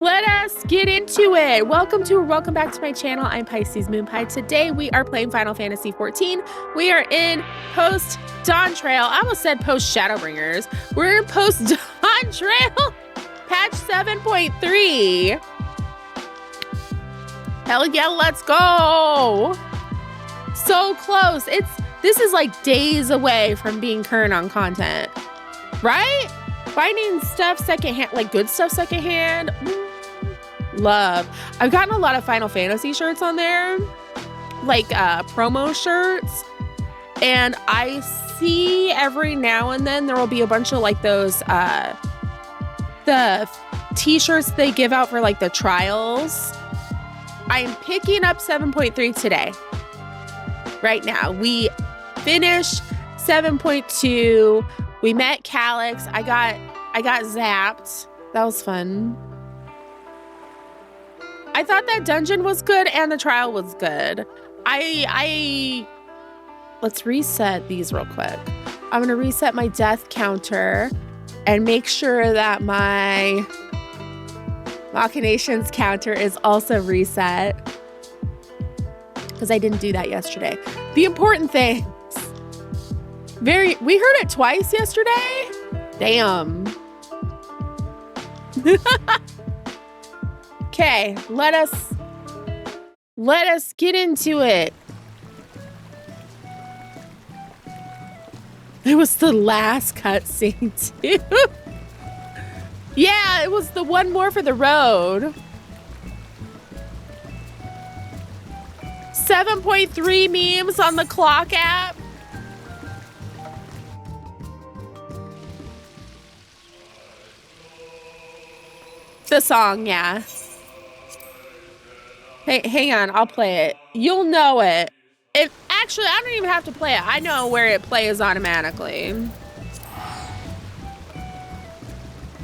Let us get into it. Welcome back to my channel. I'm Pisces Moon Pie. Today we are playing Final Fantasy XIV. We are in post DAWNTRAIL. I almost said post Shadowbringers. We're in post DAWNTRAIL patch 7.3. Hell yeah, let's go. So close. This is like days away from being current on content, right? Finding stuff secondhand, like good stuff secondhand. Love. I've gotten a lot of Final Fantasy shirts on there, like promo shirts, and I see every now and then there will be a bunch of like those the t-shirts they give out for like the trials. I'm picking up 7.3 today. Right now, we finished 7.2. We met Calyx. I got zapped. That was fun. I thought that dungeon was good and the trial was good. Let's reset these real quick. I'm gonna reset my death counter and make sure that my machinations counter is also reset, because I didn't do that yesterday. The important things. We heard it twice yesterday. Damn. Okay, let us get into it. It was the last cutscene too. Yeah, it was the one more for the road. 7.3 memes on the clock app. The song, yeah. Hey, hang on, I'll play it. You'll know it. Actually, I don't even have to play it. I know where it plays automatically.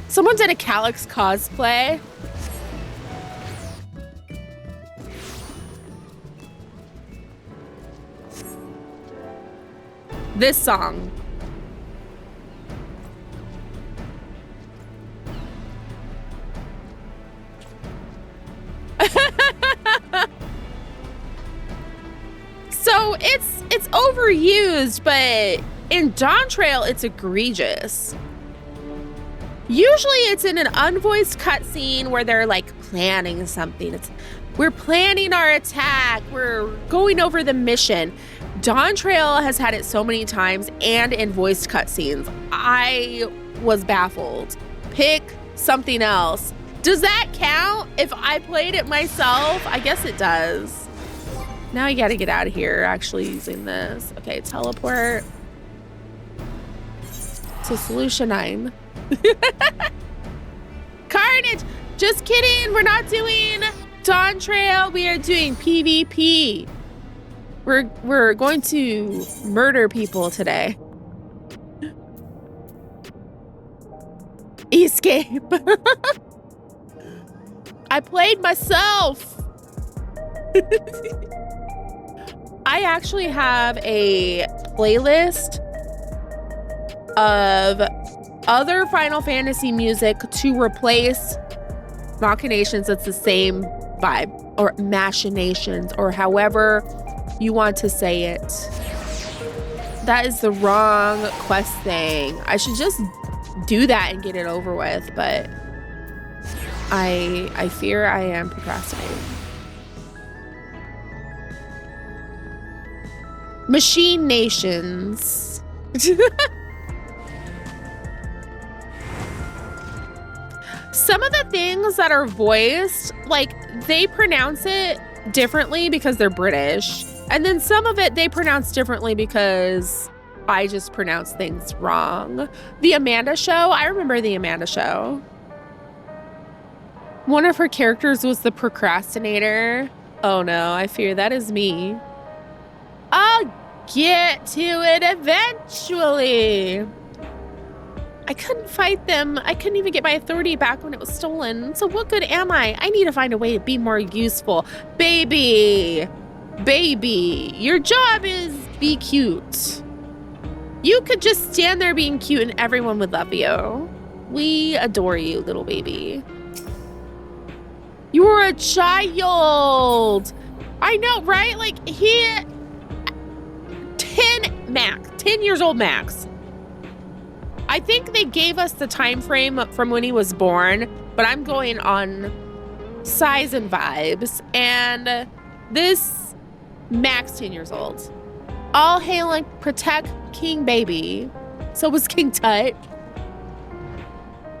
Someone did a Calyx cosplay. This song. So it's overused, but in DAWNTRAIL it's egregious. Usually it's in an unvoiced cutscene where they're like planning something. We're planning our attack. We're going over the mission. DAWNTRAIL has had it so many times and in voiced cutscenes. I was baffled. Pick something else. Does that count if I played it myself? I guess it does. Now I gotta get out of here actually using this. Okay, teleport to Solution 9. Carnage! Just kidding, we're not doing DAWNTRAIL, we are doing PvP. We're going to murder people today. Escape. I played myself. I actually have a playlist of other Final Fantasy music to replace Machinations. It's the same vibe, or machinations, or however you want to say it. That is the wrong quest thing. I should just do that and get it over with, but I fear I am procrastinating. Machine Nations. Some of the things that are voiced, like they pronounce it differently because they're British. And then some of it they pronounce differently because I just pronounce things wrong. The Amanda Show, I remember the Amanda Show. One of her characters was the procrastinator. Oh no, I fear that is me. I'll get to it eventually. I couldn't fight them. I couldn't even get my authority back when it was stolen. So what good am I? I need to find a way to be more useful. Baby, your job is be cute. You could just stand there being cute and everyone would love you. We adore you, little baby. You were a child. I know, right? Like, 10 years old max. I think they gave us the time frame from when he was born, but I'm going on size and vibes. And this max 10 years old. All hail and protect King Baby. So was King Tut.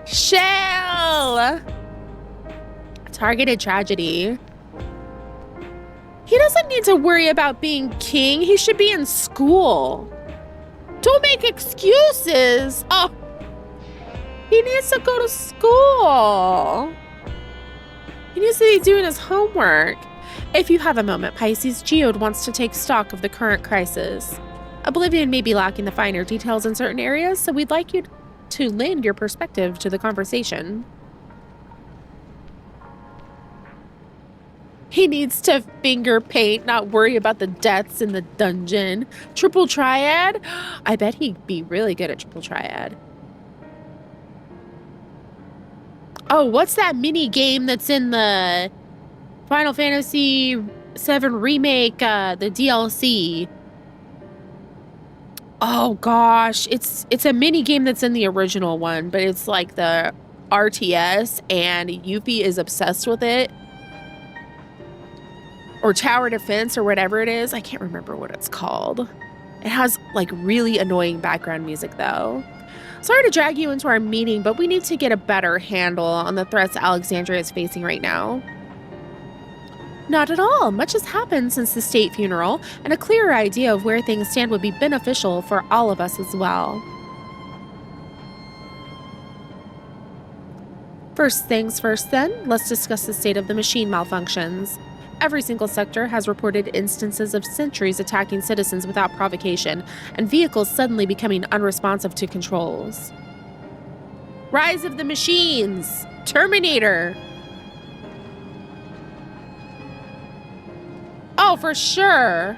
Shell. Targeted tragedy. He doesn't need to worry about being king. He should be in school. Don't make excuses. Oh, he needs to go to school. He needs to be doing his homework. If you have a moment, Pisces, Geode wants to take stock of the current crisis. Oblivion may be lacking the finer details in certain areas, so we'd like you to lend your perspective to the conversation. He needs to finger paint, not worry about the deaths in the dungeon. Triple Triad? I bet he'd be really good at Triple Triad. Oh, what's that mini game that's in the Final Fantasy VII Remake, the DLC? Oh gosh, it's a mini game that's in the original one, but it's like the RTS, and Yuffie is obsessed with it. Or Tower Defense or whatever it is. I can't remember what it's called. It has like really annoying background music though. Sorry to drag you into our meeting, but we need to get a better handle on the threats Alexandria is facing right now. Not at all. Much has happened since the state funeral, and a clearer idea of where things stand would be beneficial for all of us as well. First things first then, let's discuss the state of the machine malfunctions. Every single sector has reported instances of sentries attacking citizens without provocation, and vehicles suddenly becoming unresponsive to controls. Rise of the Machines! Terminator! Oh, for sure.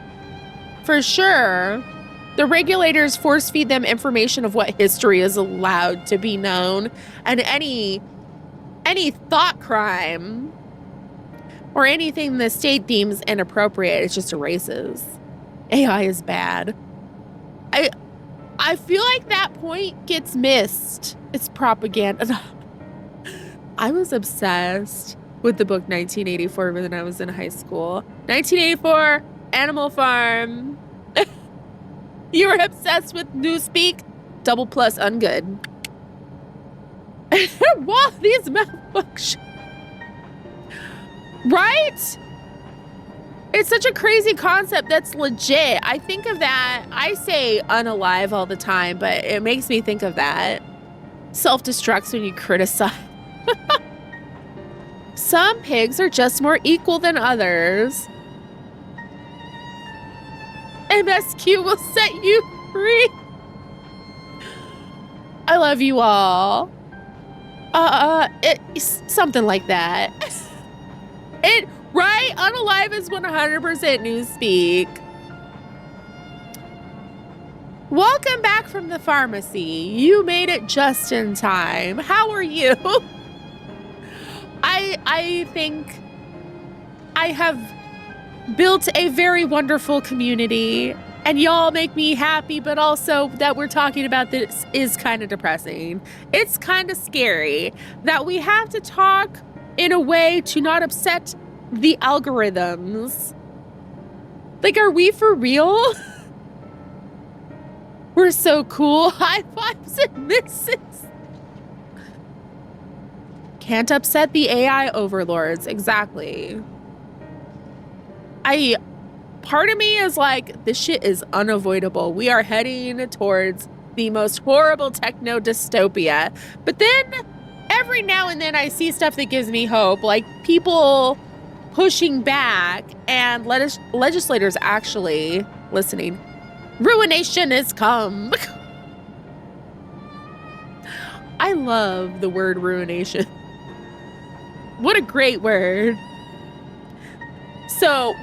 For sure. The regulators force feed them information of what history is allowed to be known, and any thought crime or anything the state deems inappropriate, it just erases. AI is bad. I feel like that point gets missed. It's propaganda. I was obsessed with the book 1984 when I was in high school. 1984, Animal Farm. You were obsessed with Newspeak? Double plus ungood. Wow, these malfunctions. Right? It's such a crazy concept that's legit. I think of that. I say unalive all the time, but it makes me think of that. Self-destructs when you criticize. Some pigs are just more equal than others. MSQ will set you free. I love you all. It's something like that. Right? Unalive is 100% Newspeak. Welcome back from the pharmacy. You made it just in time. How are you? I think I have built a very wonderful community, and y'all make me happy, but also that we're talking about this is kind of depressing. It's kind of scary that we have to talk in a way to not upset the algorithms. Like, are we for real? We're so cool. High fives and misses. Can't upset the AI overlords. Exactly. Part of me is like, this shit is unavoidable. We are heading towards the most horrible techno dystopia. But then every now and then I see stuff that gives me hope, like people pushing back and legislators actually listening. Ruination has come. I love the word ruination. What a great word. So,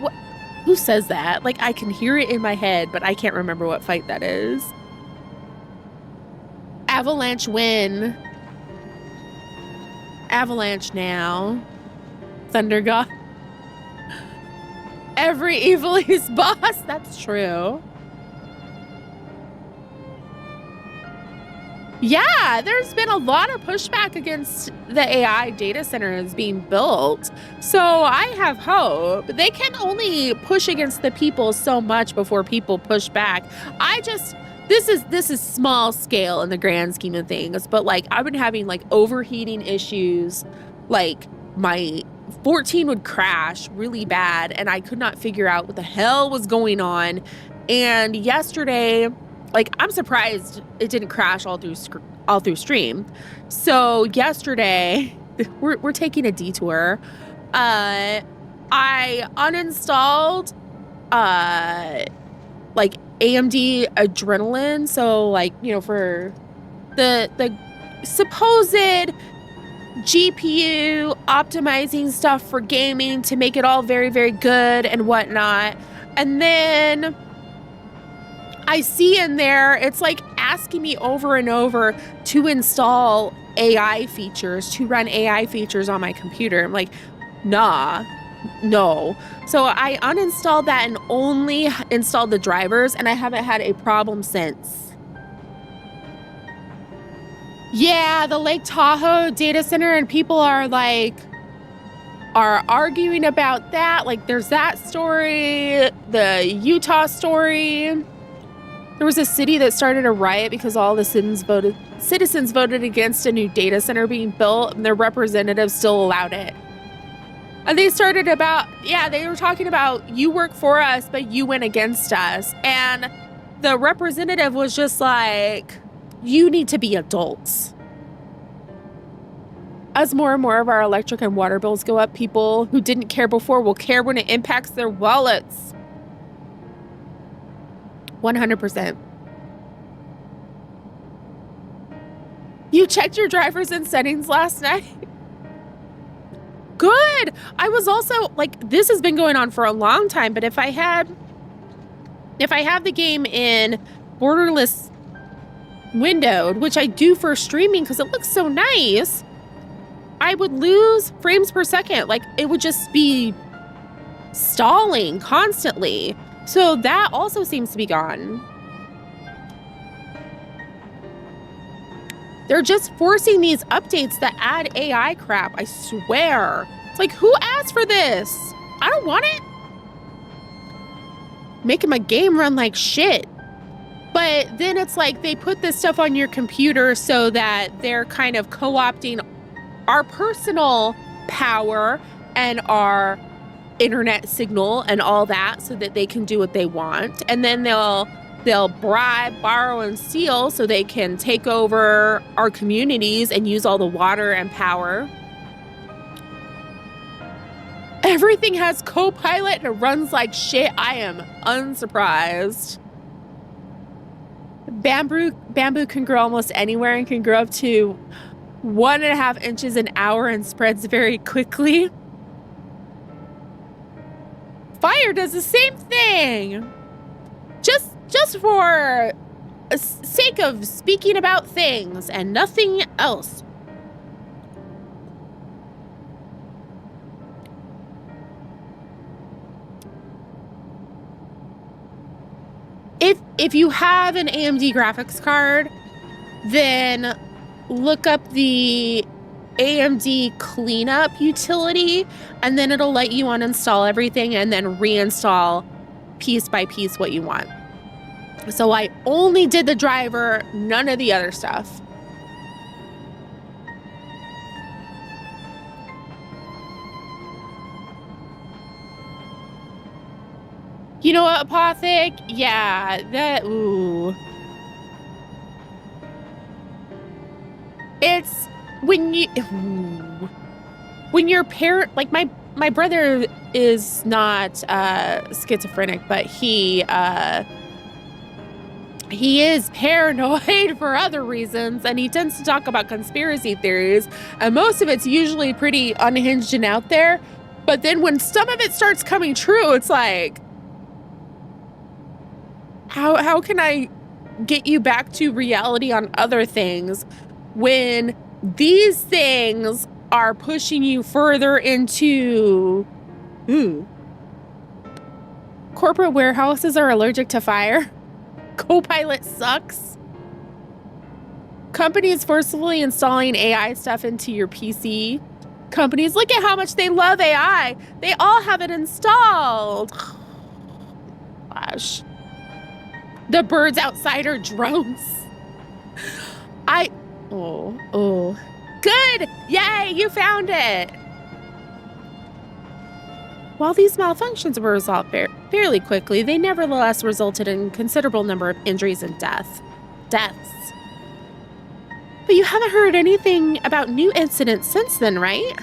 who says that? Like, I can hear it in my head, but I can't remember what fight that is. Avalanche win. Avalanche now. Thunder God. Every evil is boss. That's true. Yeah, there's been a lot of pushback against the AI data centers being built. So I have hope. They can only push against the people so much before people push back. This is small scale in the grand scheme of things, but like I've been having like overheating issues. Like my 14 would crash really bad and I could not figure out what the hell was going on. And yesterday, like, I'm surprised it didn't crash all through stream. So yesterday, we're taking a detour. I uninstalled like AMD Adrenaline. So like, you know, for the supposed GPU optimizing stuff for gaming to make it all very, very good and whatnot. And then I see in there, it's like asking me over and over to install AI features, to run AI features on my computer. I'm like, nah, no. So I uninstalled that and only installed the drivers, and I haven't had a problem since. Yeah, the Lake Tahoe data center, and people are arguing about that. Like, there's that story, the Utah story. There was a city that started a riot because all the citizens voted against a new data center being built, and their representatives still allowed it. And they started they were talking about, you work for us, but you went against us. And the representative was just like, you need to be adults. As more and more of our electric and water bills go up, people who didn't care before will care when it impacts their wallets. 100%. You checked your drivers and settings last night? Good. I was also like, this has been going on for a long time, but if I have the game in borderless windowed, which I do for streaming because it looks so nice, I would lose frames per second. Like, it would just be stalling constantly. So that also seems to be gone. They're just forcing these updates that add AI crap, I swear. It's like, who asked for this? I don't want it. Making my game run like shit. But then it's like they put this stuff on your computer so that they're kind of co-opting our personal power and our internet signal and all that so that they can do what they want. And then they'll bribe, borrow, and steal so they can take over our communities and use all the water and power. Everything has Copilot and it runs like shit. I am unsurprised. Bamboo can grow almost anywhere and can grow up to 1.5 inches an hour and spreads very quickly. Fire does the same thing. Just for sake of speaking about things and nothing else. If you have an AMD graphics card, then look up the AMD cleanup utility, and then it'll let you uninstall everything and then reinstall piece by piece what you want. So I only did the driver, none of the other stuff. You know what, Apothic? Yeah, ooh. It's when your parent, like my brother is not schizophrenic, but he is paranoid for other reasons, and he tends to talk about conspiracy theories, and most of it's usually pretty unhinged and out there. But then when some of it starts coming true, it's like, how can I get you back to reality on other things when these things are pushing you further into... Corporate warehouses are allergic to fire. Copilot sucks. Companies forcibly installing AI stuff into your PC. Companies, look at how much they love AI. They all have it installed. Gosh. The birds outside are drones. Oh. Good! Yay, you found it! While these malfunctions were resolved fairly quickly, they nevertheless resulted in a considerable number of injuries and deaths. But you haven't heard anything about new incidents since then, right?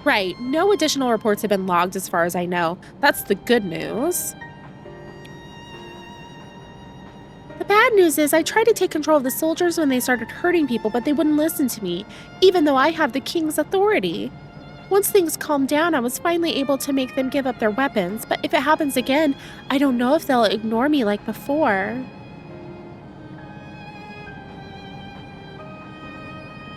Right, no additional reports have been logged as far as I know. That's the good news. The bad news is I tried to take control of the soldiers when they started hurting people, but they wouldn't listen to me, even though I have the king's authority. Once things calmed down, I was finally able to make them give up their weapons, but if it happens again, I don't know if they'll ignore me like before.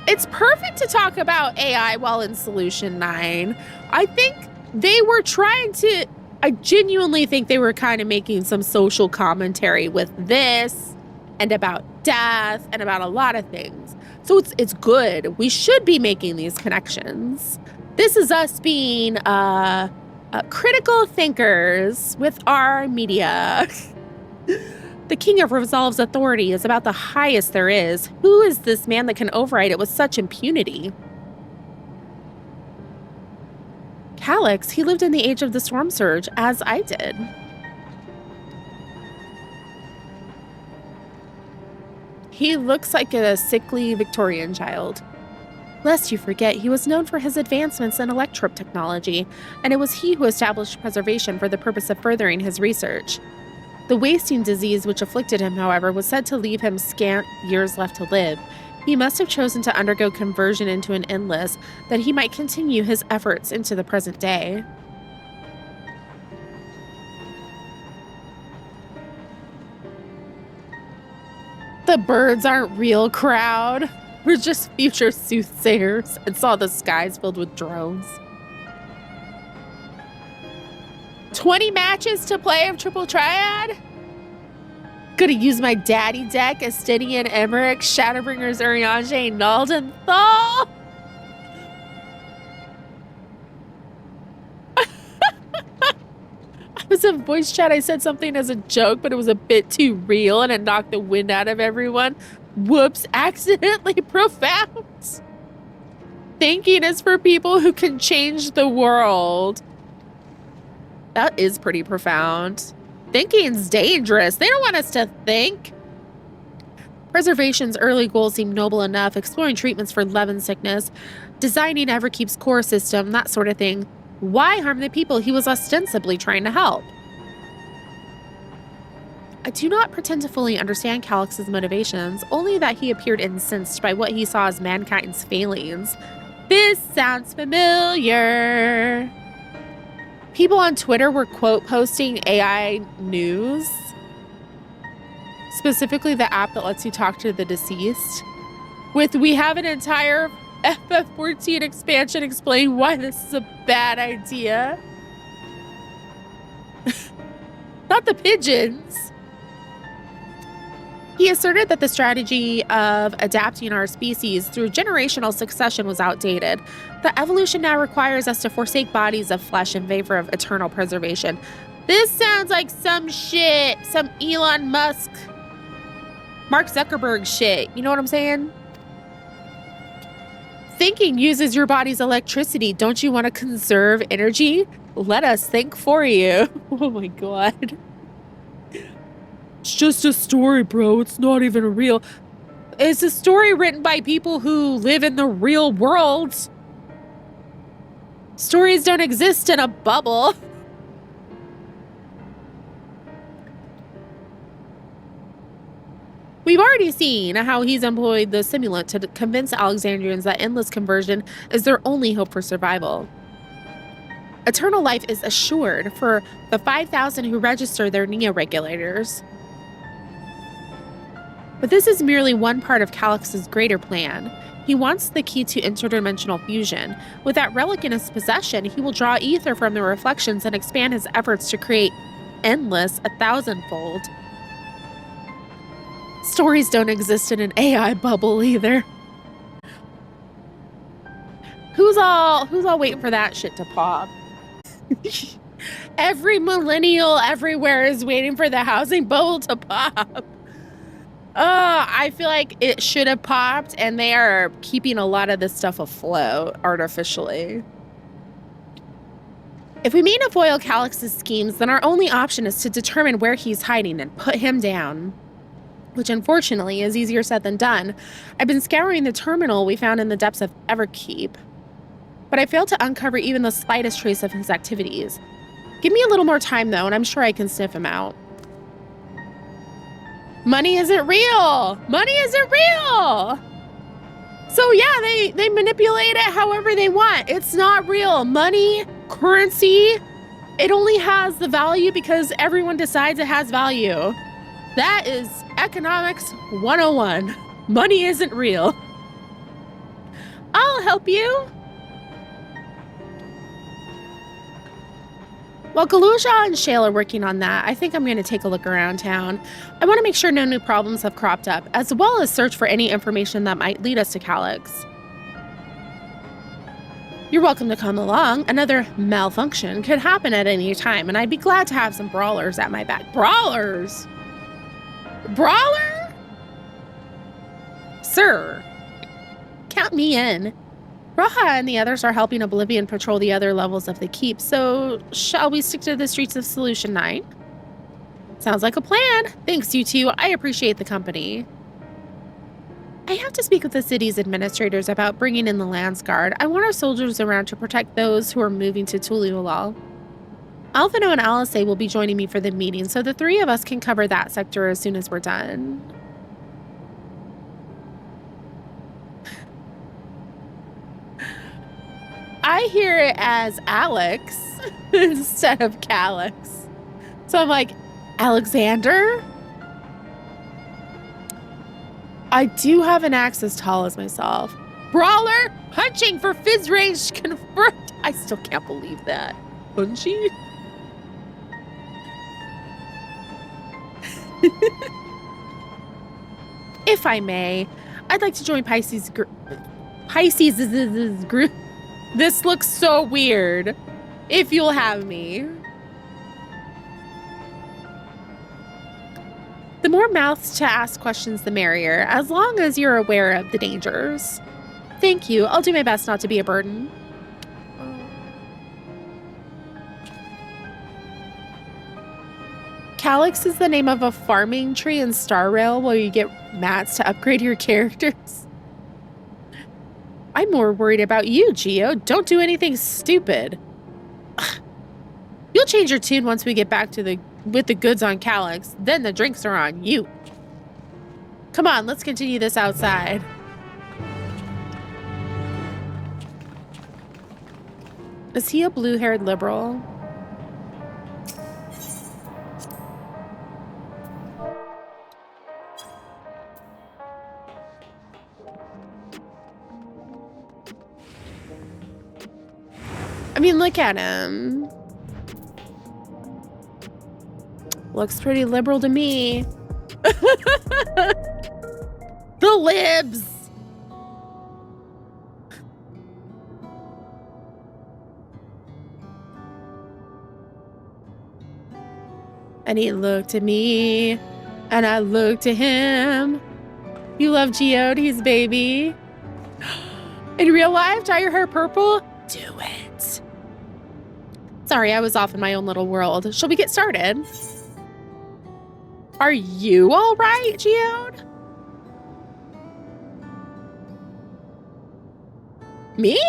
It's perfect to talk about AI while in Solution 9. I think they were trying to... I genuinely think they were kind of making some social commentary with this and about death and about a lot of things. So it's good. We should be making these connections. This is us being critical thinkers with our media. The King of Resolve's authority is about the highest there is. Who is this man that can override it with such impunity? Calix, he lived in the age of the Storm Surge, as I did. He looks like a sickly Victorian child. Lest you forget, he was known for his advancements in electrope technology, and it was he who established preservation for the purpose of furthering his research. The wasting disease which afflicted him, however, was said to leave him scant years left to live. He must have chosen to undergo conversion into an endless, that he might continue his efforts into the present day. The birds aren't real, crowd. We're just future soothsayers and saw the skies filled with drones. 20 matches to play of Triple Triad? Gonna use my daddy deck, Estinian Emmerich, Shadowbringers Urianger, Naldenthal. I was in voice chat, I said something as a joke, but it was a bit too real and it knocked the wind out of everyone. Whoops, accidentally profound. Thinking is for people who can change the world. That is pretty profound. Thinking's dangerous. They don't want us to think. Preservation's early goals seem noble enough, exploring treatments for Levin sickness, designing Everkeep's core system, that sort of thing. Why harm the people he was ostensibly trying to help? I do not pretend to fully understand Calix's motivations, only that he appeared incensed by what he saw as mankind's failings. This sounds familiar. People on Twitter were quote posting AI news, specifically the app that lets you talk to the deceased, with "We have an entire FF14 expansion explain why this is a bad idea." Not the pigeons. He asserted that the strategy of adapting our species through generational succession was outdated. The evolution now requires us to forsake bodies of flesh in favor of eternal preservation. This sounds like some shit, some Elon Musk, Mark Zuckerberg shit. You know what I'm saying? Thinking uses your body's electricity. Don't you want to conserve energy? Let us think for you. Oh my God. It's just a story, bro. It's not even real. It's a story written by people who live in the real world. Stories don't exist in a bubble. We've already seen how he's employed the simulant to convince Alexandrians that endless conversion is their only hope for survival. Eternal life is assured for the 5,000 who register their neo-regulators. But this is merely one part of Calix's greater plan. He wants the key to interdimensional fusion. With that relic in his possession, he will draw ether from the reflections and expand his efforts to create endless 1,000-fold. Stories don't exist in an AI bubble either. Who's all waiting for that shit to pop? Every millennial everywhere is waiting for the housing bubble to pop. I feel like it should have popped, and they are keeping a lot of this stuff afloat artificially. If we mean to foil Calix's schemes, then our only option is to determine where he's hiding and put him down. Which unfortunately is easier said than done. I've been scouring the terminal we found in the depths of Everkeep, but I failed to uncover even the slightest trace of his activities. Give me a little more time though, and I'm sure I can sniff him out. Money isn't real! Money isn't real! So yeah, they manipulate it however they want. It's not real. Money, currency, it only has the value because everyone decides it has value. That is economics 101. Money isn't real. I'll help you. While Galusha and Shale are working on that, I think I'm going to take a look around town. I want to make sure no new problems have cropped up, as well as search for any information that might lead us to Calix. You're welcome to come along. Another malfunction could happen at any time, and I'd be glad to have some brawlers at my back. Brawlers? Brawler? Sir, count me in. Raha and the others are helping Oblivion patrol the other levels of the keep, so shall we stick to the streets of Solution 9? Sounds like a plan. Thanks, you two. I appreciate the company. I have to speak with the city's administrators about bringing in the Lands Guard. I want our soldiers around to protect those who are moving to Tuliulal. Alphino and Alice will be joining me for the meeting, so the three of us can cover that sector as soon as we're done. I hear it as Alex instead of Calix. So I'm like, Alexander? I do have an axe as tall as myself. Brawler, punching for fizz range confirmed. I still can't believe that. Punchy? If I may, I'd like to join Pisces' group. This looks so weird. If you'll have me. The more mouths to ask questions, the merrier, as long as you're aware of the dangers. Thank you. I'll do my best not to be a burden. Calix is the name of a farming tree in Star Rail where you get mats to upgrade your characters. I'm more worried about you, Geo. Don't do anything stupid. You'll change your tune once we get back to with the goods on Calix. Then the drinks are on you. Come on, let's continue this outside. Is he a blue-haired liberal? I mean, look at him. Looks pretty liberal to me. The libs. And he looked at me, and I looked at him. You love Geodes, baby. In real life, dye your hair purple? Do it. Sorry, I was off in my own little world. Shall we get started? Are you all right, Geode? Me?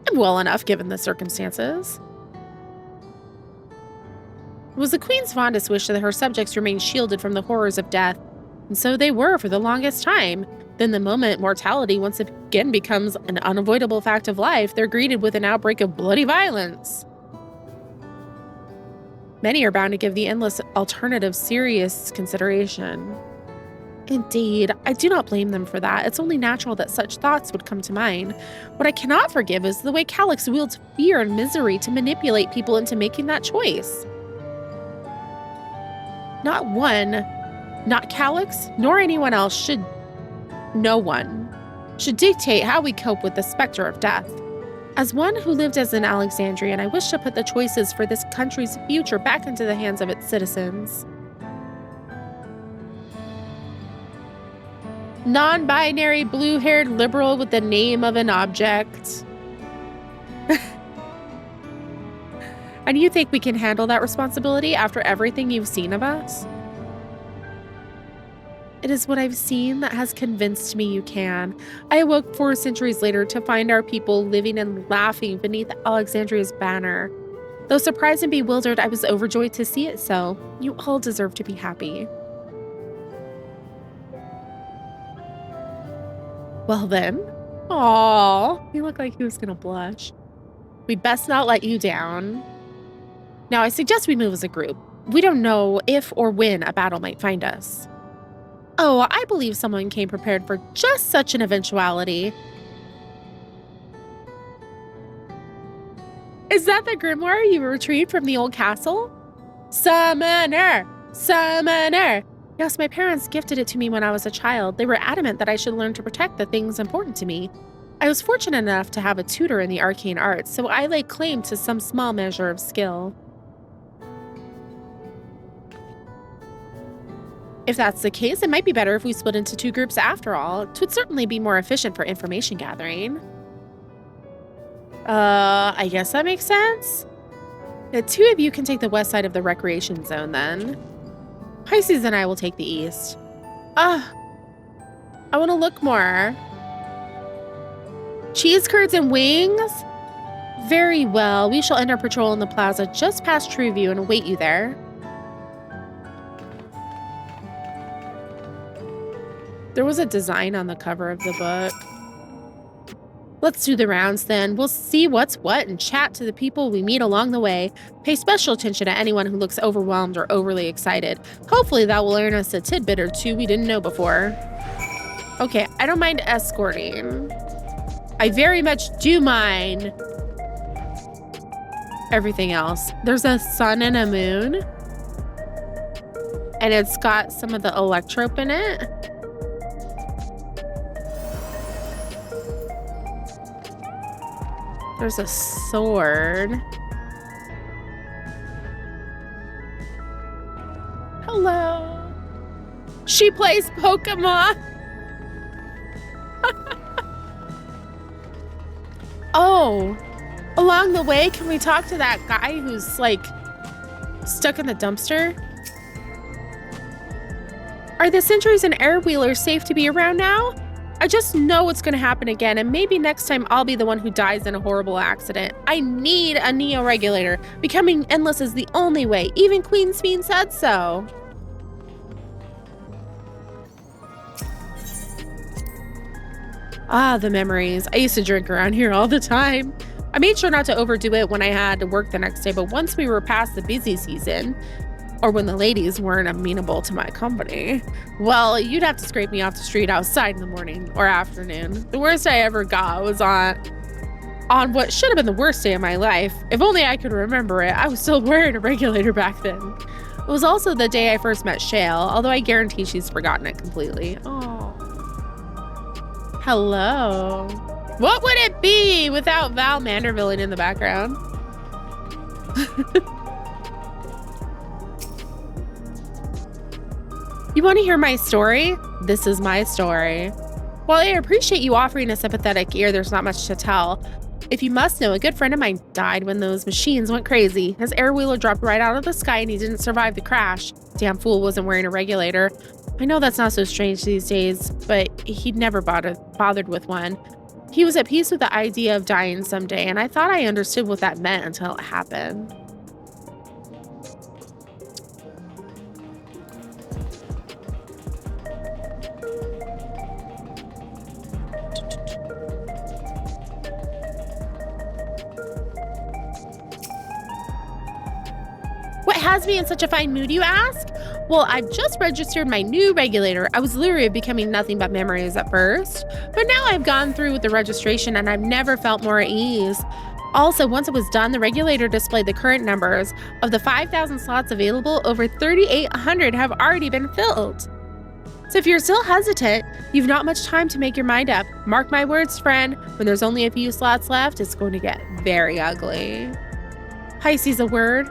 I'm well enough given the circumstances. It was the Queen's fondest wish that her subjects remain shielded from the horrors of death, and so they were for the longest time. Then the moment mortality once again becomes an unavoidable fact of life, they're greeted with an outbreak of bloody violence. Many are bound to give the endless alternative serious consideration. Indeed, I do not blame them for that. It's only natural that such thoughts would come to mind. What I cannot forgive is the way Calyx wields fear and misery to manipulate people into making that choice. Not one, not Calyx, nor anyone else should, no one, should dictate how we cope with the specter of death. As one who lived as an Alexandrian, I wish to put the choices for this country's future back into the hands of its citizens. Non-binary, blue-haired liberal with the name of an object. And you think we can handle that responsibility after everything you've seen of us? It is what I've seen that has convinced me you can. I awoke 4 centuries later to find our people living and laughing beneath Alexandria's banner. Though surprised and bewildered, I was overjoyed to see it so. You all deserve to be happy. Well then. Aww. He looked like he was gonna blush. We'd best not let you down. Now I suggest we move as a group. We don't know if or when a battle might find us. Oh, I believe someone came prepared for just such an eventuality. Is that the grimoire you retrieved from the old castle? Summoner! Summoner! Yes, my parents gifted it to me when I was a child. They were adamant that I should learn to protect the things important to me. I was fortunate enough to have a tutor in the arcane arts, so I lay claim to some small measure of skill. If that's the case, it might be better if we split into 2 groups after all. It would certainly be more efficient for information gathering. I guess that makes sense. The 2 of you can take the west side of the recreation zone then. Pisces and I will take the east. I want to look more. Cheese curds and wings? Very well. We shall end our patrol in the plaza just past Trueview and await you there. There was a design on the cover of the book. Let's do the rounds then. We'll see what's what and chat to the people we meet along the way. Pay special attention to anyone who looks overwhelmed or overly excited. Hopefully that will earn us a tidbit or 2 we didn't know before. Okay, I don't mind escorting. I very much do mind everything else. There's a sun and a moon. And it's got some of the electrope in it. There's a sword. Hello. She plays Pokemon. Oh, along the way, can we talk to that guy who's like stuck in the dumpster? Are the sentries and air wheelers safe to be around now? I just know it's going to happen again, and maybe next time I'll be the one who dies in a horrible accident. I need a neo-regulator. Becoming endless is the only way. Even Queen Speen said so. Ah, the memories. I used to drink around here all the time. I made sure not to overdo it when I had to work the next day, but once we were past the busy season, or when the ladies weren't amenable to my company, well, you'd have to scrape me off the street outside in the morning or afternoon. The worst I ever got was on what should have been the worst day of my life. If only I could remember it. I was still wearing a regulator back then. It was also the day I first met Shale, although I guarantee she's forgotten it completely. Oh. Hello. What would it be without Val Mandervillian in the background? You want to hear my story? This is my story. While I appreciate you offering a sympathetic ear, there's not much to tell. If you must know, a good friend of mine died when those machines went crazy. His air wheeler dropped right out of the sky and he didn't survive the crash. Damn fool wasn't wearing a regulator. I know that's not so strange these days, but he'd never bothered with one. He was at peace with the idea of dying someday, and I thought I understood what that meant until it happened. What has me in such a fine mood, you ask? Well, I've just registered my new regulator. I was literally becoming nothing but memories at first, but now I've gone through with the registration and I've never felt more at ease. Also, once it was done, the regulator displayed the current numbers. Of the 5,000 slots available, over 3,800 have already been filled. So if you're still hesitant, you've not much time to make your mind up. Mark my words, friend, when there's only a few slots left, it's going to get very ugly. Pisces a word.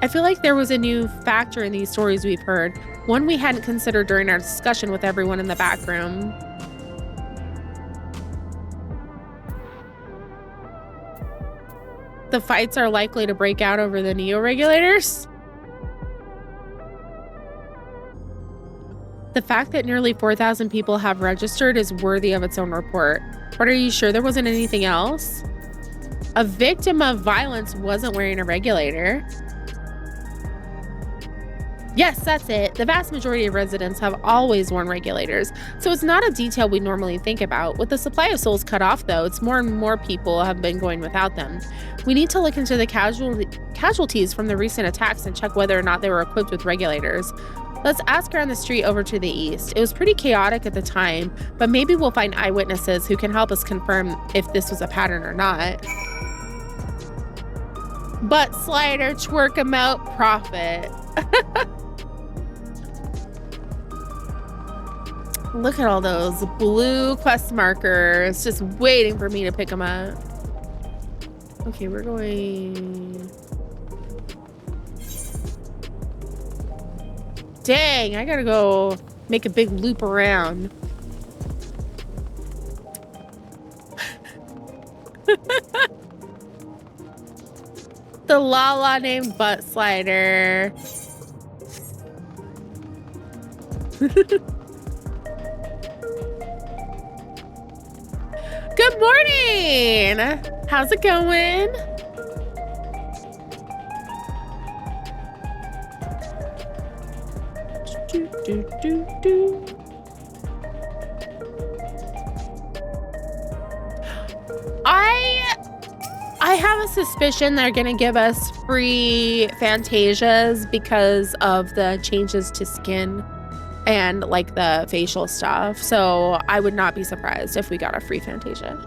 I feel like there was a new factor in these stories we've heard, one we hadn't considered during our discussion with everyone in the back room. The fights are likely to break out over the neo-regulators. The fact that nearly 4,000 people have registered is worthy of its own report. But are you sure there wasn't anything else? A victim of violence wasn't wearing a regulator. Yes, that's it. The vast majority of residents have always worn regulators, so it's not a detail we normally think about. With the supply of souls cut off, though, it's more and more people have been going without them. We need to look into the casualties from the recent attacks and check whether or not they were equipped with regulators. Let's ask around the street over to the east. It was pretty chaotic at the time, but maybe we'll find eyewitnesses who can help us confirm if this was a pattern or not. Butt slider, twerk 'em out, profit. Look at all those blue quest markers just waiting for me to pick them up. Okay, we're going... Dang, I gotta go make a big loop around. The Lala named Butt Slider. Good morning! How's it going? I have a suspicion they're gonna give us free Fantasias because of the changes to skin and like the facial stuff. So I would not be surprised if we got a free Fantasia.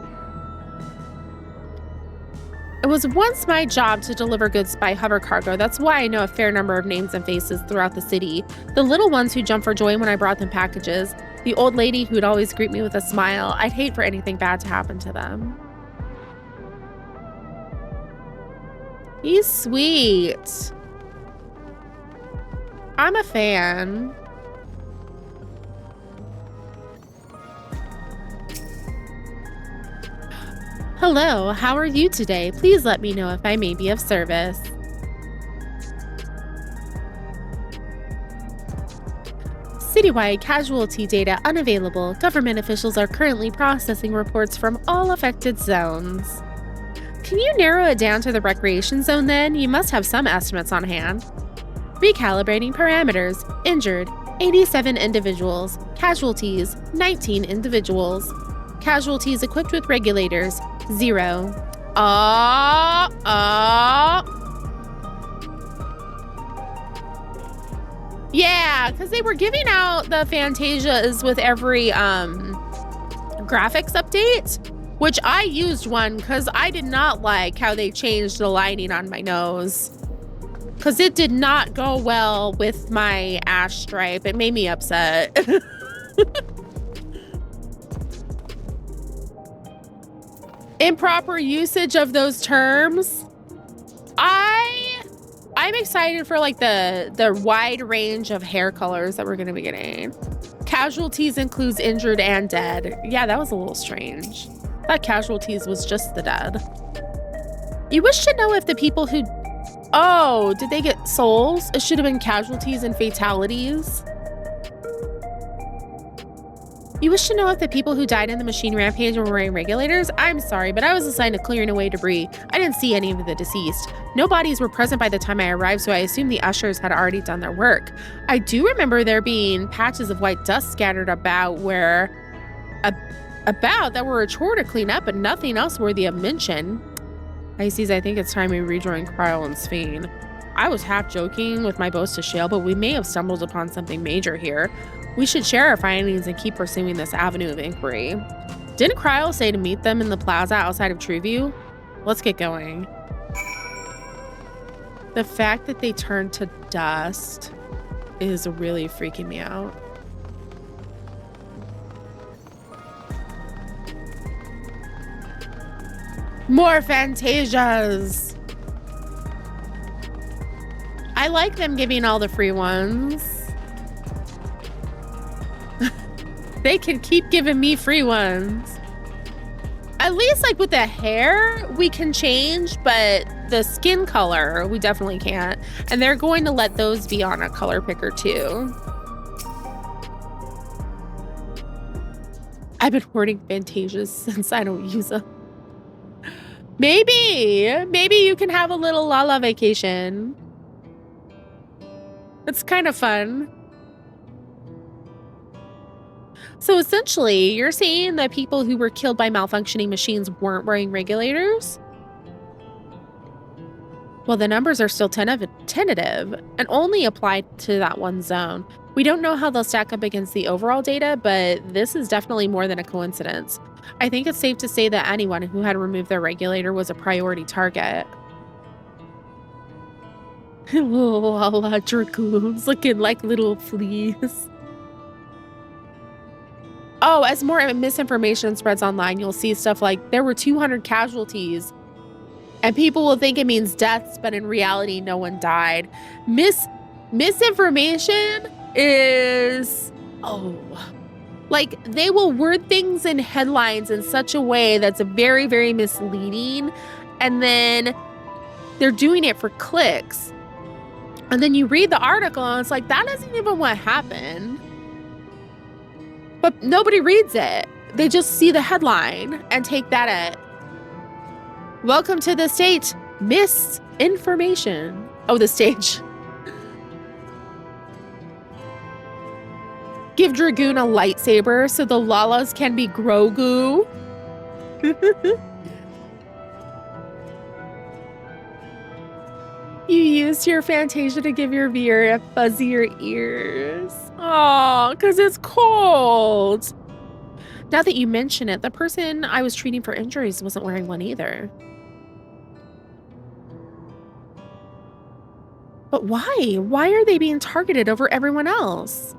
It was once my job to deliver goods by hover cargo. That's why I know a fair number of names and faces throughout the city. The little ones who jumped for joy when I brought them packages. The old lady who'd always greet me with a smile. I'd hate for anything bad to happen to them. He's sweet. I'm a fan. Hello, how are you today? Please let me know if I may be of service. Citywide casualty data unavailable. Government officials are currently processing reports from all affected zones. Can you narrow it down to the recreation zone then? You must have some estimates on hand. Recalibrating parameters. Injured, 87 individuals. Casualties, 19 individuals. Casualties equipped with regulators, 0. Yeah, because they were giving out the Fantasias with every graphics update, which I used one because I did not like how they changed the lining on my nose. Because it did not go well with my ash stripe. It made me upset. Improper usage of those terms. I'm excited for like the wide range of hair colors that we're going to be getting. Casualties includes injured and dead. Yeah, that was a little strange. I thought casualties was just the dead. You wish to know if the people who... Oh, did they get souls? It should have been casualties and fatalities. You wish to know if the people who died in the machine rampage were wearing regulators? I'm sorry, but I was assigned to clearing away debris. I didn't see any of the deceased. No bodies were present by the time I arrived, so I assumed the ushers had already done their work. I do remember there being patches of white dust scattered about that were a chore to clean up, but nothing else worthy of mention. Pisces, I think it's time we rejoin Cryle and Sphene. I was half joking with my boast to Shale, but we may have stumbled upon something major here. We should share our findings and keep pursuing this avenue of inquiry. Didn't Cryle say to meet them in the plaza outside of Trueview? Let's get going. The fact that they turned to dust is really freaking me out. More Fantasias! I like them giving all the free ones. They can keep giving me free ones. At least like with the hair, we can change, but the skin color, we definitely can't. And they're going to let those be on a color picker too. I've been hoarding Fantasias since I don't use them. Maybe you can have a little Lala vacation. It's kind of fun. So essentially, you're saying that people who were killed by malfunctioning machines weren't wearing regulators? Well, the numbers are still tentative and only applied to that one zone. We don't know how they'll stack up against the overall data, but this is definitely more than a coincidence. I think it's safe to say that anyone who had removed their regulator was a priority target. Lala dragoons looking like little fleas. Oh, as more misinformation spreads online, you'll see stuff like there were 200 casualties. And people will think it means deaths, but in reality, no one died. Misinformation is... Oh. Like, they will word things in headlines in such a way that's very, very misleading. And then they're doing it for clicks. And then you read the article and it's like, that isn't even what happened. But nobody reads it. They just see the headline and take that at, welcome to the state, misinformation. Oh, the stage. Give Dragoon a lightsaber so the Lalas can be Grogu. You used your Fantasia to give your viewer fuzzier ears. Oh, because it's cold. Now that you mention it, the person I was treating for injuries wasn't wearing one either. But why? Why are they being targeted over everyone else?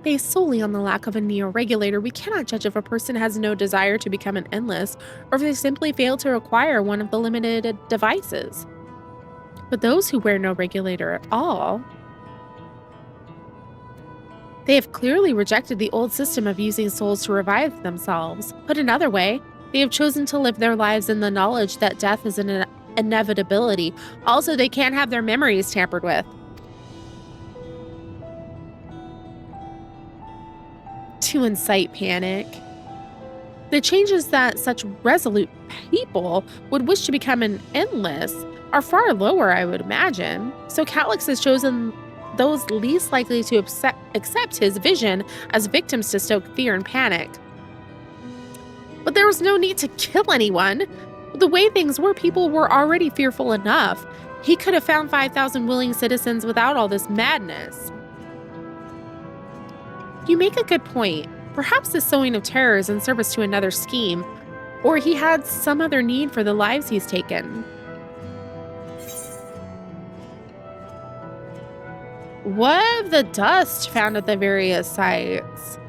Based solely on the lack of a neo-regulator, we cannot judge if a person has no desire to become an endless, or if they simply fail to acquire one of the limited devices. But those who wear no regulator at all, they have clearly rejected the old system of using souls to revive themselves. Put another way, they have chosen to live their lives in the knowledge that death is an inevitability. Also, they can't have their memories tampered with. To incite panic. The changes that such resolute people would wish to become an endless are far lower, I would imagine. So Calyx has chosen those least likely to accept his vision as victims to stoke fear and panic. But there was no need to kill anyone. The way things were, people were already fearful enough. He could have found 5,000 willing citizens without all this madness. You make a good point. Perhaps the sowing of terror is in service to another scheme, or he had some other need for the lives he's taken. What of the dust found at the various sites?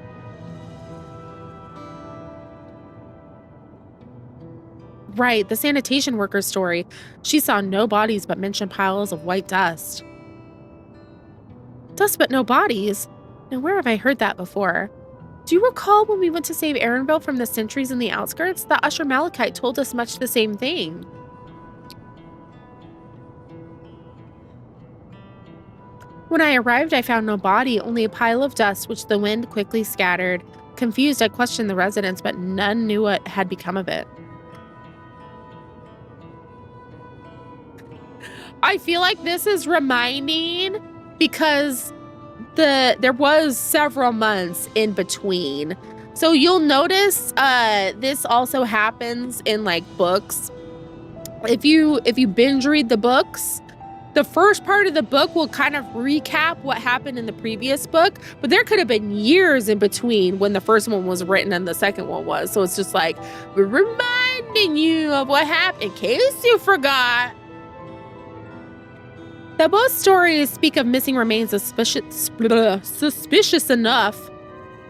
Right, the sanitation worker's story. She saw no bodies but mentioned piles of white dust. Dust but no bodies? Now, where have I heard that before? Do you recall when we went to save Aaronville from the sentries in the outskirts? The Usher Malachite told us much the same thing. When I arrived, I found no body, only a pile of dust which the wind quickly scattered. Confused, I questioned the residents, but none knew what had become of it. I feel like this is reminding because there was several months in between So you'll notice this also happens in like books. If you binge read the books, the first part of the book will kind of recap what happened in the previous book, but there could have been years in between when the first one was written and the second one was. So it's just like, we're reminding you of what happened in case you forgot. Though both stories speak of missing remains suspicious enough,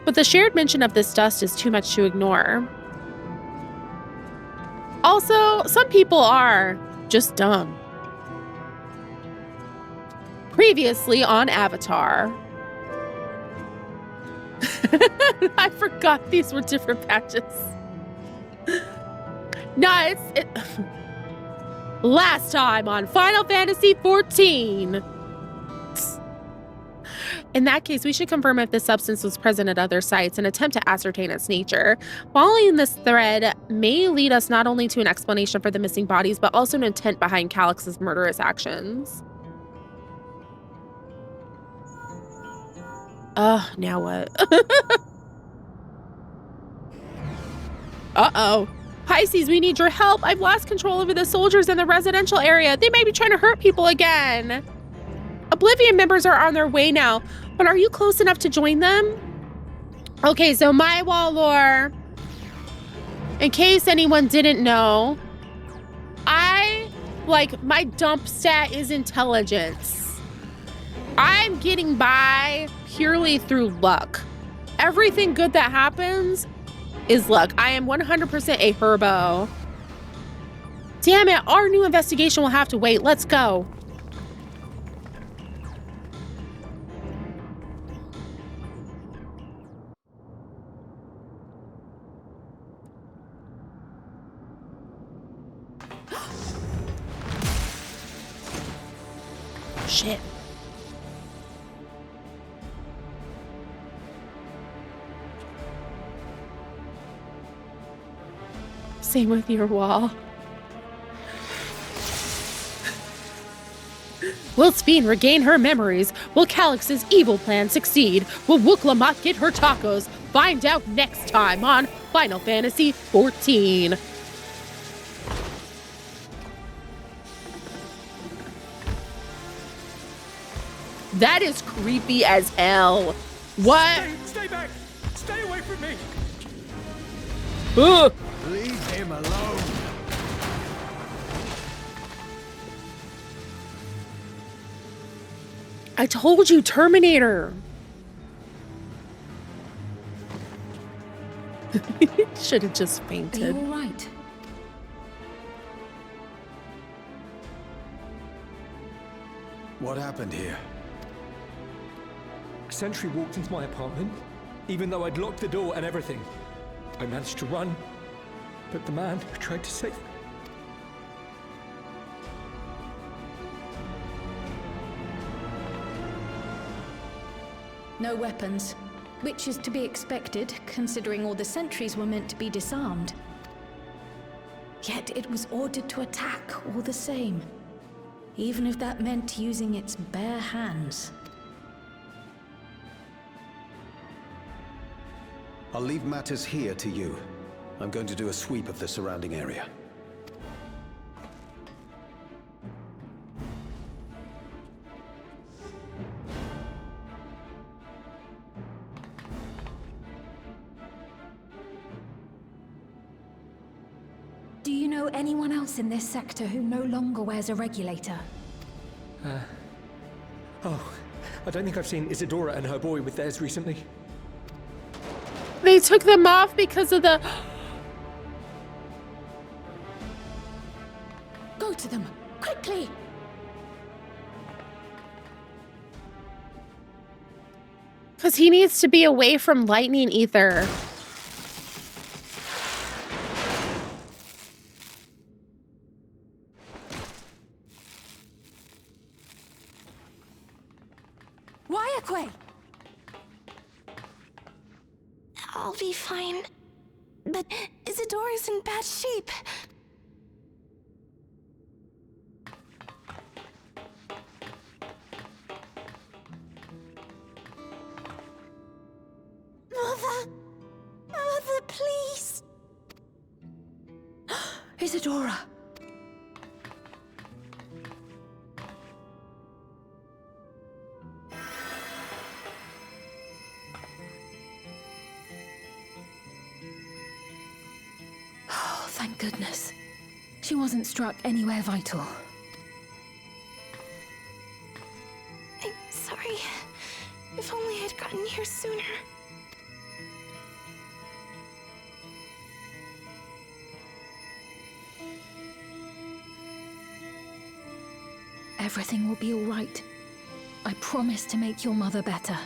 but the shared mention of this dust is too much to ignore. Also, some people are just dumb. Previously on Avatar. I forgot these were different patches. No, last time on Final Fantasy XIV. In that case, we should confirm if this substance was present at other sites and attempt to ascertain its nature. Following this thread may lead us not only to an explanation for the missing bodies, but also an intent behind Calix's murderous actions. Now what? Uh-oh. Pisces, we need your help. I've lost control over the soldiers in the residential area. They may be trying to hurt people again. Oblivion members are on their way now, but are you close enough to join them? Okay, so my wall lore, in case anyone didn't know, my dump stat is intelligence. I'm getting by purely through luck. Everything good that happens is luck. I am 100% a herbo. Damn it, our new investigation will have to wait. Let's go. Shit. Same with your wall. Will Speen regain her memories? Will Calix's evil plan succeed? Will Wook-Lamont get her tacos? Find out next time on Final Fantasy XIV. That is creepy as hell. What? Stay back! Stay away from me! Ugh. Leave him alone. I told you, Terminator. Should have just fainted. Are you all right? What happened here? A sentry walked into my apartment, even though I'd locked the door and everything. I managed to run, but the man who tried to save me. No weapons, which is to be expected, considering all the sentries were meant to be disarmed. Yet it was ordered to attack all the same, even if that meant using its bare hands. I'll leave matters here to you. I'm going to do a sweep of the surrounding area. Do you know anyone else in this sector who no longer wears a regulator? Oh, I don't think I've seen Isadora and her boy with theirs recently. They took them off because of the... Go to them, quickly! Because he needs to be away from lightning ether. Wayakwe! I'll be fine. But Isadora's in bad shape. Mother! Isadora! Oh, thank goodness. She wasn't struck anywhere vital. I'm sorry. If only I'd gotten here sooner. Everything will be all right. I promise to make your mother better.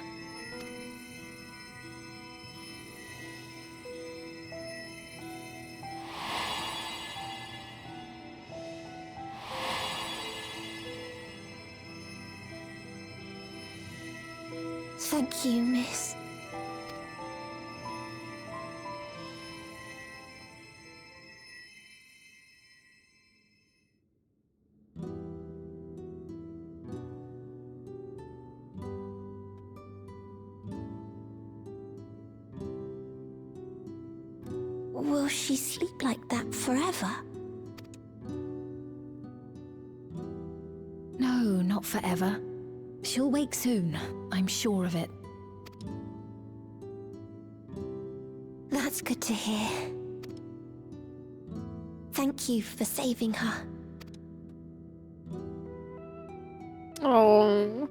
Thank you, miss. Will she sleep like that forever? No, not forever. She'll wake soon, I'm sure of it. That's good to hear. Thank you for saving her. Oh.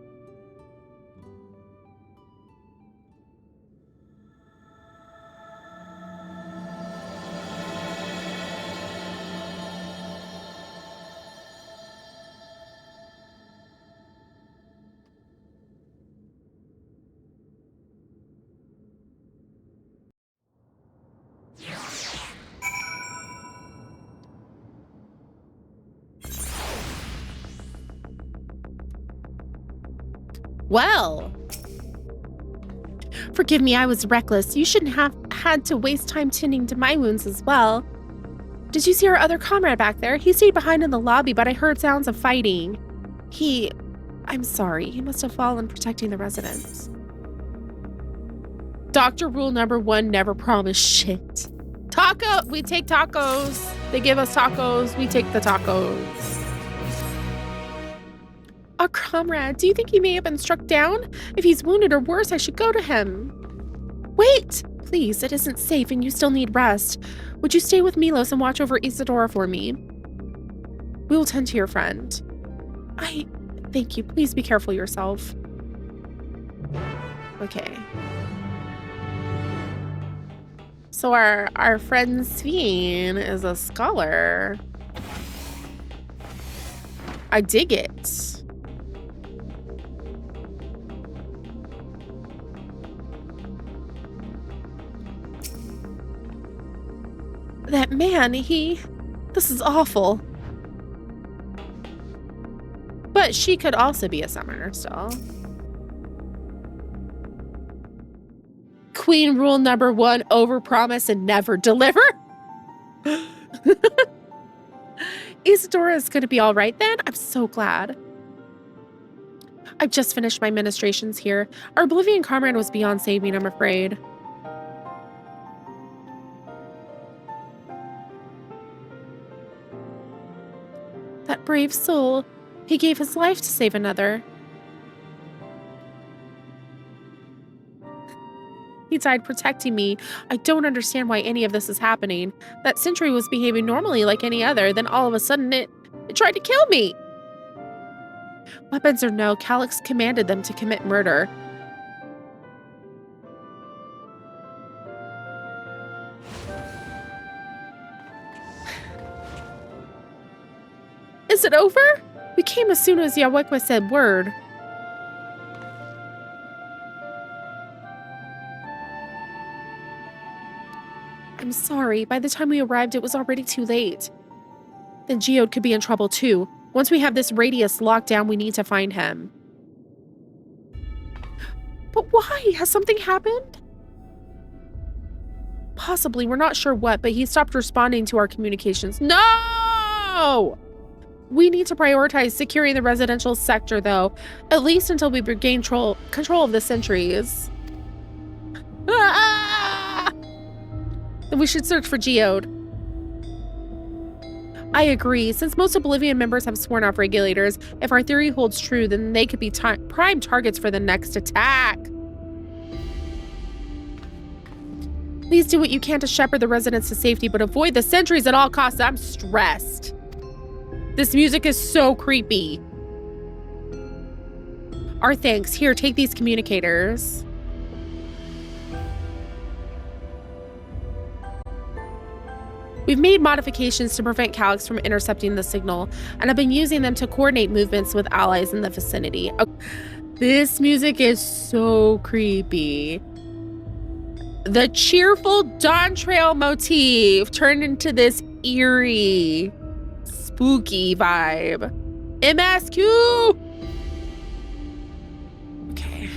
Well, forgive me, I was reckless. You shouldn't have had to waste time tending to my wounds as well. Did you see our other comrade back there? He stayed behind in the lobby, but I heard sounds of fighting. I'm sorry, he must have fallen protecting the residents. Doctor rule number 1, never promise shit. We take tacos. They give us tacos, we take the tacos. Our comrade, do you think he may have been struck down? If he's wounded or worse, I should go to him. Wait! Please, it isn't safe and you still need rest. Would you stay with Milos and watch over Isadora for me? We will tend to your friend. Thank you. Please be careful yourself. Okay. So our friend Sveen is a scholar. I dig it. That man, this is awful. But she could also be a summoner still. Queen rule number 1, overpromise and never deliver. Isadora is going to be all right then? I'm so glad. I've just finished my ministrations here. Our Oblivion comrade was beyond saving, I'm afraid. That brave soul. He gave his life to save another. He died protecting me. I don't understand why any of this is happening. That sentry was behaving normally like any other, then all of a sudden it tried to kill me. Weapons or no, Calyx commanded them to commit murder. Is it over? We came as soon as Yawekwa said word. I'm sorry. By the time we arrived, it was already too late. Then Geode could be in trouble too. Once we have this radius locked down, we need to find him. But why? Has something happened? Possibly. We're not sure what, but he stopped responding to our communications. No! We need to prioritize securing the residential sector, though, at least until we regain control of the sentries. Ah! Then we should search for Geode. I agree. Since most Oblivion members have sworn off regulators, if our theory holds true, then they could be prime targets for the next attack. Please do what you can to shepherd the residents to safety, but avoid the sentries at all costs. I'm stressed. This music is so creepy. Our thanks. Here, take these communicators. We've made modifications to prevent Calyx from intercepting the signal, and I've been using them to coordinate movements with allies in the vicinity. Oh, this music is so creepy. The cheerful DAWNTRAIL motif turned into this eerie, spooky vibe. MSQ! Okay.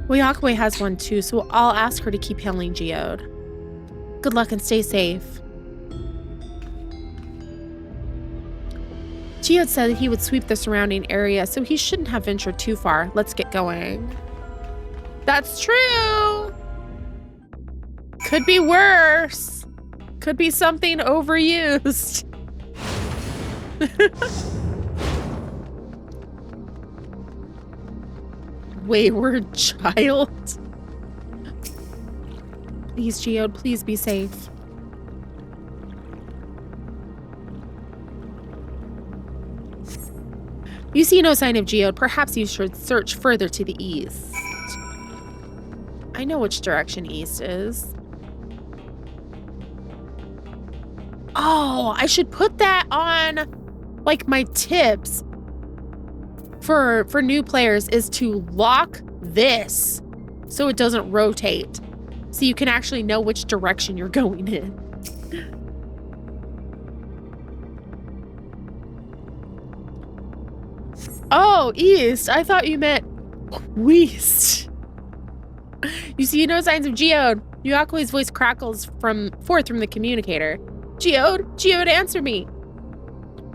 Oyakwe has one too, so I'll ask her to keep handling Geode. Good luck and stay safe. Geode said he would sweep the surrounding area, so he shouldn't have ventured too far. Let's get going. That's true. Could be worse. Could be something overused. Wayward child. Please, Geode, please be safe. You see no sign of Geode. Perhaps you should search further to the east. I know which direction east is. Oh, I should put that on like my tips for new players is to lock this so it doesn't rotate. So you can actually know which direction you're going in. Oh, east. I thought you meant west. You see no signs of Geode. Yuakui's voice crackles forth from the communicator. Geode? Geode, answer me.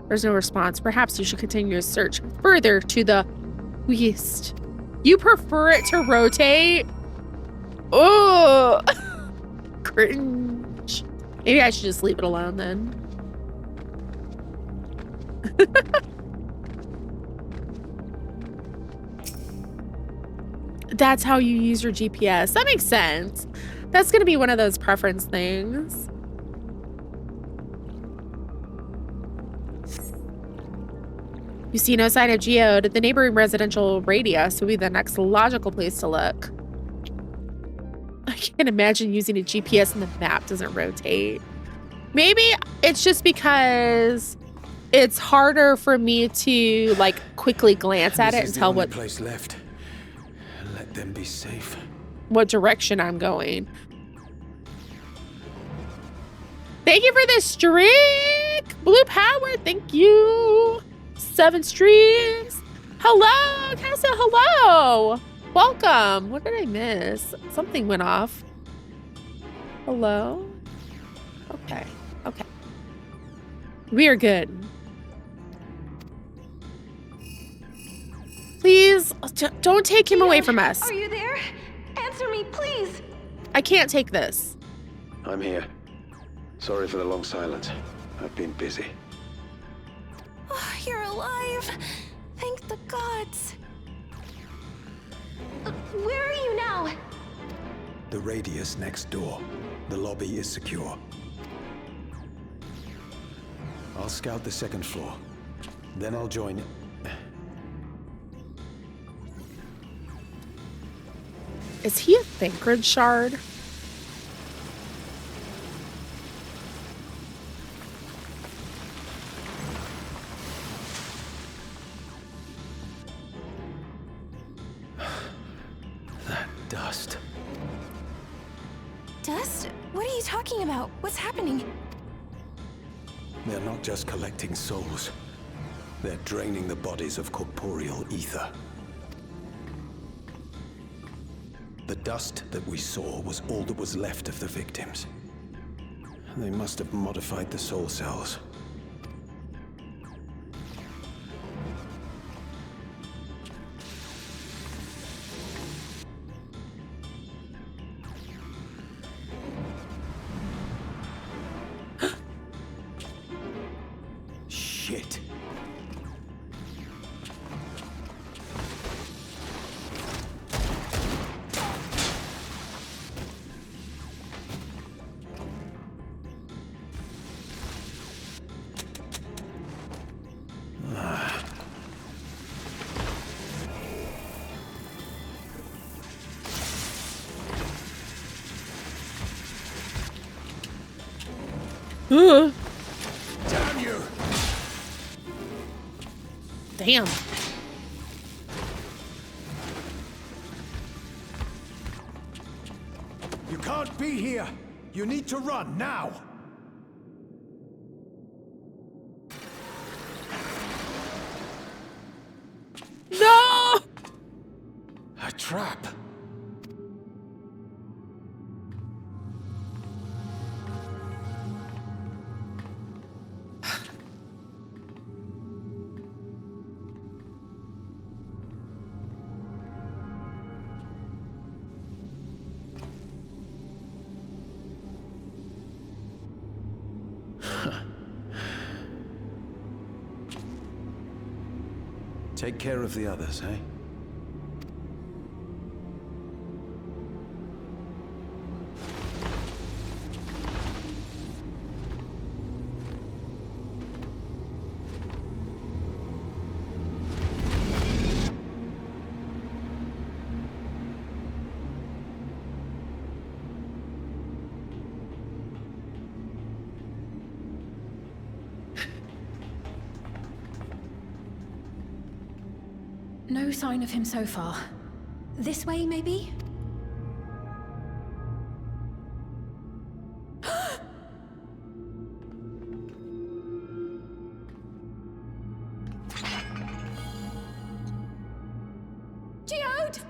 There's no response. Perhaps you should continue your search further to the west. You prefer it to rotate? Oh, cringe. Maybe I should just leave it alone then. That's how you use your GPS. That makes sense. That's going to be one of those preference things. You see no sign of Geode. The neighboring residential radius will be the next logical place to look. I can't imagine using a GPS and the map doesn't rotate. Maybe it's just because it's harder for me to like quickly glance at it and tell what place left. Let them be safe. What direction I'm going. Thank you for this streak. Blue Power, thank you. 7 streams. Hello, Casa, hello. Welcome. What did I miss? Something went off. Hello? Okay, okay. We are good. Please, don't take him away from us. Are you there? Answer me, please. I can't take this. I'm here. Sorry for the long silence. I've been busy. Oh, you're alive. Thank the gods. Where are you now? The radius next door. The lobby is secure. I'll scout the second floor. Then I'll join. Is he a Thancred shard? That dust. Dust? What are you talking about? What's happening? They're not just collecting souls. They're draining the bodies of corporeal ether. The dust that we saw was all that was left of the victims. They must have modified the soul cells. Shit. Ugh. Damn you! Damn. You can't be here! You need to run, now! No! A trap! Take care of the others, eh? No sign of him so far. This way, maybe? Geode!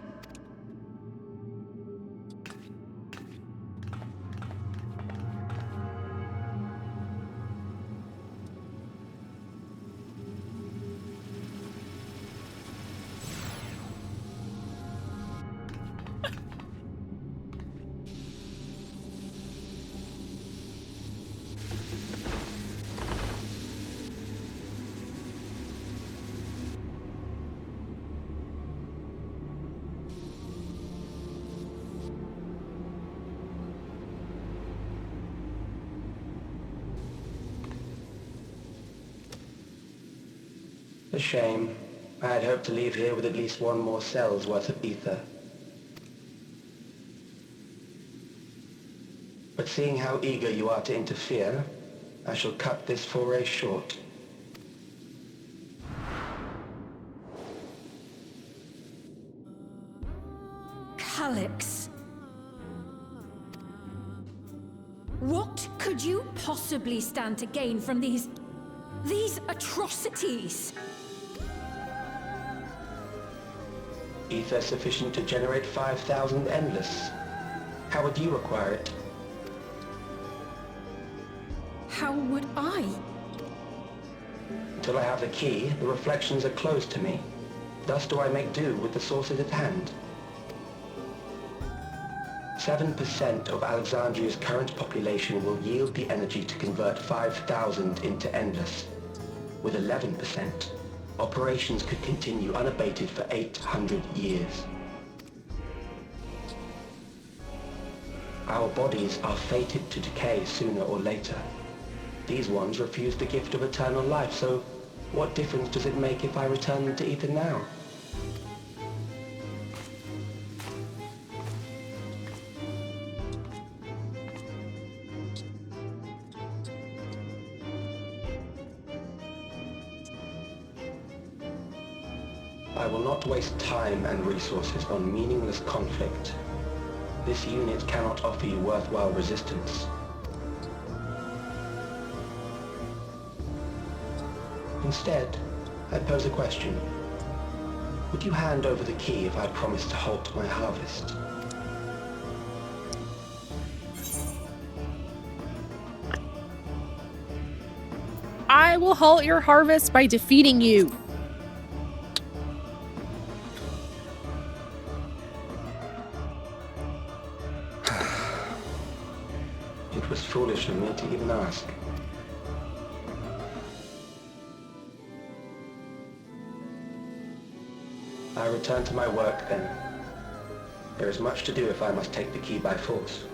A shame. I had hoped to leave here with at least one more cell's worth of ether. But seeing how eager you are to interfere, I shall cut this foray short. Calyx. What could you possibly stand to gain from these atrocities? Ether sufficient to generate 5,000 endless. How would you require it? How would I? Until I have the key, the reflections are closed to me. Thus do I make do with the sources at hand. 7% of Alexandria's current population will yield the energy to convert 5,000 into endless. With 11%, operations could continue unabated for 800 years. Our bodies are fated to decay sooner or later. These ones refuse the gift of eternal life, so what difference does it make if I return them to ether now? I will not waste time and resources on meaningless conflict. This unit cannot offer you worthwhile resistance. Instead, I pose a question. Would you hand over the key if I promised to halt my harvest? I will halt your harvest by defeating you. It was foolish of me to even ask. I return to my work then. There is much to do if I must take the key by force.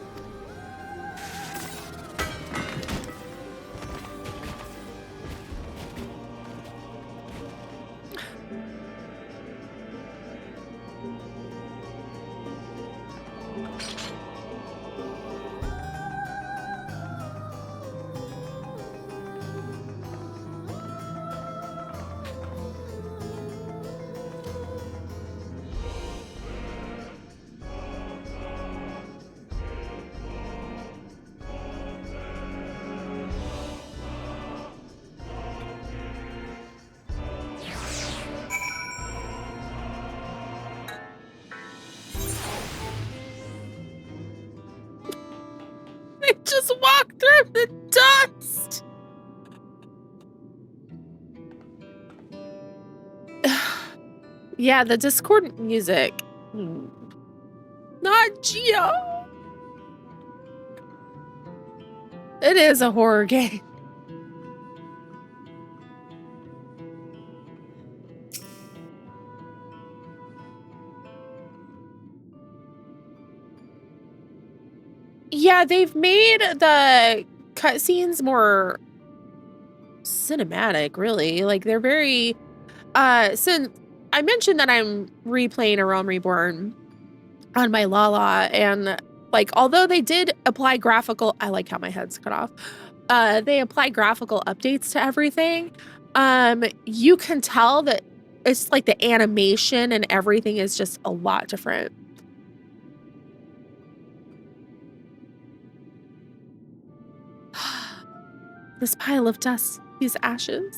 I just walked through the dust. Yeah, the discordant music. Not Geo. It is a horror game. Yeah, they've made the cutscenes more cinematic, really. Like, they're very since I mentioned that I'm replaying A Realm Reborn on my Lala, and like, although they did apply graphical, I like how my head's cut off. They apply graphical updates to everything. You can tell that it's like the animation and everything is just a lot different. This pile of dust, these ashes.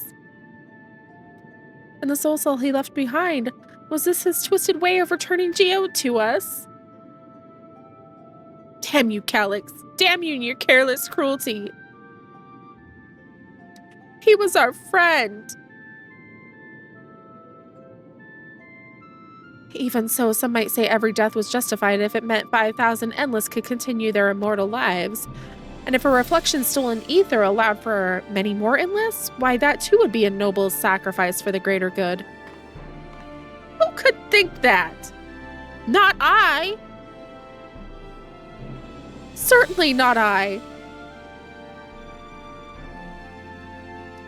And the soul cell he left behind. Was this his twisted way of returning Geo to us? Damn you, Calyx. Damn you and your careless cruelty. He was our friend. Even so, some might say every death was justified if it meant 5,000 endless could continue their immortal lives. And if a reflection stolen ether allowed for many more endless, why that too would be a noble sacrifice for the greater good. Who could think that? Not I. Certainly not I.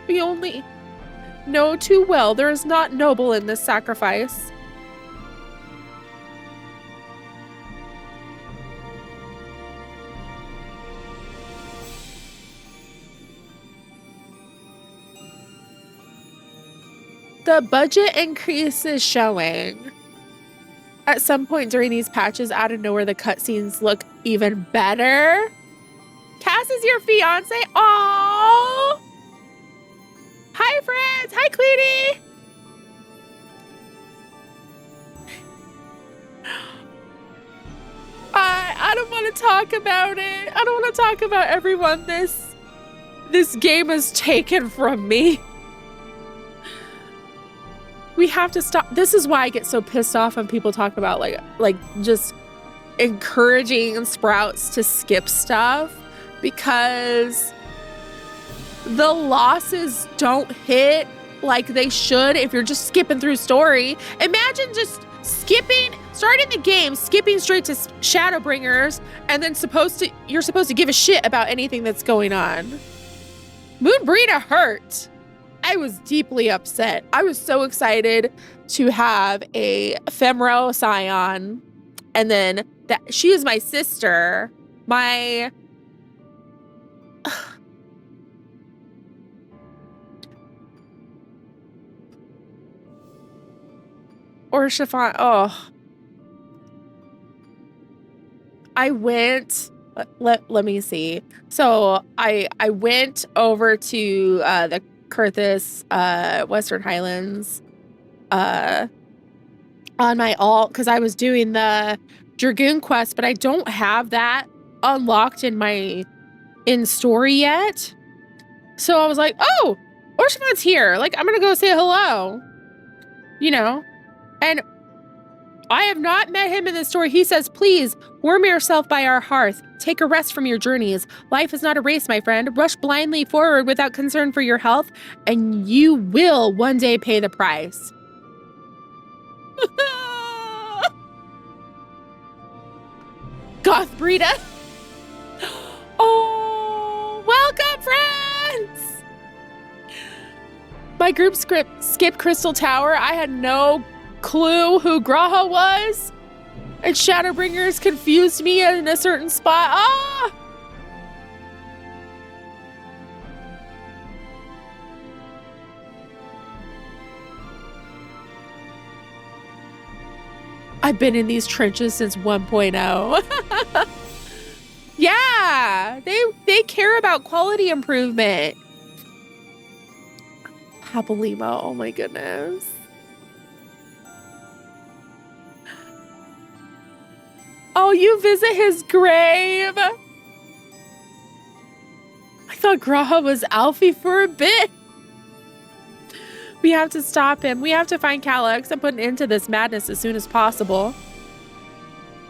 We only know too well there is not noble in this sacrifice. The budget increase is showing. At some point during these patches, out of nowhere, the cutscenes look even better. Cass is your fiance? Aww! Hi, friends! Hi, Queenie! I don't want to talk about it. I don't want to talk about everyone this game has taken from me. We have to stop. This is why I get so pissed off when people talk about like just encouraging Sprouts to skip stuff, because the losses don't hit like they should if you're just skipping through story. Imagine just starting the game, skipping straight to Shadowbringers, and then you're supposed to give a shit about anything that's going on. Moonbreeda hurt. I was deeply upset. I was so excited to have a Femro Scion, and then that she is my sister. Or Chiffon. Oh. I went, let me see. So I went over to the Kurthus, Western Highlands, on my alt, because I was doing the Dragoon quest, but I don't have that unlocked in story yet. So I was like, oh, Orshamon's here. Like, I'm gonna go say hello. You know? And I have not met him in the story. He says, please, warm yourself by our hearth. Take a rest from your journeys. Life is not a race, my friend. Rush blindly forward without concern for your health, and you will one day pay the price. Goth Brita. Oh, welcome, friends. My group skipped Crystal Tower. I had no clue who Graha was. And Shadowbringers confused me in a certain spot. Ah! I've been in these trenches since 1.0. Yeah, they care about quality improvement. Habalima, oh my goodness. Oh, you visit his grave? I thought Graha was Alfie for a bit. We have to stop him. We have to find Calyx and put an end to this madness as soon as possible.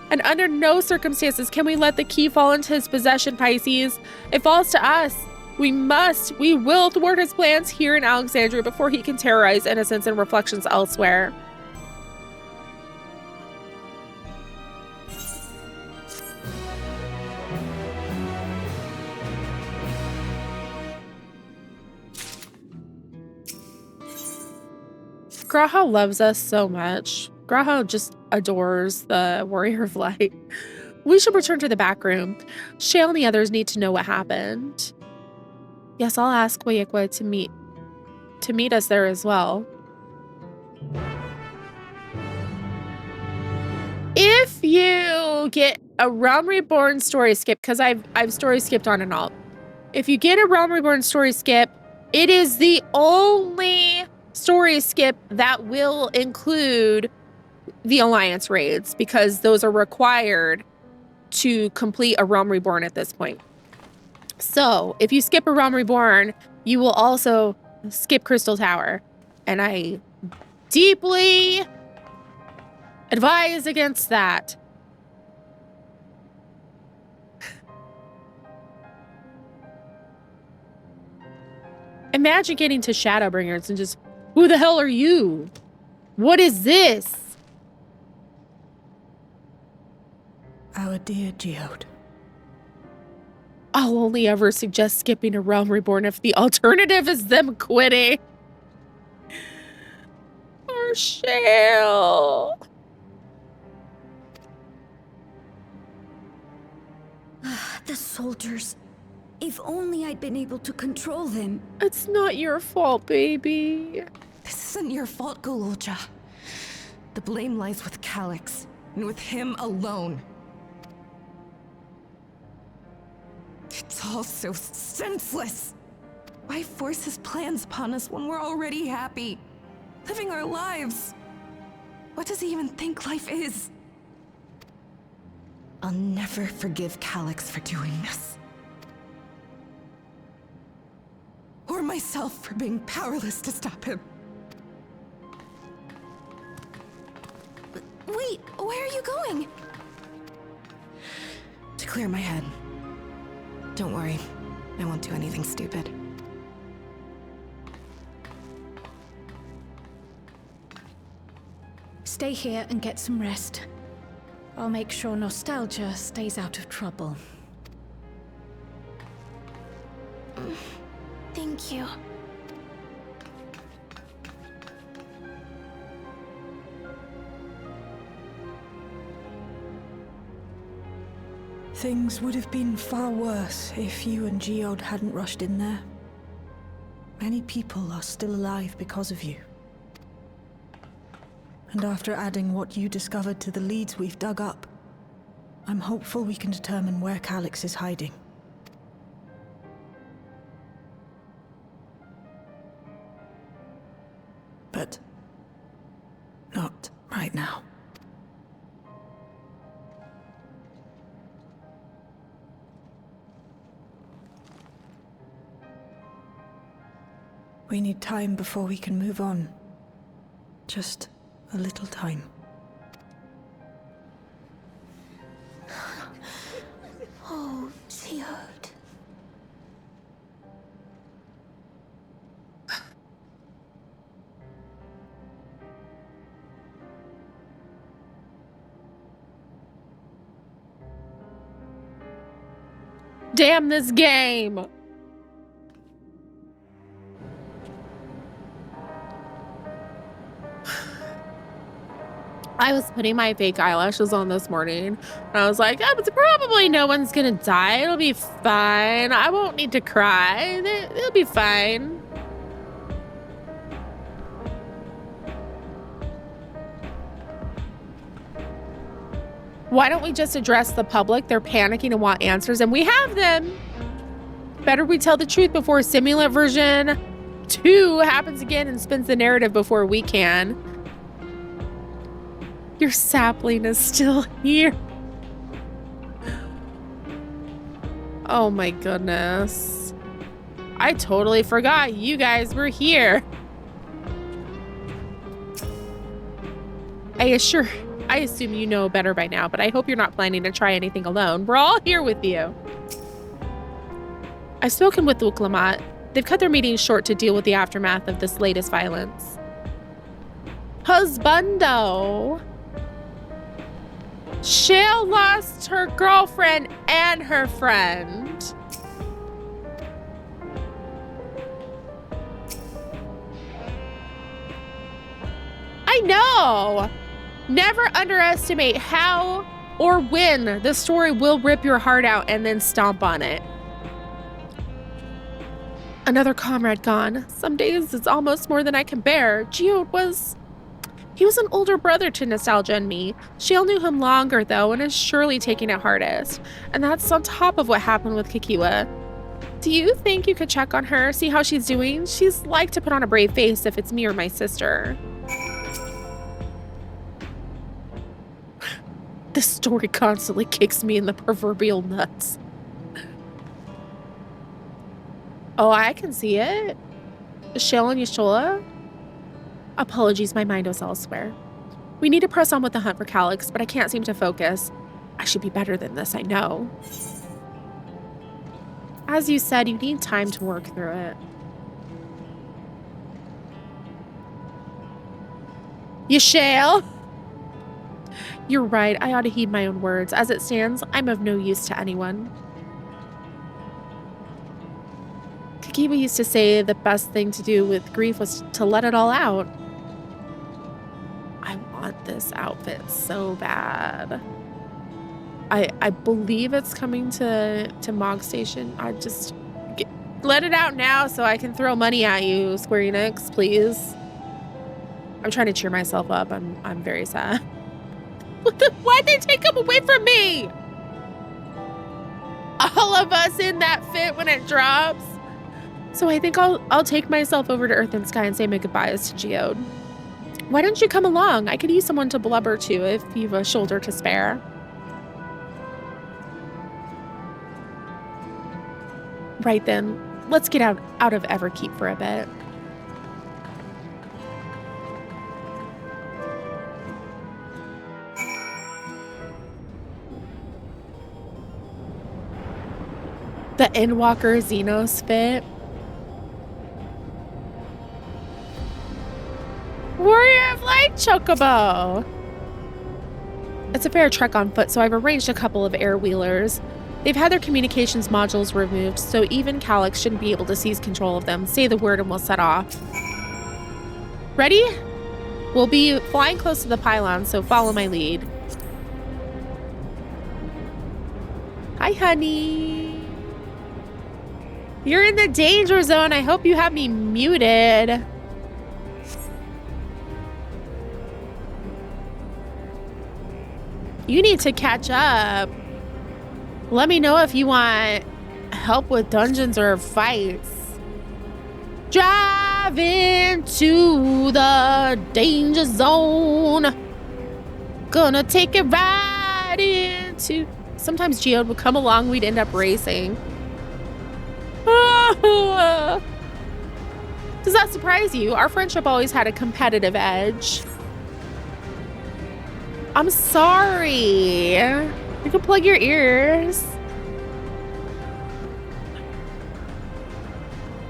And under no circumstances can we let the key fall into his possession, Pisces. It falls to us. We will thwart his plans here in Alexandria before he can terrorize innocents and reflections elsewhere. Graha loves us so much. Graha just adores the Warrior of Light. We should return to the back room. Shale and the others need to know what happened. Yes, I'll ask Wayekwa to meet us there as well. If you get a Realm Reborn story skip, because I've story skipped on and off. If you get a Realm Reborn story skip, it is the only story skip that will include the Alliance raids, because those are required to complete a Realm Reborn at this point. So if you skip a Realm Reborn, you will also skip Crystal Tower. And I deeply advise against that. Imagine getting to Shadowbringers and just, who the hell are you? What is this? Our dear Geode. I'll only ever suggest skipping a Realm Reborn if the alternative is them quitting. Or Shale. The soldiers. If only I'd been able to control them. It's not your fault, baby. This isn't your fault, Gololja. The blame lies with Calyx, and with him alone. It's all so senseless. Why force his plans upon us when we're already happy, living our lives? What does he even think life is? I'll never forgive Calyx for doing this. Or myself for being powerless to stop him. Wait, where are you going? To clear my head. Don't worry, I won't do anything stupid. Stay here and get some rest. I'll make sure Nostalgia stays out of trouble. Thank you. Things would have been far worse if you and Geode hadn't rushed in there. Many people are still alive because of you. And after adding what you discovered to the leads we've dug up, I'm hopeful we can determine where Calyx is hiding. But not right now. We need time before we can move on. Just a little time. Oh, Geode. Damn this game. I was putting my fake eyelashes on this morning, and I was like, oh, but probably no one's gonna die. It'll be fine. I won't need to cry. They'll be fine. Why don't we just address the public? They're panicking and want answers, and we have them. Better we tell the truth before simulant version 2 happens again and spins the narrative before we can. Your sapling is still here. Oh my goodness. I totally forgot you guys were here. I assume you know better by now, but I hope you're not planning to try anything alone. We're all here with you. I've spoken with Uklamat. They've cut their meeting short to deal with the aftermath of this latest violence. Husbando. Shale lost her girlfriend and her friend. I know. Never underestimate how or when the story will rip your heart out and then stomp on it. Another comrade gone. Some days it's almost more than I can bear. Geode was an older brother to Nostalgia and me. Shale knew him longer, though, and is surely taking it hardest. And that's on top of what happened with Kikiwa. Do you think you could check on her, see how she's doing? She's like to put on a brave face if it's me or my sister. This story constantly kicks me in the proverbial nuts. Oh, I can see it. Shale and Yashola? Apologies, my mind was elsewhere. We need to press on with the hunt for Calyx, but I can't seem to focus. I should be better than this, I know. As you said, you need time to work through it. Yashale? You're right, I ought to heed my own words. As it stands, I'm of no use to anyone. Kikiwa used to say the best thing to do with grief was to let it all out. I want this outfit so bad. I believe it's coming to Mog Station. Let it out now so I can throw money at you, Square Enix, please. I'm trying to cheer myself up. I'm very sad. Why'd they take him away from me? All of us in that fit when it drops. So I think I'll take myself over to Earth and Sky and say my goodbyes to Geode. Why don't you come along? I could use someone to blubber to if you've a shoulder to spare. Right then, let's get out of Everkeep for a bit. The Endwalker Xenos fit. Warrior of Light Chocobo! It's a fair trek on foot, so I've arranged a couple of air wheelers. They've had their communications modules removed, so even Calyx shouldn't be able to seize control of them. Say the word and we'll set off. Ready? We'll be flying close to the pylon, so follow my lead. Hi, honey. You're in the danger zone. I hope you have me muted. You need to catch up. Let me know if you want help with dungeons or fights. Drive into the danger zone. Gonna take it right into... Sometimes Geode would come along, we'd end up racing. Does that surprise you? Our friendship always had a competitive edge. I'm sorry. You can plug your ears.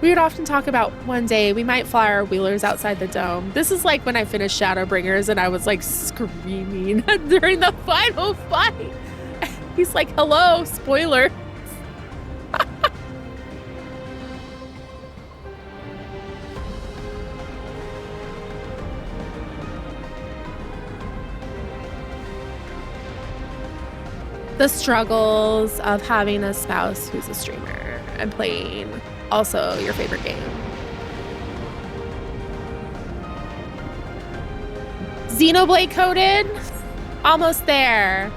We would often talk about one day we might fly our wheelers outside the dome. This is like when I finished Shadowbringers and I was like screaming during the final fight. He's like, hello, spoiler. the struggles of having a spouse who's a streamer and playing also your favorite game. Xenoblade coded? Almost there.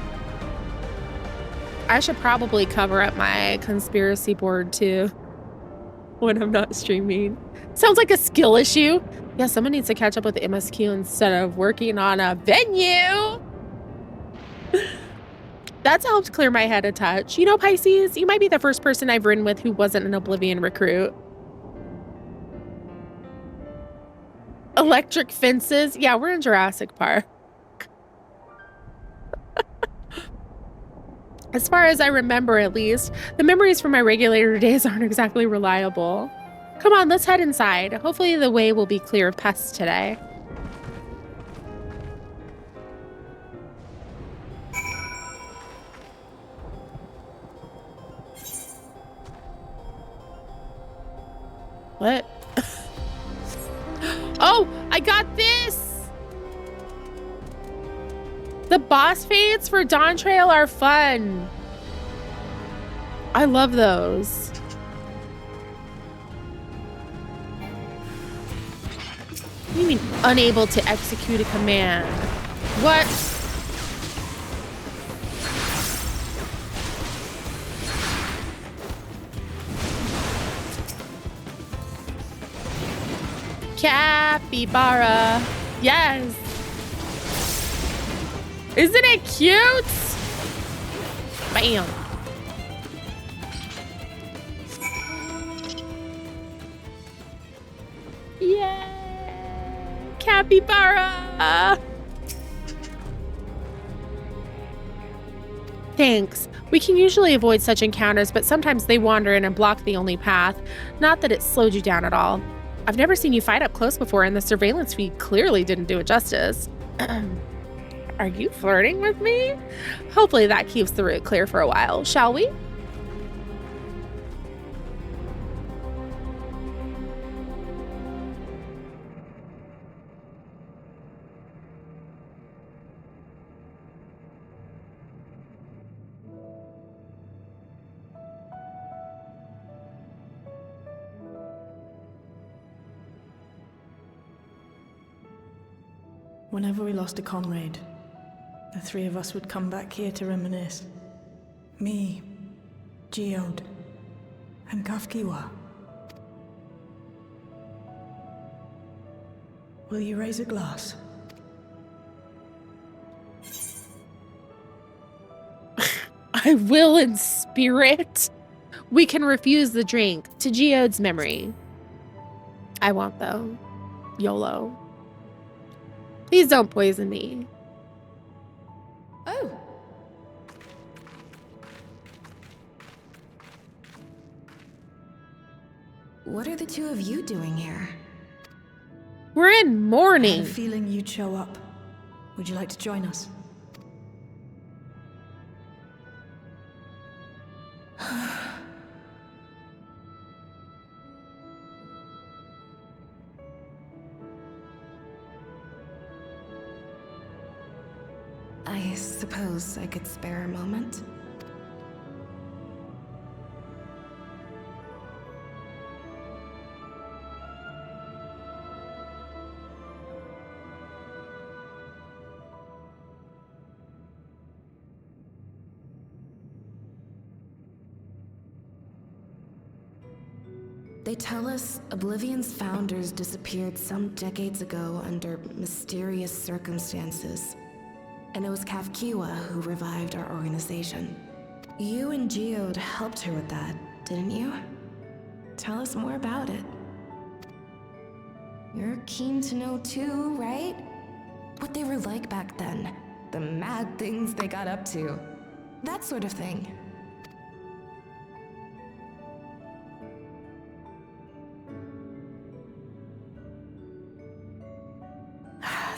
I should probably cover up my conspiracy board too when I'm not streaming. Sounds like a skill issue. Yeah, someone needs to catch up with MSQ instead of working on a venue. That's helped clear my head a touch. You know, Pisces, you might be the first person I've ridden with who wasn't an Oblivion recruit. Electric fences? Yeah, we're in Jurassic Park. As far as I remember, at least, the memories from my regulator days aren't exactly reliable. Come on, let's head inside. Hopefully the way will be clear of pests today. What? Oh, I got this! The boss fates for DAWNTRAIL are fun. I love those. What do you mean unable to execute a command? What? Capybara. Yes. Isn't it cute? Bam. Yeah. Capybara. Thanks. We can usually avoid such encounters, but sometimes they wander in and block the only path. Not that it slowed you down at all. I've never seen you fight up close before, and the surveillance feed clearly didn't do it justice. Are you flirting with me? Hopefully that keeps the route clear for a while, shall we? Whenever we lost a comrade, the three of us would come back here to reminisce. Me, Geode, and Kafkiwa. Will you raise a glass? I will in spirit. We can refuse the drink to Geode's memory. I won't though. YOLO. Please don't poison me. Oh. What are the two of you doing here? We're in I had mourning. a feeling you'd show up. Would you like to join us? I suppose I could spare a moment. They tell us Oblivion's founders disappeared some decades ago under mysterious circumstances. And it was Kafkiwa who revived our organization. You and Geode helped her with that, didn't you? Tell us more about it. You're keen to know too, right? What they were like back then. The mad things they got up to. That sort of thing.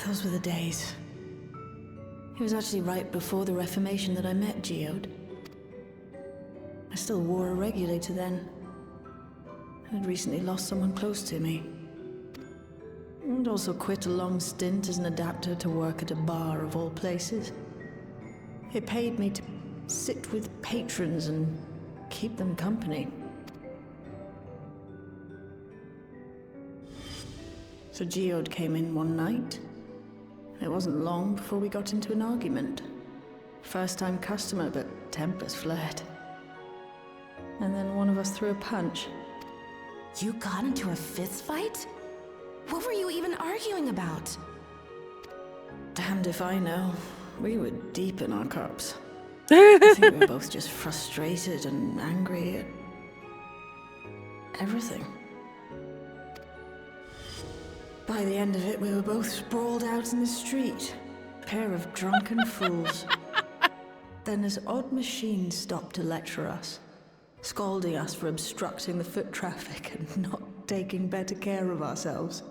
Those were the days. It was actually right before the Reformation that I met Geode. I still wore a regulator then. I'd recently lost someone close to me. And also quit a long stint as an adapter to work at a bar of all places. It paid me to sit with patrons and keep them company. So Geode came in one night. It wasn't long before we got into an argument. First-time customer, but tempers flared. And then one of us threw a punch. You got into a fist fight? What were you even arguing about? Damned if I know. We were deep in our cups. I think we were both just frustrated and angry at everything. By the end of it, we were both sprawled out in the street. A pair of drunken fools. Then this odd machine stopped to lecture us, scolding us for obstructing the foot traffic and not taking better care of ourselves.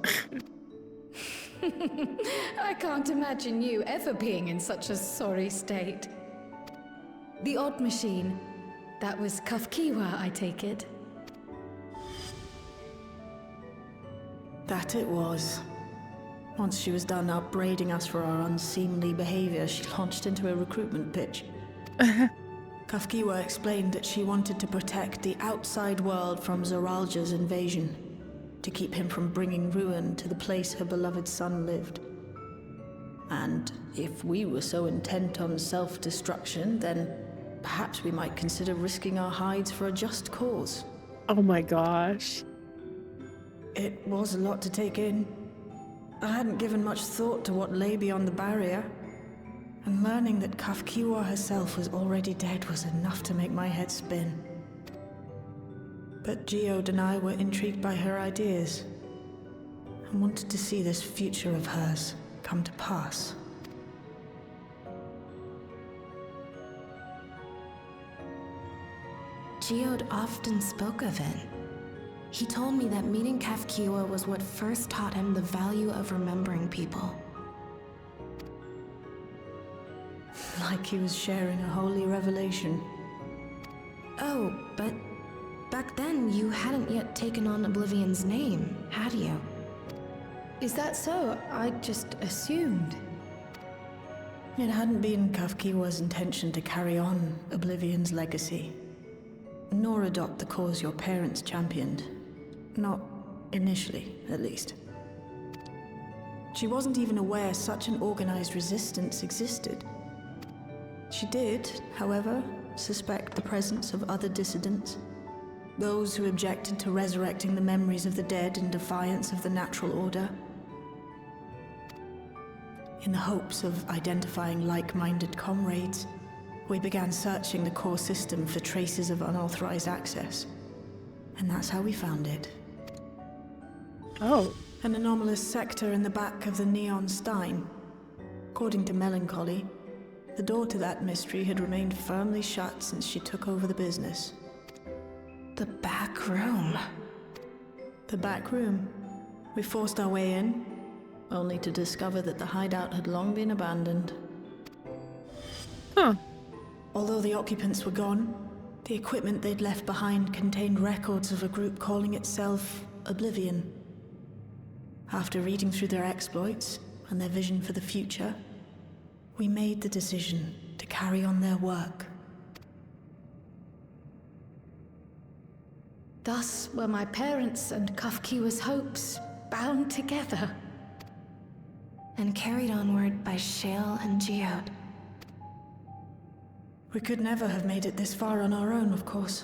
I can't imagine you ever being in such a sorry state. The odd machine. That was Kafkiwa, I take it. That it was. Once she was done upbraiding us for our unseemly behavior, she launched into a recruitment pitch. Kafkiwa explained that she wanted to protect the outside world from Zoralja's invasion, to keep him from bringing ruin to the place her beloved son lived. And if we were so intent on self-destruction, then perhaps we might consider risking our hides for a just cause. Oh my gosh. It was a lot to take in. I hadn't given much thought to what lay beyond the barrier, and learning that Kafkiwa herself was already dead was enough to make my head spin. But Geode and I were intrigued by her ideas, and wanted to see this future of hers come to pass. Geode often spoke of it. He told me that meeting Kafkiwa was what first taught him the value of remembering people. Like he was sharing a holy revelation. Oh, but back then you hadn't yet taken on Oblivion's name, had you? Is that so? I just assumed. It hadn't been Kafkiwa's intention to carry on Oblivion's legacy, nor adopt the cause your parents championed. Not initially, at least. She wasn't even aware such an organized resistance existed. She did, however, suspect the presence of other dissidents, those who objected to resurrecting the memories of the dead in defiance of the natural order. In the hopes of identifying like-minded comrades, we began searching the core system for traces of unauthorized access. And that's how we found it. Oh. An anomalous sector in the back of the Neon Stein. According to Melancholy, the door to that mystery had remained firmly shut since she took over the business. The back room. The back room. We forced our way in, only to discover that the hideout had long been abandoned. Huh. Although the occupants were gone, the equipment they'd left behind contained records of a group calling itself Oblivion. After reading through their exploits and their vision for the future, we made the decision to carry on their work. Thus were my parents' and Kafkiwa's hopes bound together. And carried onward by Shale and Geode. We could never have made it this far on our own, of course.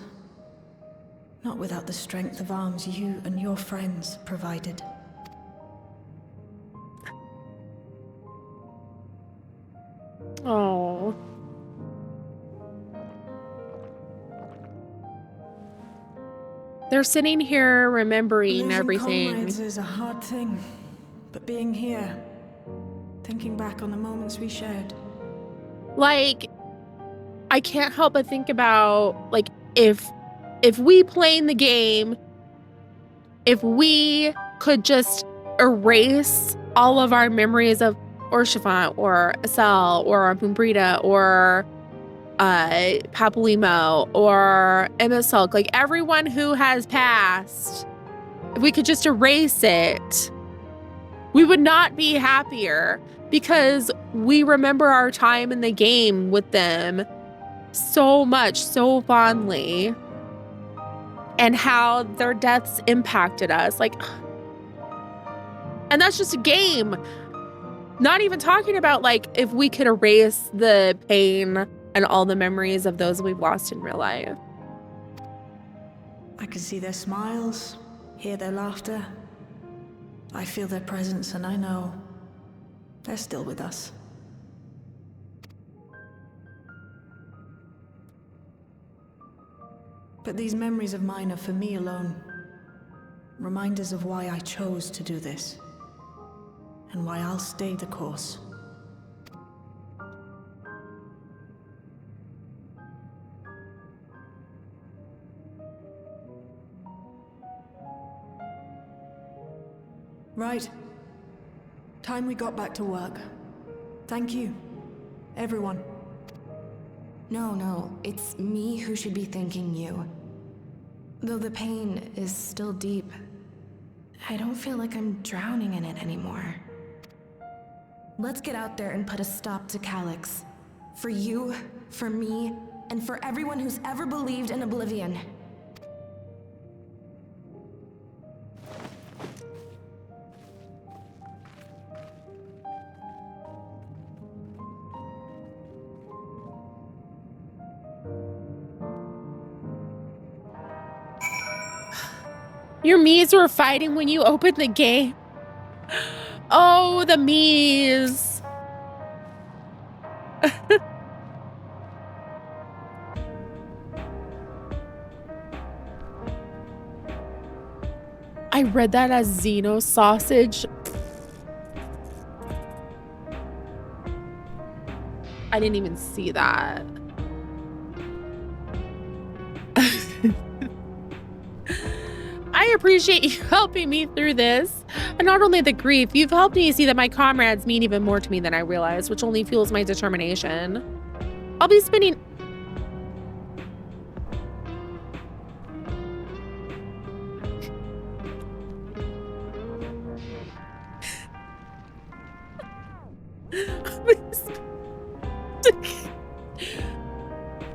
Not without the strength of arms you and your friends provided. Oh. They're sitting here remembering Losing everything. comrades is a hard thing, but being here, thinking back on the moments we shared. Like, I can't help but think about, like, if we playing the game, if we could just erase all of our memories of Orshifant or Asel or Mumbrita or Papalimo or Emissulk, like everyone who has passed, if we could just erase it, we would not be happier because we remember our time in the game with them so much, so fondly, and how their deaths impacted us. Like, and that's just a game. Not even talking about like if we could erase the pain and all the memories of those we've lost in real life. I can see their smiles, hear their laughter. I feel their presence, and I know they're still with us. But these memories of mine are for me alone. Reminders of why I chose to do this. And why I'll stay the course. Right. Time we got back to work. Thank you, everyone. No, it's me who should be thanking you. Though the pain is still deep, I don't feel like I'm drowning in it anymore. Let's get out there and put a stop to Calyx. For you, for me, and for everyone who's ever believed in Oblivion. Your Mies were fighting when you opened the game. Oh, the Mies. I read that as Xeno sausage. I didn't even see that. I appreciate you helping me through this. And not only the grief, you've helped me see that my comrades mean even more to me than I realized, which only fuels my determination. I'll be spending...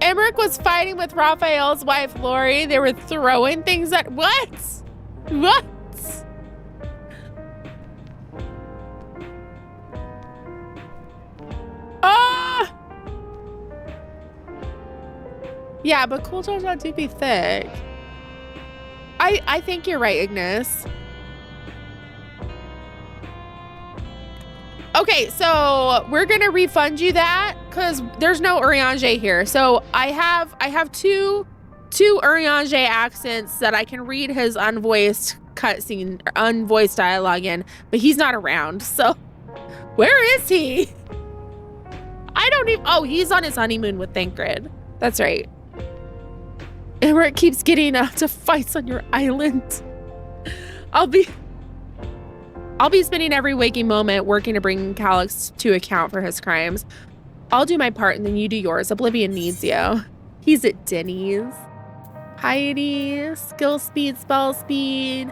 Emmerich was fighting with Raphael's wife, Lori. They were throwing things at... What? What? Ah! Yeah, but cool Jojo do be thick. I think you're right, Ignis. Okay, so we're gonna refund you that because there's no Urianger here. So I have two Urianger accents that I can read his unvoiced cutscene, unvoiced dialogue in, but he's not around. So where is he? I don't even. Oh, he's on his honeymoon with Thancred. That's right. And where it keeps getting to fights on your island. I'll be spending every waking moment working to bring Calyx to account for his crimes. I'll do my part and then you do yours. Oblivion needs you. He's at Denny's. Piety, skill speed, spell speed.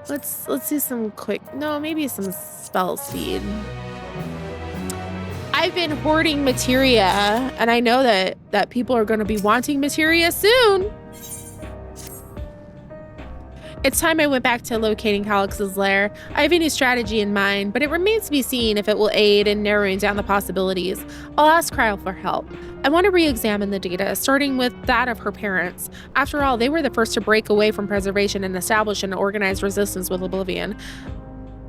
Let's do some quick, no, maybe some spell speed. I've been hoarding materia, and I know that people are going to be wanting materia soon. It's time I went back to locating Calyx's lair. I have a new strategy in mind, but it remains to be seen if it will aid in narrowing down the possibilities. I'll ask Cryo for help. I want to re-examine the data, starting with that of her parents. After all, they were the first to break away from preservation and establish an organized resistance with Oblivion.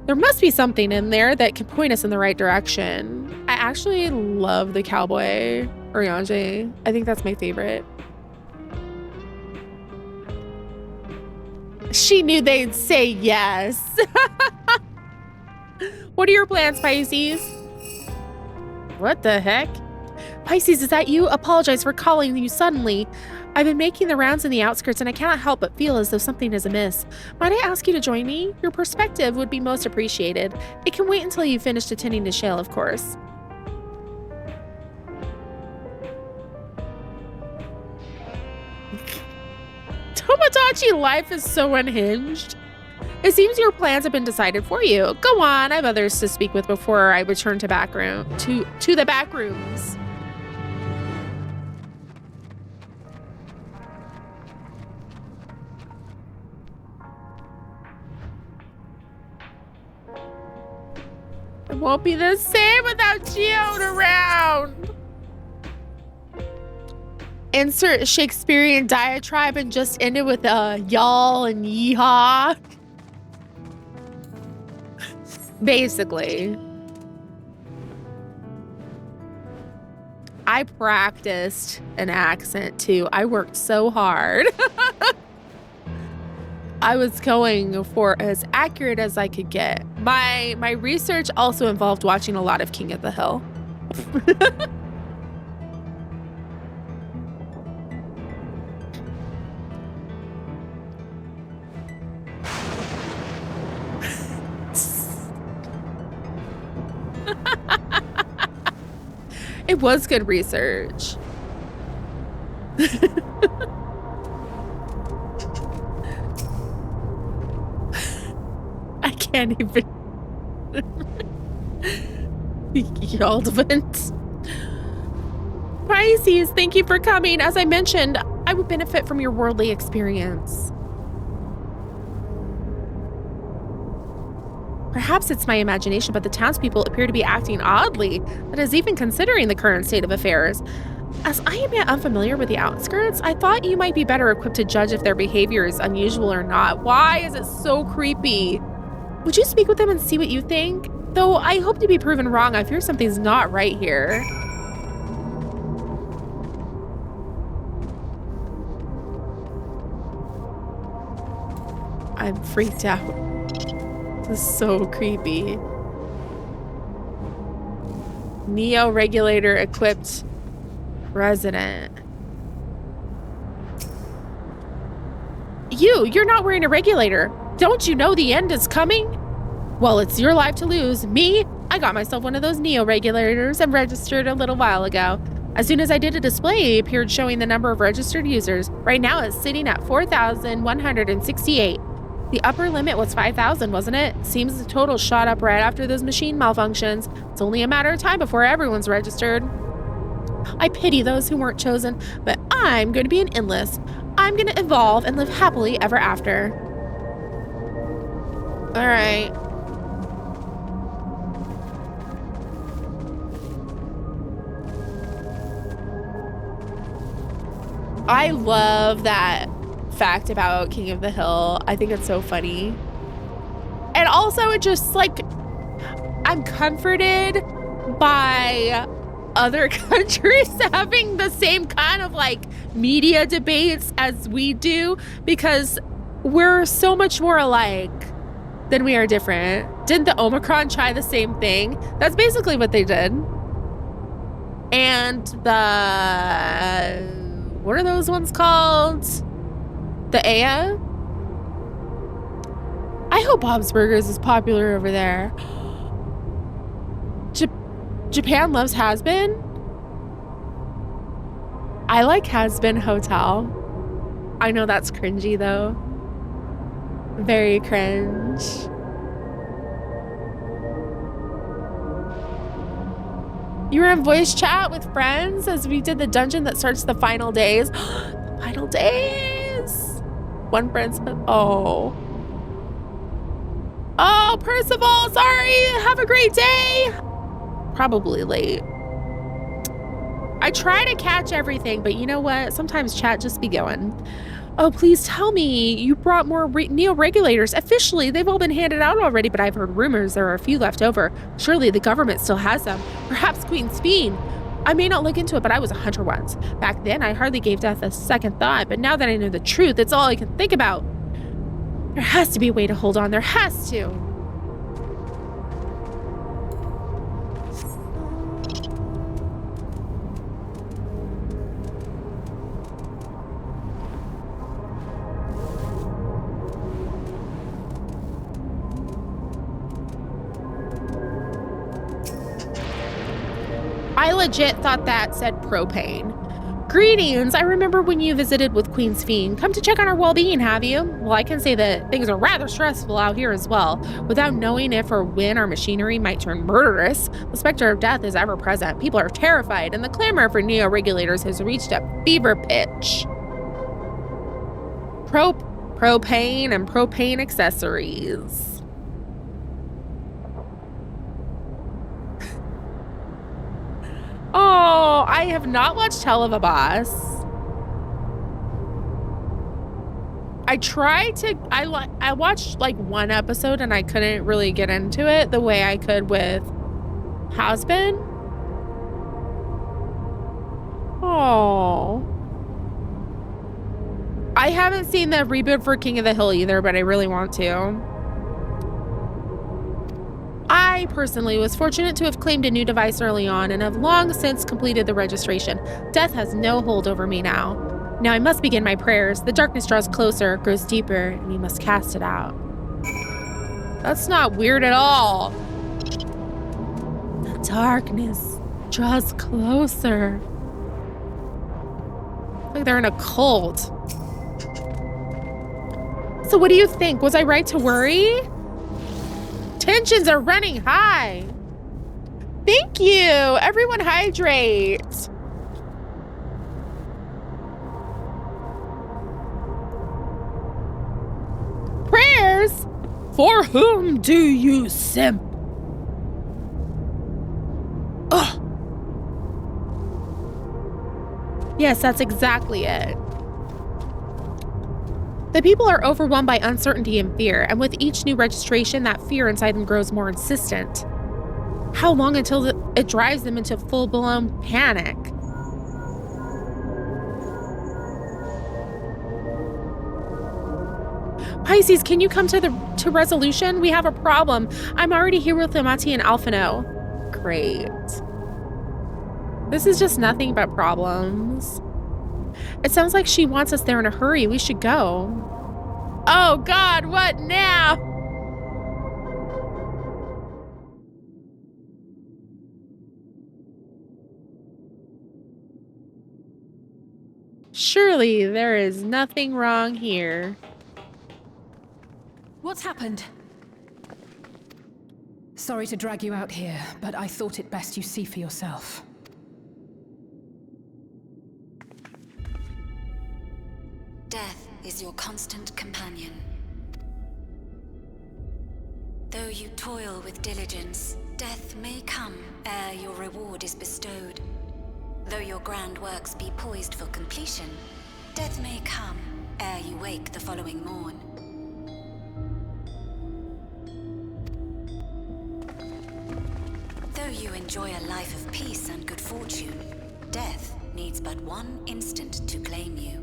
There must be something in there that can point us in the right direction. I actually love the cowboy Urianger. I think that's my favorite. She knew they'd say yes. What are your plans, Pisces? What the heck? Pisces, is that you? Apologize for calling you suddenly. I've been making the rounds in the outskirts and I cannot help but feel as though something is amiss. Might I ask you to join me? Your perspective would be most appreciated. It can wait until you've finished attending to Shale, of course. Tomodachi life is so unhinged. It seems your plans have been decided for you. Go on, I have others to speak with before I return to the back rooms. It won't be the same without Geode around. Insert Shakespearean diatribe and just end it with a y'all and yeehaw. Basically. I practiced an accent too. I worked so hard. I was going for as accurate as I could get. My research also involved watching a lot of King of the Hill. It was good research. I can't even. Yaldvent. Pisces, thank you for coming. As I mentioned, I would benefit from your worldly experience. Perhaps it's my imagination, but the townspeople appear to be acting oddly, that is even considering the current state of affairs. As I am yet unfamiliar with the outskirts, I thought you might be better equipped to judge if their behavior is unusual or not. Why is it so creepy? Would you speak with them and see what you think? Though I hope to be proven wrong, I fear something's not right here. I'm freaked out. This is so creepy. Neo regulator equipped resident. You're not wearing a regulator. Don't you know the end is coming? Well, it's your life to lose. Me? I got myself one of those Neo regulators and registered a little while ago. As soon as I did a display, it appeared showing the number of registered users. Right now it's sitting at 4,168. The upper limit was 5,000, wasn't it? Seems the total shot up right after those machine malfunctions. It's only a matter of time before everyone's registered. I pity those who weren't chosen, but I'm going to be an endless. I'm going to evolve and live happily ever after. All right. I love that fact about King of the Hill. I think it's so funny. And also it just like, I'm comforted by other countries having the same kind of like media debates as we do, because we're so much more alike than we are different. Didn't the Omicron try the same thing? That's basically what they did. And the, what are those ones called? The Aya? I hope Bob's Burgers is popular over there. Japan loves Has-Been? I like Has-Been Hotel. I know that's cringy though. Very cringe. You were in voice chat with friends as we did the dungeon that starts the final days. The final days! One friend said, oh. Oh, Percival, sorry. Have a great day. Probably late. I try to catch everything, but you know what? Sometimes chat just be going. Oh, please tell me you brought more Neo regulators. Officially, they've all been handed out already, but I've heard rumors there are a few left over. Surely the government still has them. Perhaps Queen's Fiend. I may not look into it, but I was a hunter once. Back then, I hardly gave death a second thought, but now that I know the truth, it's all I can think about. There has to be a way to hold on. There has to. I legit thought that said propane. Greetings, I remember when you visited with Queen's Fiend. Come to check on our well-being, have you? Well, I can say that things are rather stressful out here as well. Without knowing if or when our machinery might turn murderous, the specter of death is ever present. People are terrified, and the clamor for neo-regulators has reached a fever pitch. Propane and propane accessories. I have not watched Hell of a Boss. I watched like one episode and I couldn't really get into it the way I could with Husband. Oh. I haven't seen the reboot for King of the Hill either, but I really want to. I personally was fortunate to have claimed a new device early on and have long since completed the registration. Death has no hold over me now. Now I must begin my prayers. The darkness draws closer, grows deeper, and we must cast it out. That's not weird at all. The darkness draws closer. Like they're in a cult. So what do you think? Was I right to worry? Tensions are running high. Thank you. Everyone hydrate. Prayers? For whom do you simp? Ugh. Yes, that's exactly it. The people are overwhelmed by uncertainty and fear, and with each new registration, that fear inside them grows more insistent. How long until it drives them into full-blown panic? Pisces, can you come to resolution? We have a problem. I'm already here with Amati and Alphino. Great. This is just nothing but problems. It sounds like she wants us there in a hurry. We should go. Oh God, what now? Surely there is nothing wrong here. What's happened? Sorry to drag you out here, but I thought it best you see for yourself. Death is your constant companion. Though you toil with diligence, death may come ere your reward is bestowed. Though your grand works be poised for completion, death may come ere you wake the following morn. Though you enjoy a life of peace and good fortune, death needs but one instant to claim you.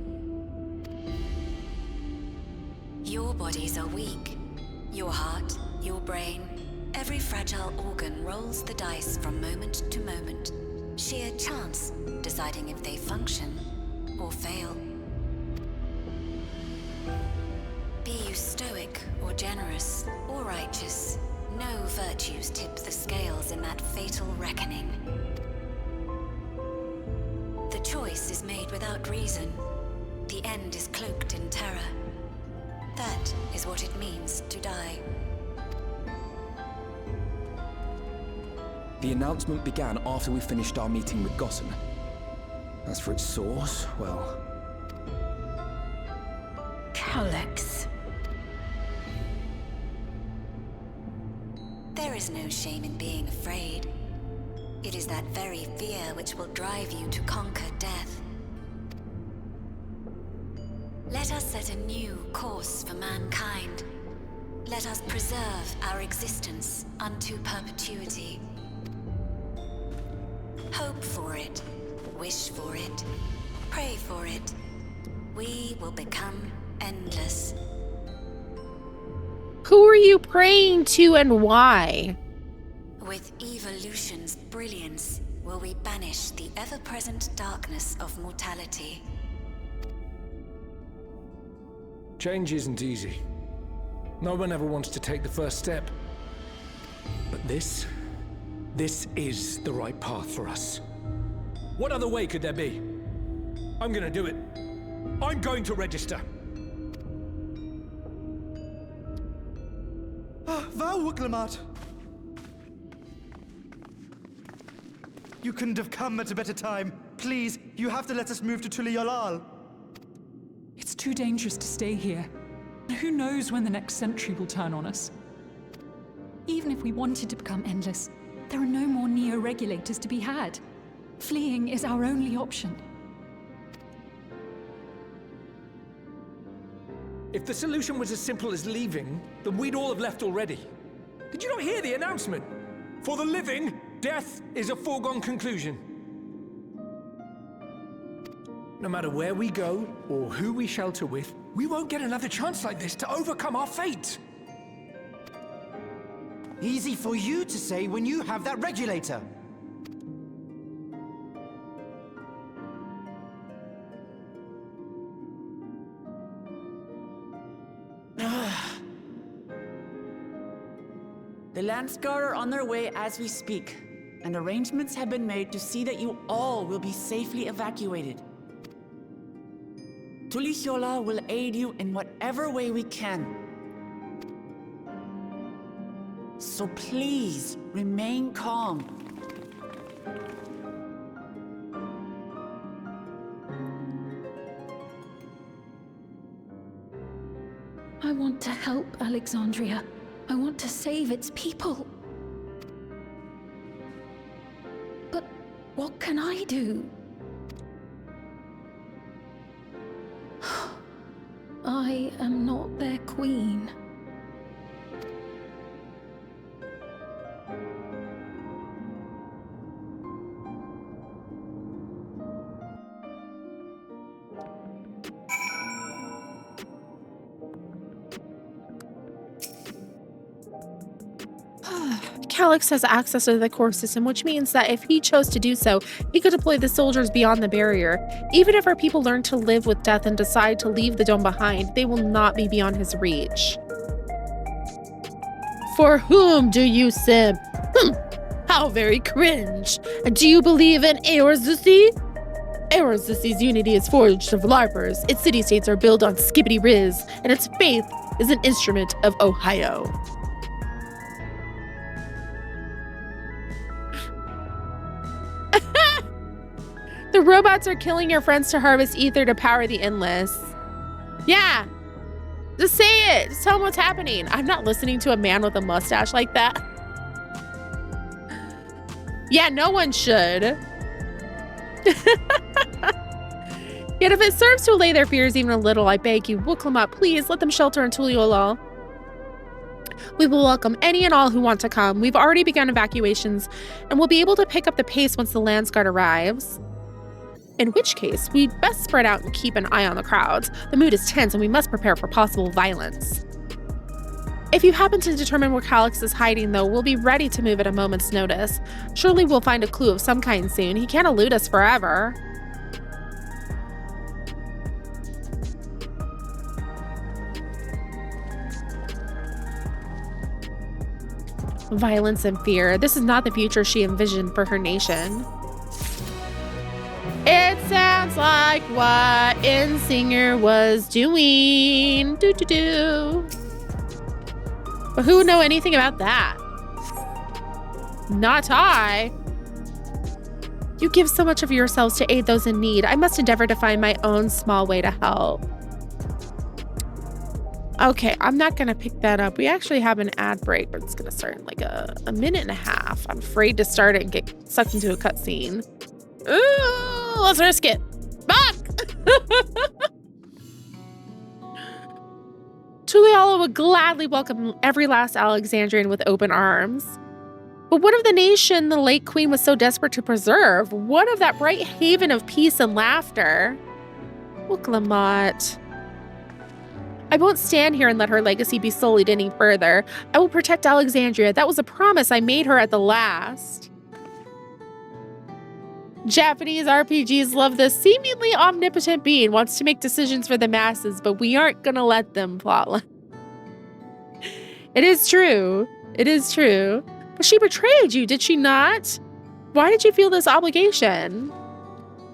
Your bodies are weak. Your heart, your brain, every fragile organ rolls the dice from moment to moment. Sheer chance deciding if they function or fail. Be you stoic or generous or righteous, no virtues tip the scales in that fatal reckoning. The choice is made without reason. The end is cloaked in terror. That is what it means to die. The announcement began after we finished our meeting with Gossen. As for its source, well... Calyx. There is no shame in being afraid. It is that very fear which will drive you to conquer death. Let us set a new course for mankind. Let us preserve our existence unto perpetuity. Hope for it, wish for it, pray for it. We will become endless. Who are you praying to and why? With evolution's brilliance, will we banish the ever-present darkness of mortality. Change isn't easy. No one ever wants to take the first step. But this is the right path for us. What other way could there be? I'm gonna do it. I'm going to register. Wow, Glamat! You couldn't have come at a better time. Please, you have to let us move to Tuliolal. It's too dangerous to stay here. Who knows when the next century will turn on us? Even if we wanted to become endless, there are no more Neo-regulators to be had. Fleeing is our only option. If the solution was as simple as leaving, then we'd all have left already. Did you not hear the announcement? For the living, death is a foregone conclusion. No matter where we go, or who we shelter with, we won't get another chance like this to overcome our fate. Easy for you to say when you have that regulator. The Landsguard are on their way as we speak, and arrangements have been made to see that you all will be safely evacuated. Tulihiola will aid you in whatever way we can. So please, remain calm. I want to help Alexandria. I want to save its people. But what can I do? I am not their queen. Calix has access to the core system, which means that if he chose to do so, he could deploy the soldiers beyond the barrier. Even if our people learn to live with death and decide to leave the dome behind, they will not be beyond his reach. For whom do you simp? How very cringe. And do you believe in Aorzussi? Aorzussi's unity is forged of LARPers. Its city-states are built on skibbity riz, and its faith is an instrument of Ohio. The robots are killing your friends to harvest ether to power the endless. Yeah. Just say it. Just tell them what's happening. I'm not listening to a man with a mustache like that. Yeah, no one should. Yet if it serves to allay their fears even a little, I beg you, Wuklamot, please let them shelter in Tuliolal. We will welcome any and all who want to come. We've already begun evacuations, and we'll be able to pick up the pace once the Landsguard arrives. In which case, we'd best spread out and keep an eye on the crowds. The mood is tense and we must prepare for possible violence. If you happen to determine where Calix is hiding, though, we'll be ready to move at a moment's notice. Surely we'll find a clue of some kind soon. He can't elude us forever. Violence and fear. This is not the future she envisioned for her nation. It sounds like what Insinger was doing. Do-do-do. But who would know anything about that? Not I. You give so much of yourselves to aid those in need. I must endeavor to find my own small way to help. Okay, I'm not going to pick that up. We actually have an ad break, but it's going to start in like a minute and a half. I'm afraid to start it and get sucked into a cutscene. Ooh, let's risk it. Fuck! Tuliala would gladly welcome every last Alexandrian with open arms. But what of the nation the late queen was so desperate to preserve? What of that bright haven of peace and laughter? Wuklamot. I won't stand here and let her legacy be sullied any further. I will protect Alexandria. That was a promise I made her at the last. Japanese RPGs love this seemingly omnipotent being, wants to make decisions for the masses, but we aren't gonna let them plotline. It is true. It is true. But she betrayed you, did she not? Why did you feel this obligation?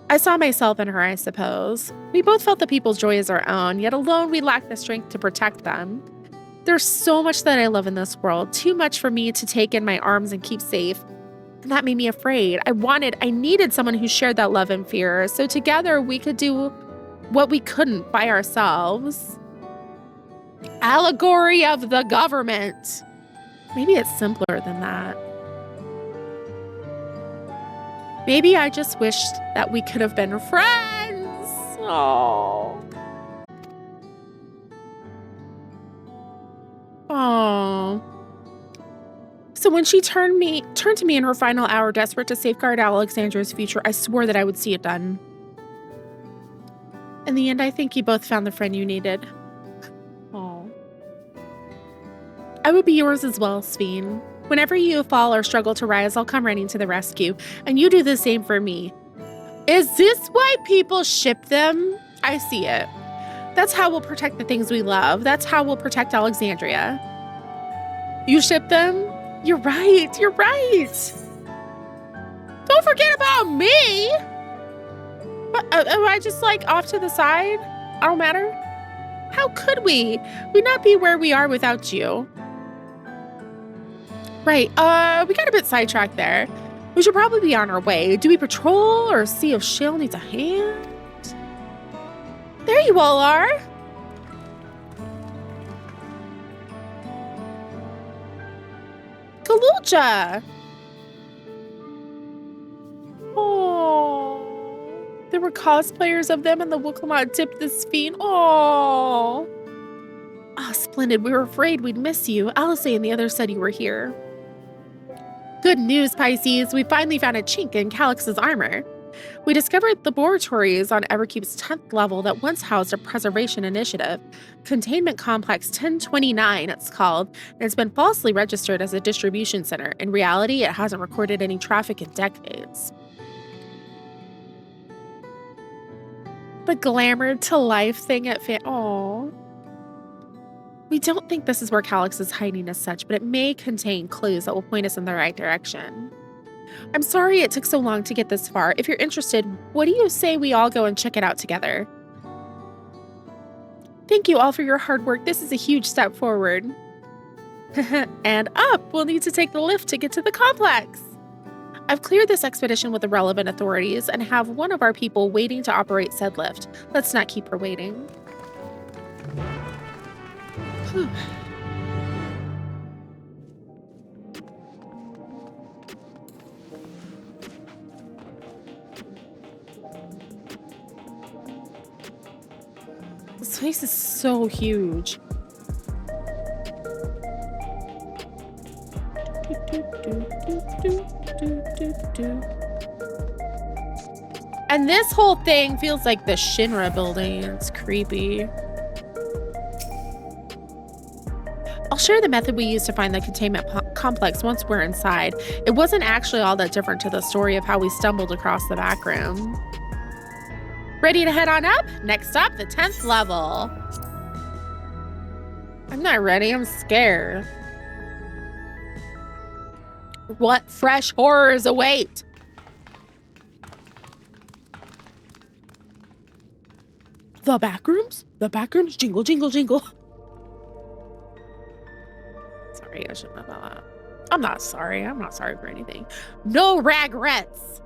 I saw myself in her, I suppose. We both felt the people's joy as our own, yet alone we lacked the strength to protect them. There's so much that I love in this world, too much for me to take in my arms and keep safe. And that made me afraid. I needed someone who shared that love and fear, so together we could do what we couldn't by ourselves. Allegory of the government. Maybe it's simpler than that. Maybe I just wished that we could have been friends. Oh. Oh. So when she turned to me in her final hour, desperate to safeguard Alexandra's future, I swore that I would see it done. In the end, I think you both found the friend you needed. Oh. I would be yours as well, Sveen. Whenever you fall or struggle to rise, I'll come running to the rescue, and you do the same for me. Is this why people ship them? I see it. That's how we'll protect the things we love. That's how we'll protect Alexandria. You ship them? You're right. You're right. Don't forget about me. What, am I just like off to the side? I don't matter. How could we? We'd not be where we are without you. Right. We got a bit sidetracked there. We should probably be on our way. Do we patrol or see if Shill needs a hand? There you all are. Galulja. Oh, there were cosplayers of them and the Wooklamat tipped this fiend. Oh, splendid. We were afraid we'd miss you. Alice and the others said you were here. Good news, Pisces. We finally found a chink in Calix's armor. We discovered laboratories on Everkeep's 10th level that once housed a preservation initiative. Containment Complex 1029, it's called, and it's been falsely registered as a distribution center. In reality, it hasn't recorded any traffic in decades. The glamour to life thing at Aww. We don't think this is where Calix is hiding as such, but it may contain clues that will point us in the right direction. I'm sorry it took so long to get this far. If you're interested, what do you say we all go and check it out together? Thank you all for your hard work. This is a huge step forward. And up, we'll need to take the lift to get to the complex. I've cleared this expedition with the relevant authorities and have one of our people waiting to operate said lift. Let's not keep her waiting. Whew. This place is so huge. And this whole thing feels like the Shinra building. It's creepy. I'll share the method we used to find the containment complex once we're inside. It wasn't actually all that different to the story of how we stumbled across the back room. Ready to head on up? Next up, the 10th level. I'm not ready, I'm scared. What fresh horrors await? The back rooms? The back rooms? Jingle, jingle, jingle. Sorry, I shouldn't have done that. I'm not sorry. I'm not sorry for anything. No regrets.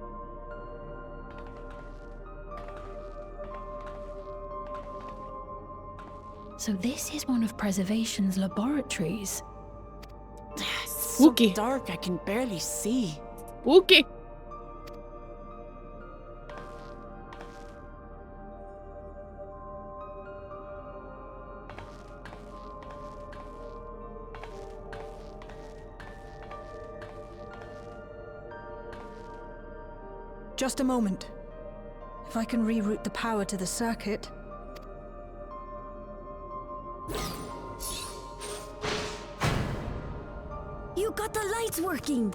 So this is one of Preservation's laboratories. Spooky. So dark, I can barely see. Spooky. Just a moment. If I can reroute the power to the circuit. You got the lights working!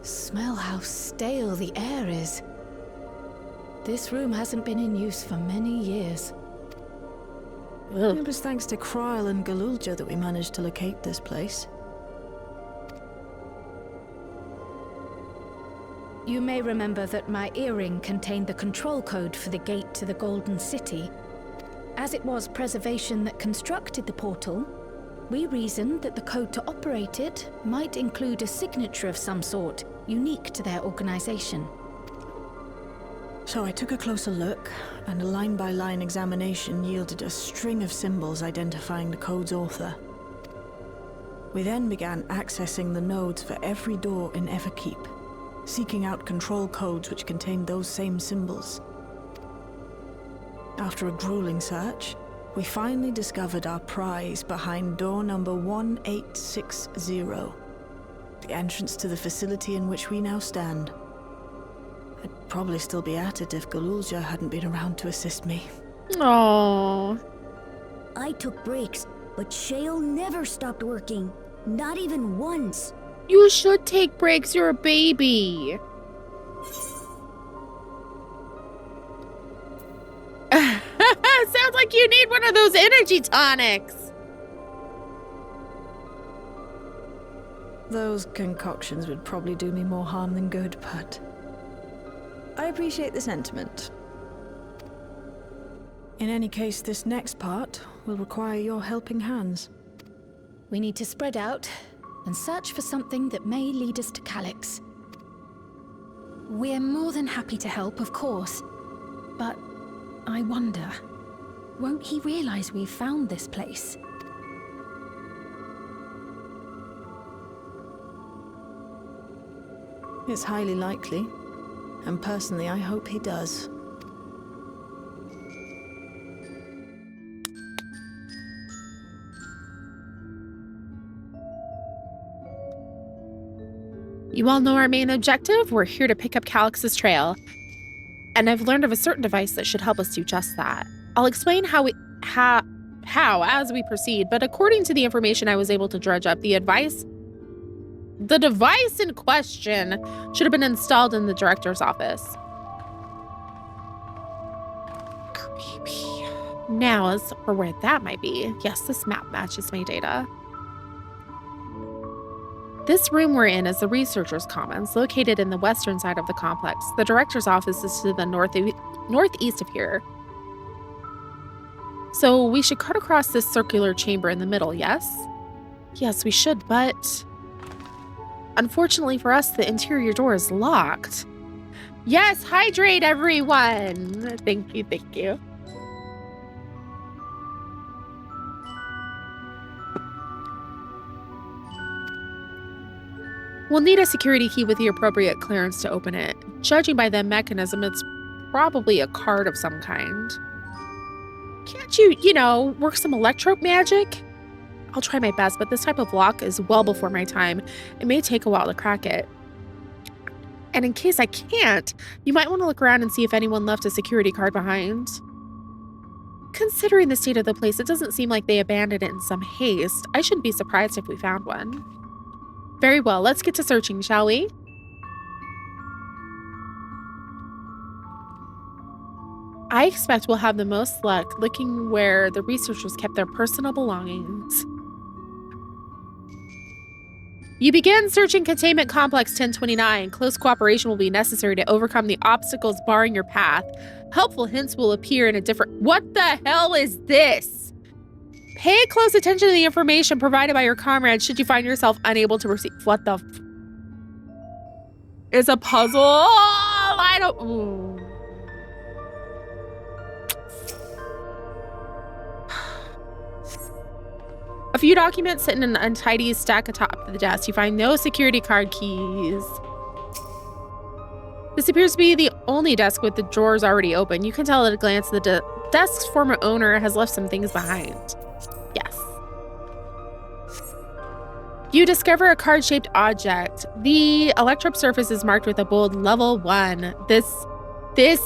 Smell how stale the air is. This room hasn't been in use for many years. Ugh. It was thanks to Kryl and Galulja that we managed to locate this place. You may remember that my earring contained the control code for the gate to the Golden City. As it was Preservation that constructed the portal, we reasoned that the code to operate it might include a signature of some sort, unique to their organization. So I took a closer look, and a line-by-line examination yielded a string of symbols identifying the code's author. We then began accessing the nodes for every door in Everkeep, seeking out control codes which contained those same symbols. After a grueling search, we finally discovered our prize behind door number 1860, the entrance to the facility in which we now stand. I'd probably still be at it if Galulja hadn't been around to assist me. Oh. I took breaks, but Shale never stopped working. Not even once. You should take breaks. You're a baby. Sounds like you need one of those energy tonics. Those concoctions would probably do me more harm than good, but I appreciate the sentiment. In any case, this next part will require your helping hands. We need to spread out and search for something that may lead us to Calyx. We're more than happy to help, of course, but I wonder, won't he realize we've found this place? It's highly likely, and personally I hope he does. You all know our main objective. We're here to pick up Calyx's trail. And I've learned of a certain device that should help us do just that. I'll explain how as we proceed, but according to the information I was able to dredge up, the device in question should have been installed in the director's office. Creepy. Now, as for where that might be, yes, this map matches my data. This room we're in is the Researchers' Commons, located in the western side of the complex. The director's office is to the northeast of here. So we should cut across this circular chamber in the middle, yes? Yes, we should, but unfortunately for us, the interior door is locked. Yes, hydrate, everyone! Thank you, thank you. We'll need a security key with the appropriate clearance to open it. Judging by the mechanism, it's probably a card of some kind. Can't you know, work some electro magic? I'll try my best, but this type of lock is well before my time. It may take a while to crack it. And in case I can't, you might want to look around and see if anyone left a security card behind. Considering the state of the place, it doesn't seem like they abandoned it in some haste. I shouldn't be surprised if we found one. Very well, let's get to searching, shall we? I expect we'll have the most luck looking where the researchers kept their personal belongings. You begin searching Containment Complex 1029. Close cooperation will be necessary to overcome the obstacles barring your path. Helpful hints will appear in a different... What the hell is this? Pay close attention to the information provided by your comrades should you find yourself unable to receive... What the... It's a puzzle? Oh, I don't... Ooh. A few documents sit in an untidy stack atop the desk. You find no security card keys. This appears to be the only desk with the drawers already open. You can tell at a glance the desk's former owner has left some things behind. Yes. You discover a card-shaped object. The electrode surface is marked with a bold level 1. This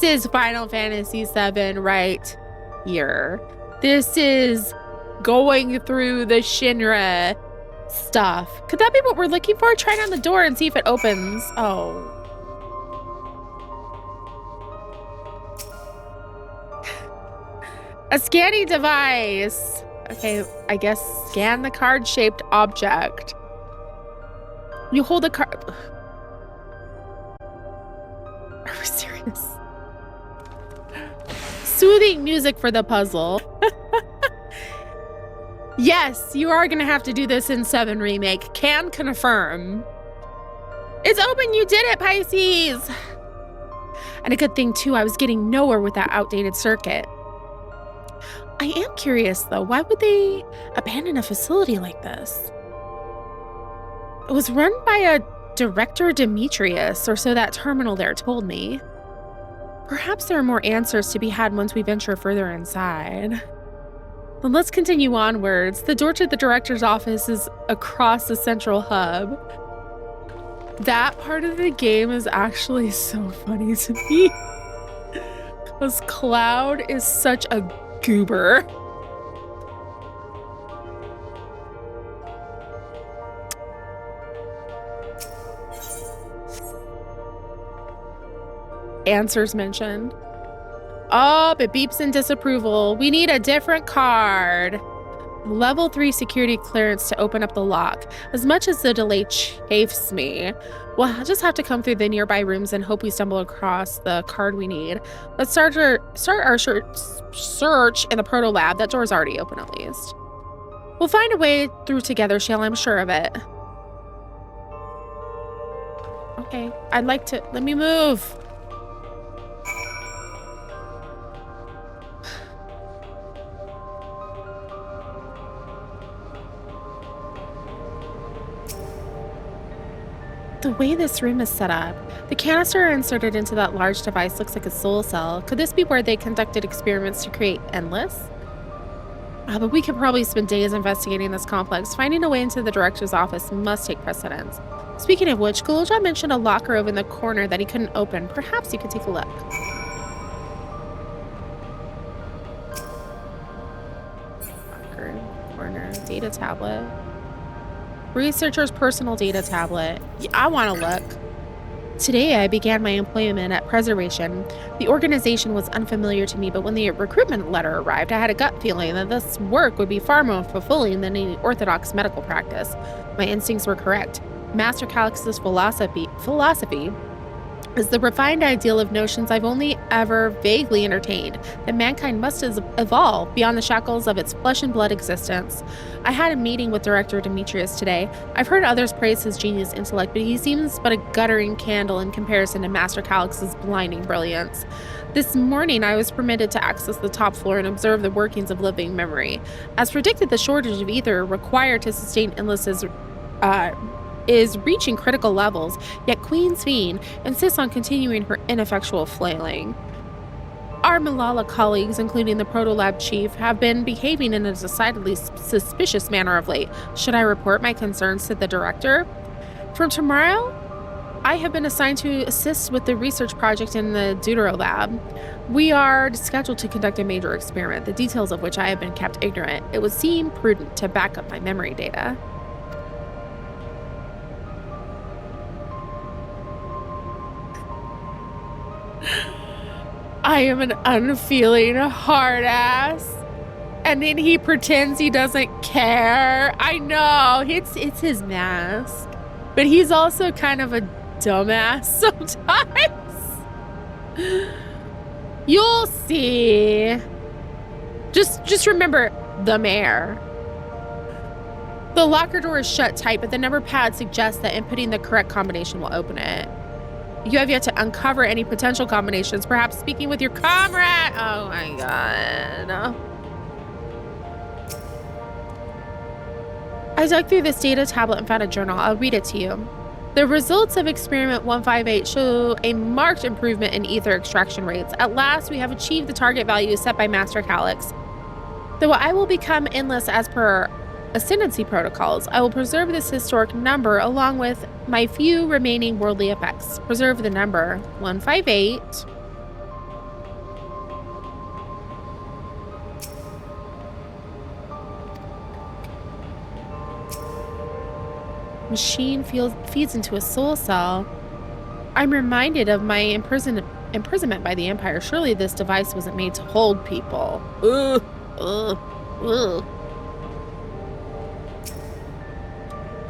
is Final Fantasy VII right here. This is going through the Shinra stuff. Could that be what we're looking for? Try it on the door and see if it opens. Oh. A scanning device. Okay, I guess scan the card-shaped object. You hold the card. Are we serious? Soothing music for the puzzle. Yes, you are gonna have to do this in 7 Remake. Can confirm. It's open, you did it, Pisces! And a good thing, too, I was getting nowhere with that outdated circuit. I am curious, though, why would they abandon a facility like this? It was run by a Director Demetrius, or so that terminal there told me. Perhaps there are more answers to be had once we venture further inside. Then let's continue onwards. The door to the director's office is across the central hub. That part of the game is actually so funny to me. Because Cloud is such a goober. Answers mentioned. Oh, it beeps in disapproval. We need a different card. Level 3 security clearance to open up the lock. As much as the delay chafes me, we'll just have to come through the nearby rooms and hope we stumble across the card we need. Let's start our search in the proto lab. That door's already open, at least. We'll find a way through together, Shale. I'm sure of it. Okay, I'd like to... Let me move. The way this room is set up, the canister inserted into that large device looks like a soul cell. Could this be where they conducted experiments to create Endless? But we could probably spend days investigating this complex. Finding a way into the director's office must take precedence. Speaking of which, Gulja mentioned a locker over in the corner that he couldn't open. Perhaps you could take a look. Locker, corner, data tablet. Researcher's personal data tablet. Yeah, I want to look. Today, I began my employment at Preservation. The organization was unfamiliar to me, but when the recruitment letter arrived, I had a gut feeling that this work would be far more fulfilling than any orthodox medical practice. My instincts were correct. Master Calix's philosophy is the refined ideal of notions I've only ever vaguely entertained, that mankind must evolve beyond the shackles of its flesh and blood existence. I had a meeting with Director Demetrius today. I've heard others praise his genius intellect, but he seems but a guttering candle in comparison to Master Calix's blinding brilliance. This morning, I was permitted to access the top floor and observe the workings of living memory. As predicted, the shortage of ether required to sustain Endless's is reaching critical levels, yet Queen's Fiend insists on continuing her ineffectual flailing. Our Malala colleagues, including the Proto-Lab chief, have been behaving in a decidedly suspicious manner of late. Should I report my concerns to the director? From tomorrow, I have been assigned to assist with the research project in the Deutero Lab. We are scheduled to conduct a major experiment, the details of which I have been kept ignorant. It would seem prudent to back up my memory data. I am an unfeeling hard ass. And then he pretends he doesn't care. I know, it's his mask. But he's also kind of a dumbass sometimes. You'll see. Just remember the mayor. The locker door is shut tight, but the number pad suggests that inputting the correct combination will open it. You have yet to uncover any potential combinations, perhaps speaking with your comrade. Oh my god. I dug through this data tablet and found a journal. I'll read it to you. The results of experiment 158 show a marked improvement in ether extraction rates. At last, we have achieved the target value set by Master Calix. Though I will become endless as per ascendancy protocols, I will preserve this historic number along with my few remaining worldly effects. Preserve the number 158. Machine feeds into a soul cell. I'm reminded of my imprisonment by the Empire. Surely this device wasn't made to hold people. Ugh. Ugh. Ugh.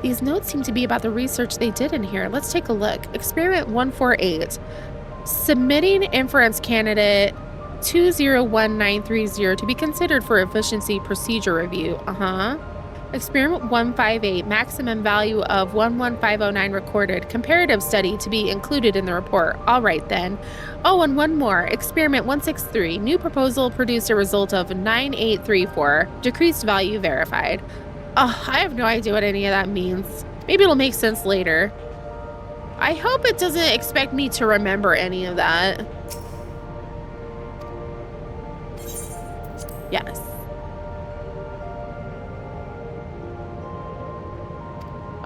These notes seem to be about the research they did in here. Let's take a look. Experiment 148. Submitting inference candidate 201930 to be considered for efficiency procedure review. Experiment 158, maximum value of 11509 recorded. Comparative study to be included in the report. All right then. Oh, and one more. Experiment 163, new proposal produced a result of 9834. Decreased value verified. Oh, I have no idea what any of that means. Maybe it'll make sense later. I hope it doesn't expect me to remember any of that. Yes.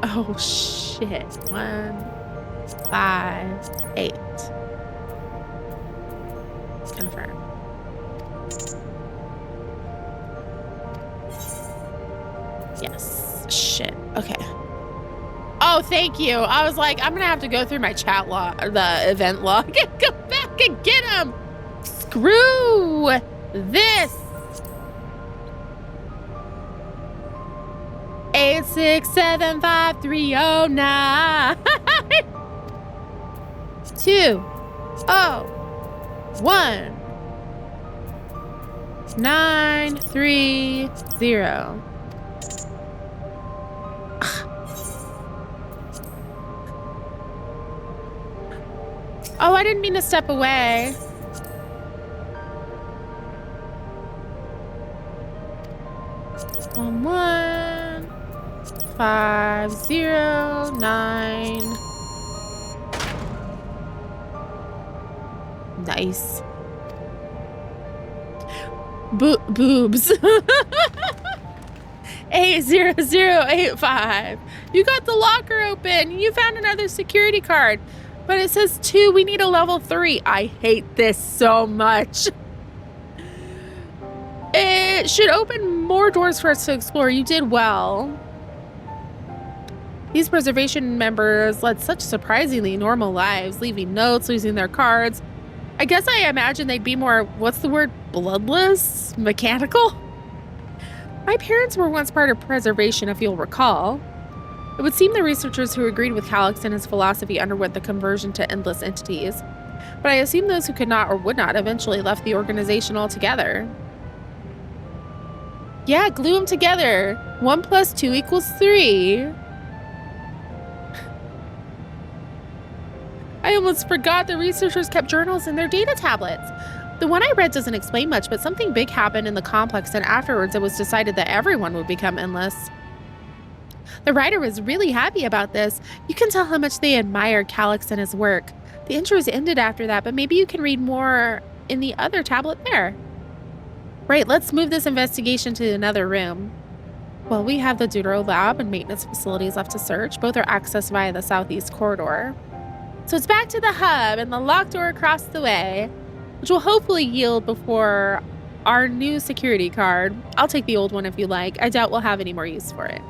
Oh shit. 158. Confirm. Yes. Shit. Okay. Oh, thank you. I was like, I'm gonna have to go through my chat log, the event log, and go back and get him. Screw this. 8675309. 201 930. Oh, I didn't mean to step away. One 509. Nice. Boobs. 80085. You got the locker open. You found another security card. But it says 2. We need a level 3. I hate this so much. It should open more doors for us to explore. You did well. These preservation members led such surprisingly normal lives, leaving notes, losing their cards. I guess I imagine they'd be more, what's the word, bloodless? Mechanical? My parents were once part of preservation, if you'll recall. It would seem the researchers who agreed with Calix and his philosophy underwent the conversion to endless entities. But I assume those who could not or would not eventually left the organization altogether. Yeah, glue them together. 1 + 2 = 3. I almost forgot the researchers kept journals in their data tablets. The one I read doesn't explain much, but something big happened in the complex, and afterwards it was decided that everyone would become endless. The writer was really happy about this. You can tell how much they admire Calix and his work. The intros ended after that, but maybe you can read more in the other tablet there. Right, let's move this investigation to another room. Well, we have the Deutero lab and maintenance facilities left to search. Both are accessed via the southeast corridor. So it's back to the hub and the locked door across the way, which will hopefully yield before our new security card. I'll take the old one if you like. I doubt we'll have any more use for it.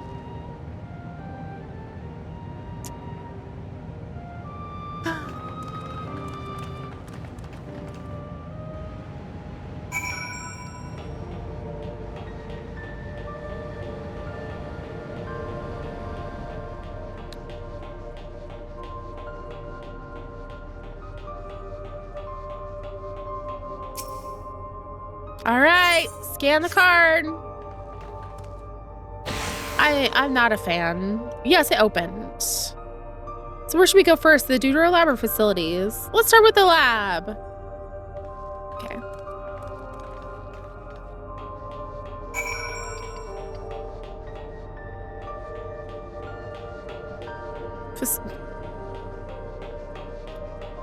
All right, scan the card. I'm not a fan. Yes, it opened. So where should we go first? The Deutero lab or facilities? Let's start with the lab. Okay.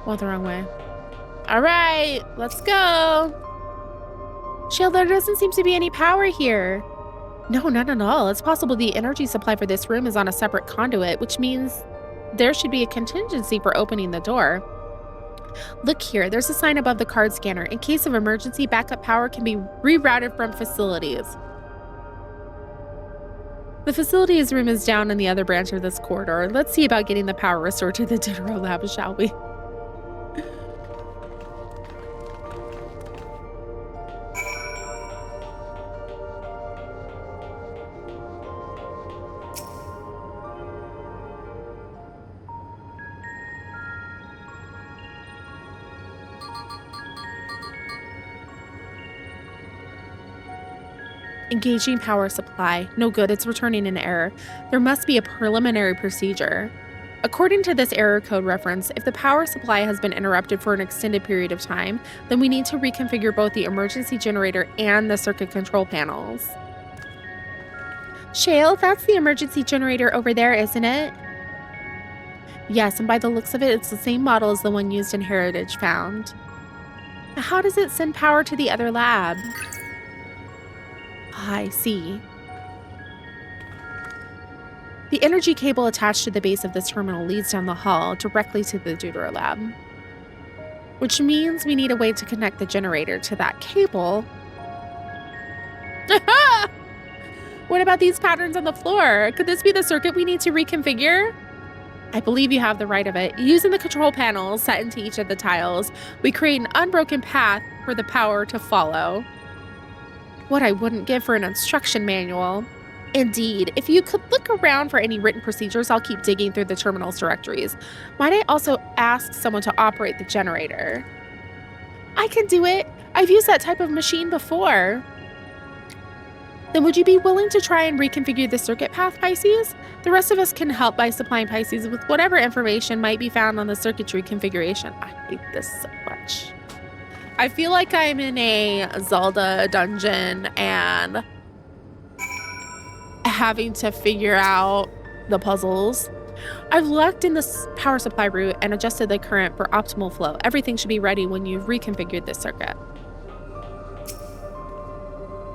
Went the wrong way. All right, let's go. Shield, there doesn't seem to be any power here. No, none at all. It's possible the energy supply for this room is on a separate conduit, which means there should be a contingency for opening the door. Look here, there's a sign above the card scanner. In case of emergency, backup power can be rerouted from facilities. The facilities room is down in the other branch of this corridor. Let's see about getting the power restored to the Deutero lab, shall we? Engaging power supply. No good, it's returning an error. There must be a preliminary procedure. According to this error code reference, if the power supply has been interrupted for an extended period of time, then we need to reconfigure both the emergency generator and the circuit control panels. Shale, that's the emergency generator over there, isn't it? Yes, and by the looks of it, it's the same model as the one used in Heritage Found. How does it send power to the other lab? I see. The energy cable attached to the base of this terminal leads down the hall directly to the Deutero lab. Which means we need a way to connect the generator to that cable. What about these patterns on the floor? Could this be the circuit we need to reconfigure? I believe you have the right of it. Using the control panels set into each of the tiles, we create an unbroken path for the power to follow. What I wouldn't give for an instruction manual. Indeed, if you could look around for any written procedures, I'll keep digging through the terminal's directories. Might I also ask someone to operate the generator? I can do it. I've used that type of machine before. Then would you be willing to try and reconfigure the circuit path, Pisces? The rest of us can help by supplying Pisces with whatever information might be found on the circuitry configuration. I hate this so much. I feel like I'm in a Zelda dungeon and having to figure out the puzzles. I've looked in this power supply route and adjusted the current for optimal flow. Everything should be ready when you've reconfigured this circuit.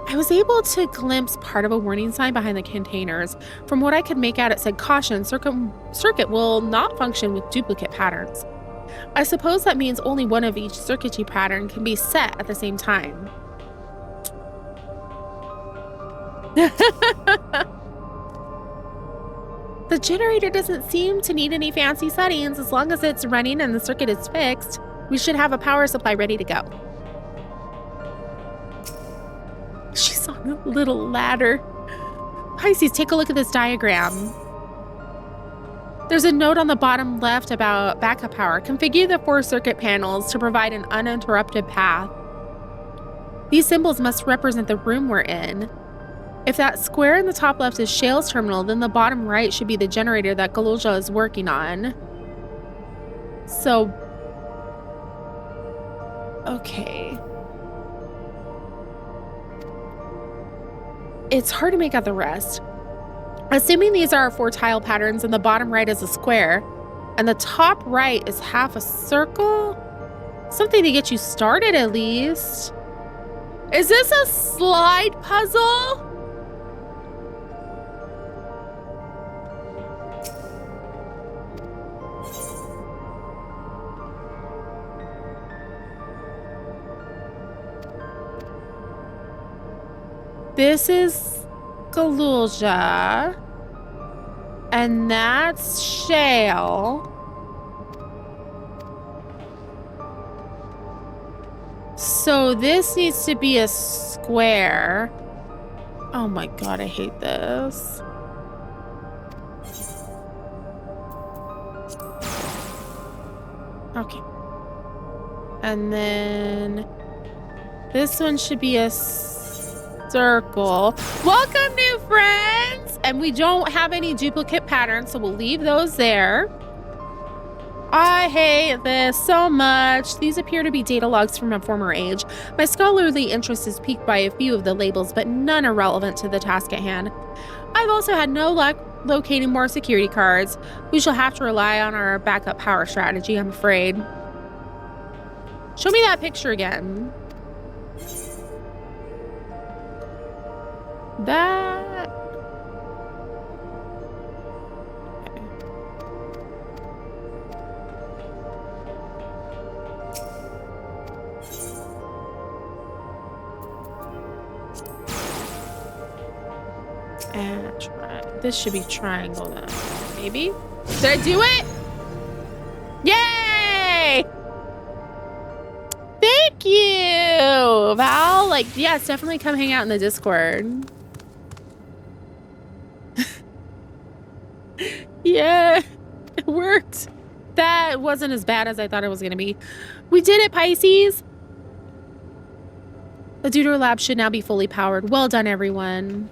I was able to glimpse part of a warning sign behind the containers. From what I could make out, it said, "Caution, circuit will not function with duplicate patterns." I suppose that means only one of each circuitry pattern can be set at the same time. The generator doesn't seem to need any fancy settings. As long as it's running and the circuit is fixed, we should have a power supply ready to go. She's on a little ladder. Pisces, take a look at this diagram. There's a note on the bottom left about backup power. Configure the 4 circuit panels to provide an uninterrupted path. These symbols must represent the room we're in. If that square in the top left is Shale's terminal, then the bottom right should be the generator that Galulja is working on. So, okay. It's hard to make out the rest. Assuming these are our 4 tile patterns and the bottom right is a square and the top right is half a circle, something to get you started at least. Is this a slide puzzle? This is Galulja, and that's Shale. So this needs to be a square. Oh my god, I hate this. Okay. And then this one should be a circle. Welcome, new friends! And we don't have any duplicate patterns, so we'll leave those there. I hate this so much. These appear to be data logs from a former age. My scholarly interest is piqued by a few of the labels, but none are relevant to the task at hand. I've also had no luck locating more security cards. We shall have to rely on our backup power strategy, I'm afraid. Show me that picture again. That... Okay. And this should be triangle then. Maybe? Did I do it? Yay! Thank you, Val. Like, yes, definitely come hang out in the Discord. Yeah, it worked. That wasn't as bad as I thought it was going to be. We did it, Pisces. The Deuter lab should now be fully powered. Well done, everyone.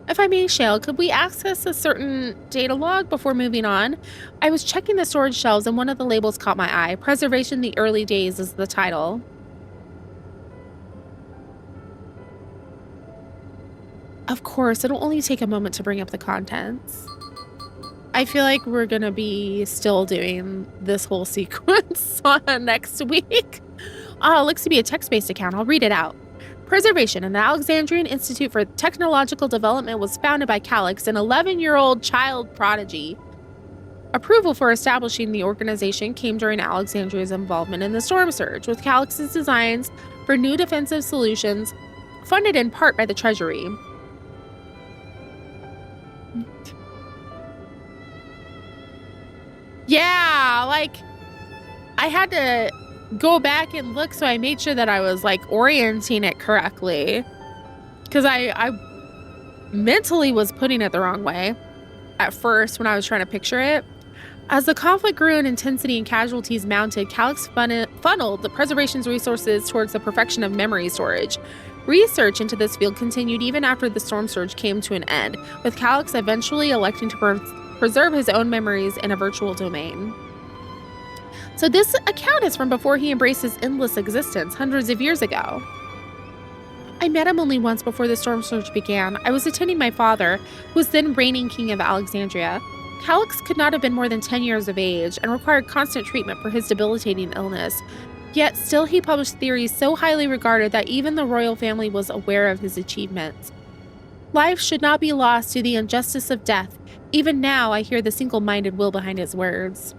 If I may, Shale, could we access a certain data log before moving on? I was checking the storage shelves and one of the labels caught my eye. Preservation the Early Days is the title. Of course, it'll only take a moment to bring up the contents. I feel like we're gonna be still doing this whole sequence on next week. Oh, it looks to be a text-based account. I'll read it out. Preservation, an Alexandrian Institute for Technological Development, was founded by Calix, an 11-year-old child prodigy. Approval for establishing the organization came during Alexandria's involvement in the storm surge, with Calix's designs for new defensive solutions funded in part by the Treasury. Yeah, like, I had to go back and look, so I made sure that I was, like, orienting it correctly. Because I mentally was putting it the wrong way at first when I was trying to picture it. As the conflict grew in intensity and casualties mounted, Calix funneled the preservation's resources towards the perfection of memory storage. Research into this field continued even after the storm surge came to an end, with Calix eventually electing to preserve his own memories in a virtual domain. So this account is from before he embraced his endless existence, hundreds of years ago. I met him only once before the storm surge began. I was attending my father, who was then reigning king of Alexandria. Calix could not have been more than 10 years of age and required constant treatment for his debilitating illness. Yet still he published theories so highly regarded that even the royal family was aware of his achievements. Life should not be lost to the injustice of death. Even now, I hear the single-minded will behind his words.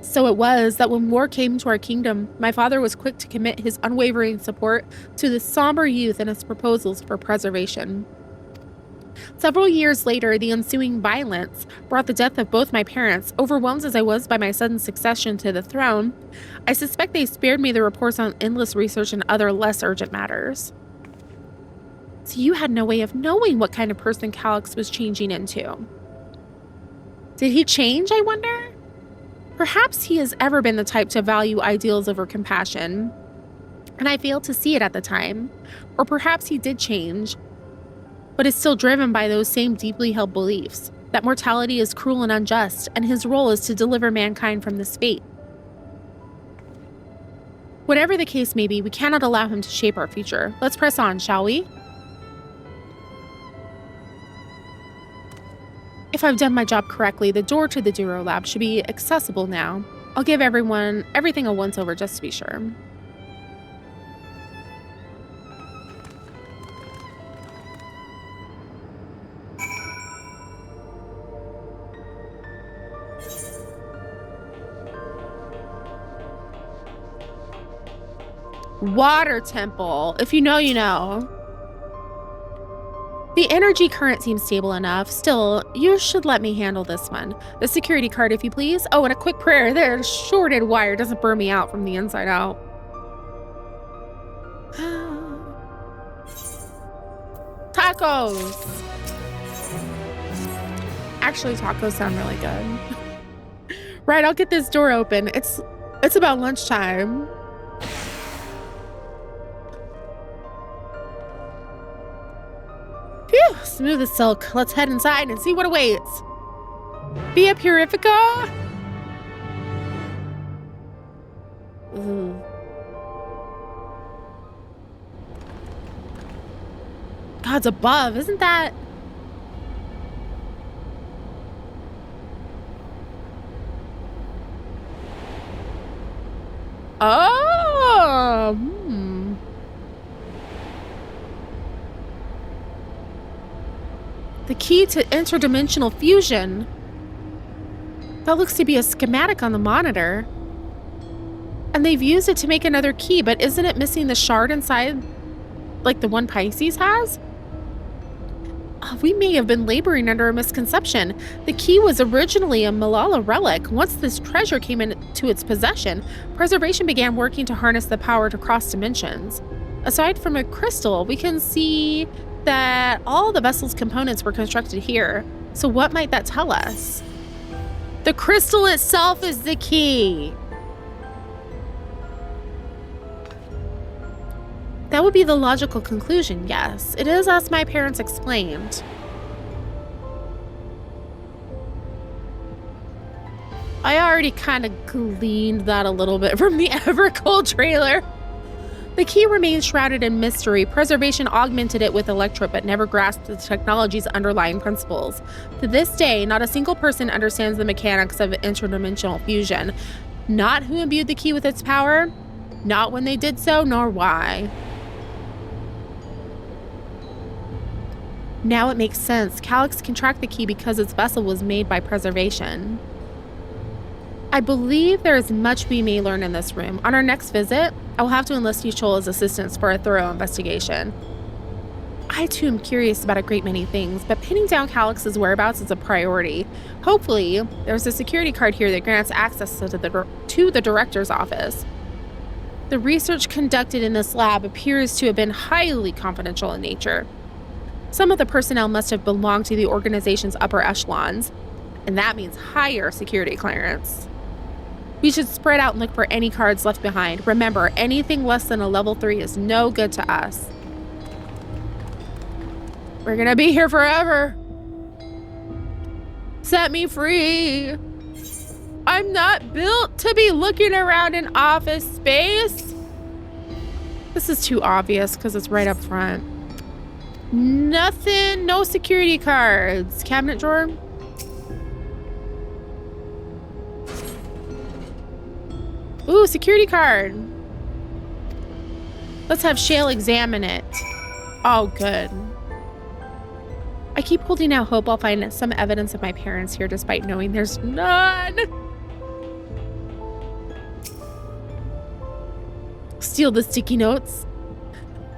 So it was that when war came to our kingdom, my father was quick to commit his unwavering support to the somber youth and his proposals for preservation. Several years later, the ensuing violence brought the death of both my parents. Overwhelmed as I was by my sudden succession to the throne, I suspect they spared me the reports on endless research and other less urgent matters. So you had no way of knowing what kind of person Calix was changing into. Did he change, I wonder? Perhaps he has ever been the type to value ideals over compassion, and I failed to see it at the time. Or perhaps he did change, but is still driven by those same deeply held beliefs, that mortality is cruel and unjust, and his role is to deliver mankind from this fate. Whatever the case may be, we cannot allow him to shape our future. Let's press on, shall we? If I've done my job correctly, the door to the Duro lab should be accessible now. I'll give everyone everything a once-over just to be sure. Water temple. If you know, you know. The energy current seems stable enough. Still, you should let me handle this one. The security card, if you please. Oh, and a quick prayer. The shorted wire doesn't burn me out from the inside out. Tacos. Actually, tacos sound really good. Right, I'll get this door open. It's about lunchtime. Phew, smooth as silk. Let's head inside and see what awaits. Via Purifica? Ooh. God's above, isn't that? Oh, The key to interdimensional fusion. That looks to be a schematic on the monitor. And they've used it to make another key, but isn't it missing the shard inside, like the one Pisces has? We may have been laboring under a misconception. The key was originally a Malala relic. Once this treasure came into its possession, preservation began working to harness the power to cross dimensions. Aside from a crystal, we can see that all the vessel's components were constructed here. So what might that tell us? The crystal itself is the key. That would be the logical conclusion, yes. It is as my parents explained. I already kind of gleaned that a little bit from the Evercold trailer. The key remains shrouded in mystery. Preservation augmented it with electrode, but never grasped the technology's underlying principles. To this day, not a single person understands the mechanics of interdimensional fusion. Not who imbued the key with its power, not when they did so, nor why. Now it makes sense. Calyx can track the key because its vessel was made by preservation. I believe there is much we may learn in this room. On our next visit, I will have to enlist Yuchol as assistance for a thorough investigation. I too am curious about a great many things, but pinning down Calyx's whereabouts is a priority. Hopefully, there's a security card here that grants access to the director's office. The research conducted in this lab appears to have been highly confidential in nature. Some of the personnel must have belonged to the organization's upper echelons, and that means higher security clearance. We should spread out and look for any cards left behind. Remember, anything less than a level 3 is no good to us. We're gonna be here forever. Set me free. I'm not built to be looking around in office space. This is too obvious because it's right up front. Nothing, no security cards. Cabinet drawer. Ooh, security card. Let's have Shale examine it. Oh, good. I keep holding out hope I'll find some evidence of my parents here despite knowing there's none. Steal the sticky notes.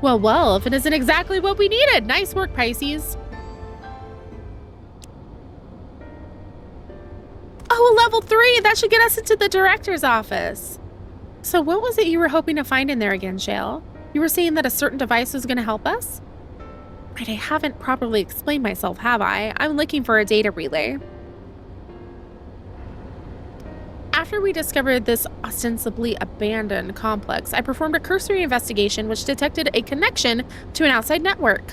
Well, if it isn't exactly what we needed. Nice work, Pisces. Oh, a level 3. That should get us into the director's office. So what was it you were hoping to find in there again, Shale? You were saying that a certain device was going to help us? Right, I haven't properly explained myself, have I? I'm looking for a data relay. After we discovered this ostensibly abandoned complex, I performed a cursory investigation which detected a connection to an outside network.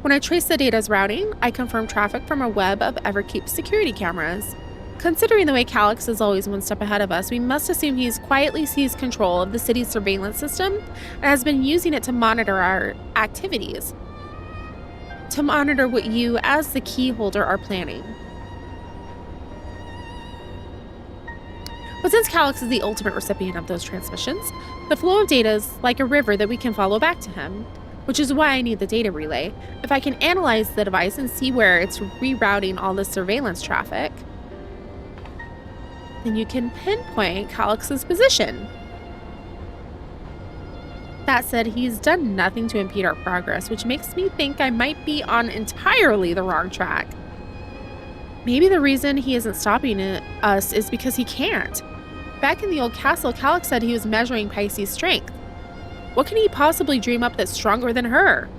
When I traced the data's routing, I confirmed traffic from a web of Everkeep's security cameras. Considering the way Calyx is always one step ahead of us, we must assume he's quietly seized control of the city's surveillance system and has been using it to monitor our activities. To monitor what you, as the key holder, are planning. But since Calyx is the ultimate recipient of those transmissions, the flow of data is like a river that we can follow back to him, which is why I need the data relay. If I can analyze the device and see where it's rerouting all this surveillance traffic, then you can pinpoint Calyx's position. That said, he's done nothing to impede our progress, which makes me think I might be on entirely the wrong track. Maybe the reason he isn't stopping us is because he can't. Back in the old castle, Calyx said he was measuring Pisces' strength. What can he possibly dream up that's stronger than her?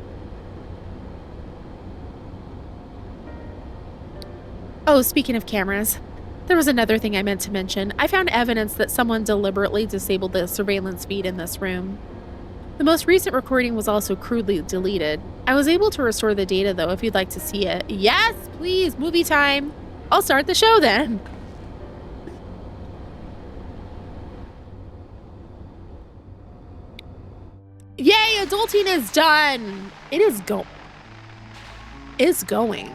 Oh, speaking of cameras, there was another thing I meant to mention. I found evidence that someone deliberately disabled the surveillance feed in this room. The most recent recording was also crudely deleted. I was able to restore the data though, if you'd like to see it. Yes, please, movie time. I'll start the show then. Yay, adulting is done. It is going.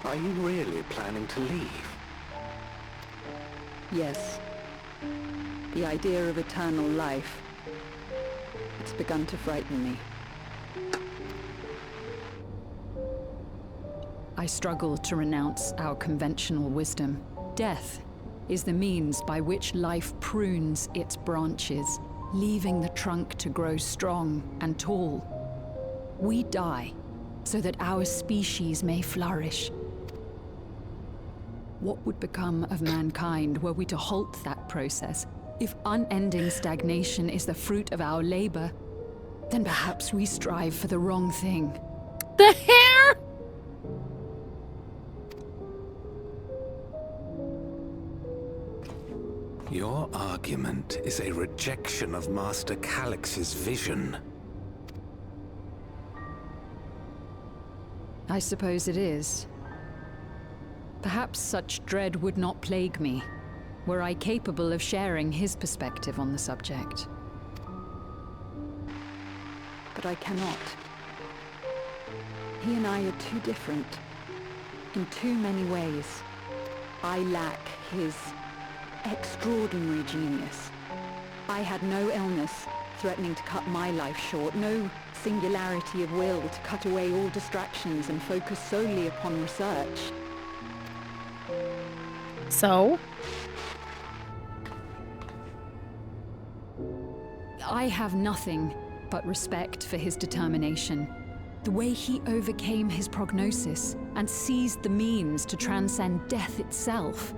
Are you really planning to leave? Yes. The idea of eternal life, it's begun to frighten me. I struggle to renounce our conventional wisdom. Death is the means by which life prunes its branches, leaving the trunk to grow strong and tall. We die so that our species may flourish. What would become of mankind were we to halt that process? If unending stagnation is the fruit of our labor, then perhaps we strive for the wrong thing. The hair! Your argument is a rejection of Master Calix's vision. I suppose it is. Perhaps such dread would not plague me, were I capable of sharing his perspective on the subject. But I cannot. He and I are too different, in too many ways. I lack his extraordinary genius. I had no illness threatening to cut my life short, no singularity of will to cut away all distractions and focus solely upon research. So? I have nothing but respect for his determination. The way he overcame his prognosis and seized the means to transcend death itself.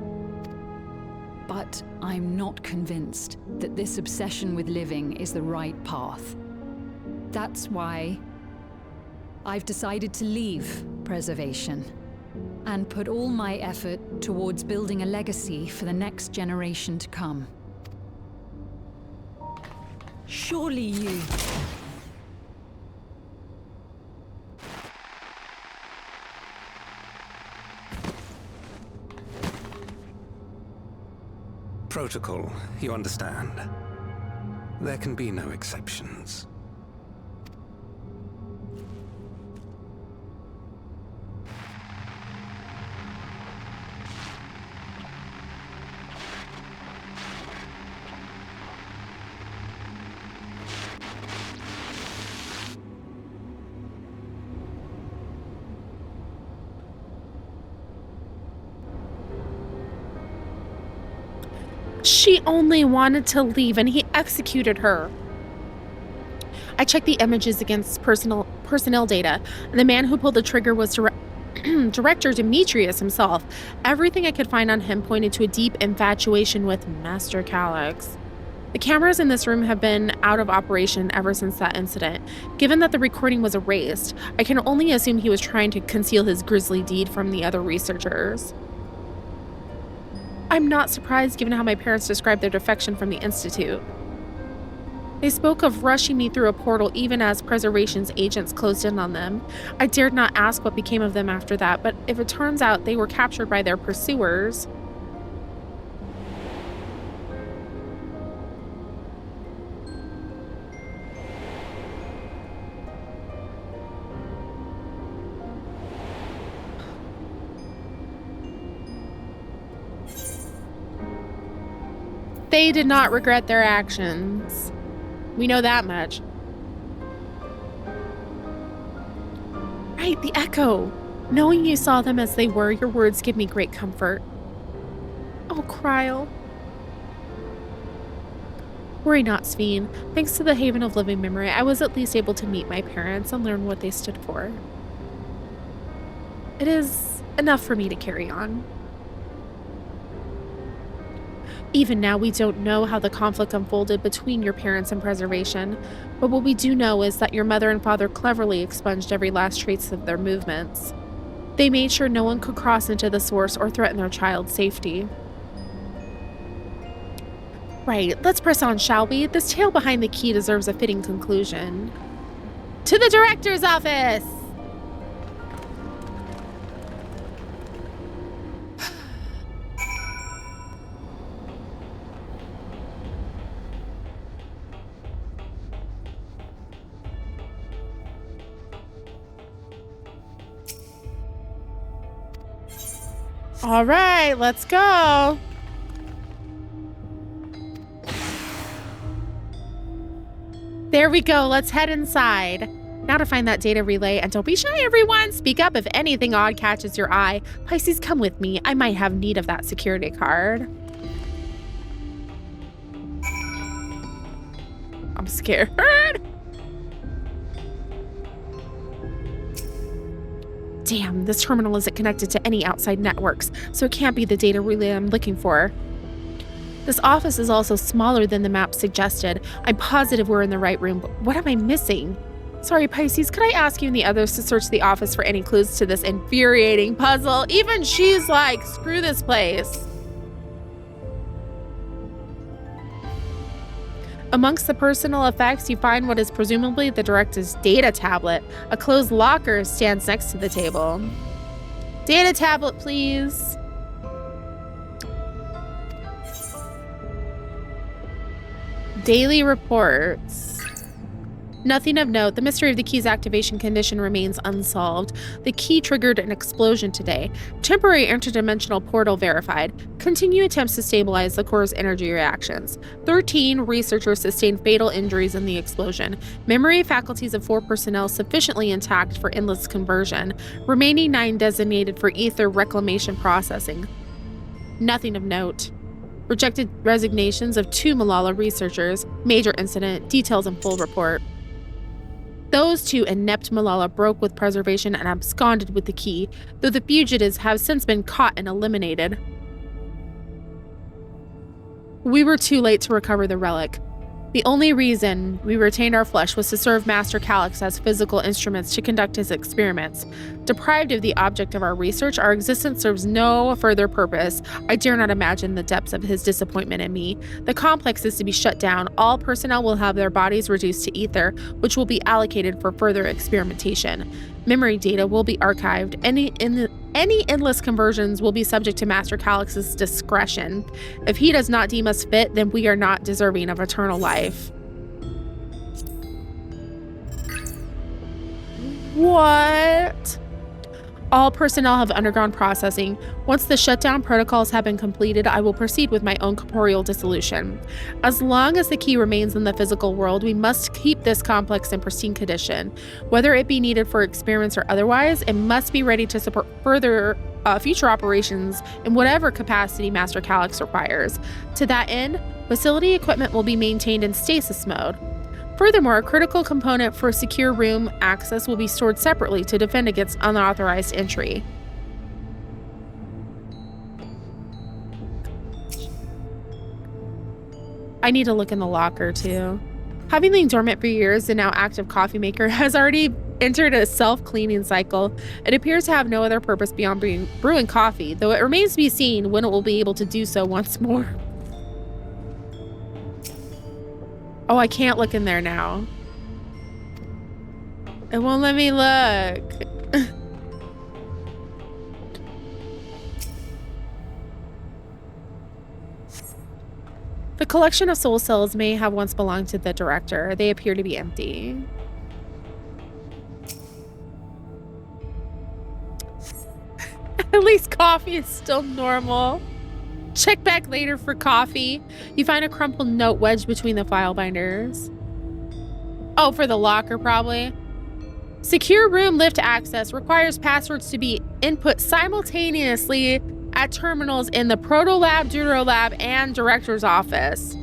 But I'm not convinced that this obsession with living is the right path. That's why I've decided to leave preservation and put all my effort towards building a legacy for the next generation to come. Surely you... Protocol, you understand. There can be no exceptions. She only wanted to leave and he executed her. I checked the images against personnel data, and the man who pulled the trigger was Director Demetrius himself. Everything I could find on him pointed to a deep infatuation with Master Calix. The cameras in this room have been out of operation ever since that incident. Given that the recording was erased, I can only assume he was trying to conceal his grisly deed from the other researchers. I'm not surprised given how my parents described their defection from the Institute. They spoke of rushing me through a portal even as Preservation's agents closed in on them. I dared not ask what became of them after that, but if it turns out they were captured by their pursuers... They did not regret their actions. We know that much. Right, the echo. Knowing you saw them as they were, your words give me great comfort. Oh, Kryl. Worry not, Sveen. Thanks to the Haven of Living Memory, I was at least able to meet my parents and learn what they stood for. It is enough for me to carry on. Even now, we don't know how the conflict unfolded between your parents and Preservation, but what we do know is that your mother and father cleverly expunged every last trace of their movements. They made sure no one could cross into the source or threaten their child's safety. Right, let's press on, shall we? This tale behind the key deserves a fitting conclusion. To the director's office! All right, let's go. There we go. Let's head inside. Now to find that data relay, and don't be shy, everyone. Speak up if anything odd catches your eye. Pisces, come with me. I might have need of that security card. I'm scared. Damn, this terminal isn't connected to any outside networks, so it can't be the data relay I'm looking for. This office is also smaller than the map suggested. I'm positive we're in the right room, but what am I missing? Sorry, Pisces, could I ask you and the others to search the office for any clues to this infuriating puzzle? Even she's like, screw this place. Amongst the personal effects, you find what is presumably the director's data tablet. A closed locker stands next to the table. Data tablet, please. Daily reports. Nothing of note. The mystery of the key's activation condition remains unsolved. The key triggered an explosion today. Temporary interdimensional portal verified. Continue attempts to stabilize the core's energy reactions. 13 researchers sustained fatal injuries in the explosion. Memory faculties of 4 personnel sufficiently intact for endless conversion. Remaining 9 designated for ether reclamation processing. Nothing of note. Rejected resignations of 2 Malala researchers. Major incident. Details in full report. Those 2 inept Malala broke with preservation and absconded with the key, though the fugitives have since been caught and eliminated. We were too late to recover the relic. The only reason we retained our flesh was to serve Master Calyx as physical instruments to conduct his experiments. Deprived of the object of our research, our existence serves no further purpose. I dare not imagine the depths of his disappointment in me. The complex is to be shut down. All personnel will have their bodies reduced to ether, which will be allocated for further experimentation. Memory data will be archived. Any endless conversions will be subject to Master Calyx's discretion. If he does not deem us fit, then we are not deserving of eternal life. What? All personnel have undergone processing. Once the shutdown protocols have been completed, I will proceed with my own corporeal dissolution. As long as the key remains in the physical world, we must keep this complex in pristine condition. Whether it be needed for experiments or otherwise, it must be ready to support further future operations in whatever capacity Master Calyx requires. To that end, facility equipment will be maintained in stasis mode. Furthermore, a critical component for secure room access will be stored separately to defend against unauthorized entry. I need to look in the locker too. Having lain dormant for years, the now active coffee maker has already entered a self-cleaning cycle. It appears to have no other purpose beyond brewing coffee, though it remains to be seen when it will be able to do so once more. Oh, I can't look in there now. It won't let me look. The collection of soul cells may have once belonged to the director. They appear to be empty. At least coffee is still normal. Check back later for coffee. You find a crumpled note wedged between the file binders. Oh, for the locker, probably. Secure room lift access requires passwords to be input simultaneously at terminals in the Proto Lab, Deutero Lab, and Director's office.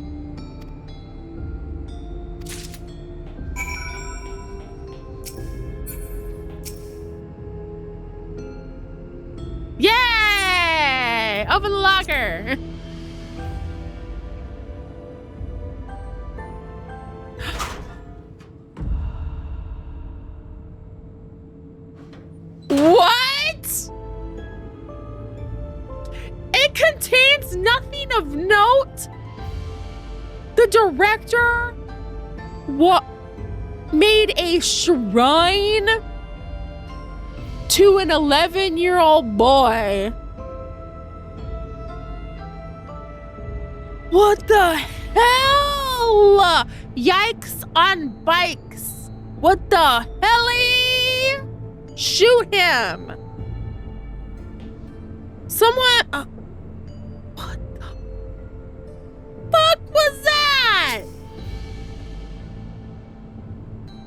Yay! Open the locker! What? It contains nothing of note? The director made a shrine to an 11-year-old boy. What the hell? Yikes on bikes. What the helly? Shoot him. Someone... what the fuck was that?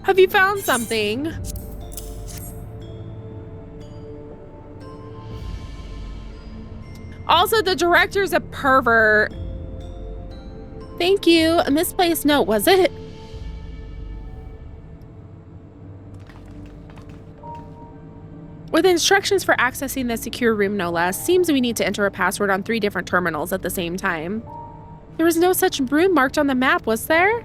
Have you found something? Also, the director's a pervert. Thank you. A misplaced note, was it? With instructions for accessing the secure room, no less, seems we need to enter a password on 3 different terminals at the same time. There was no such room marked on the map, was there?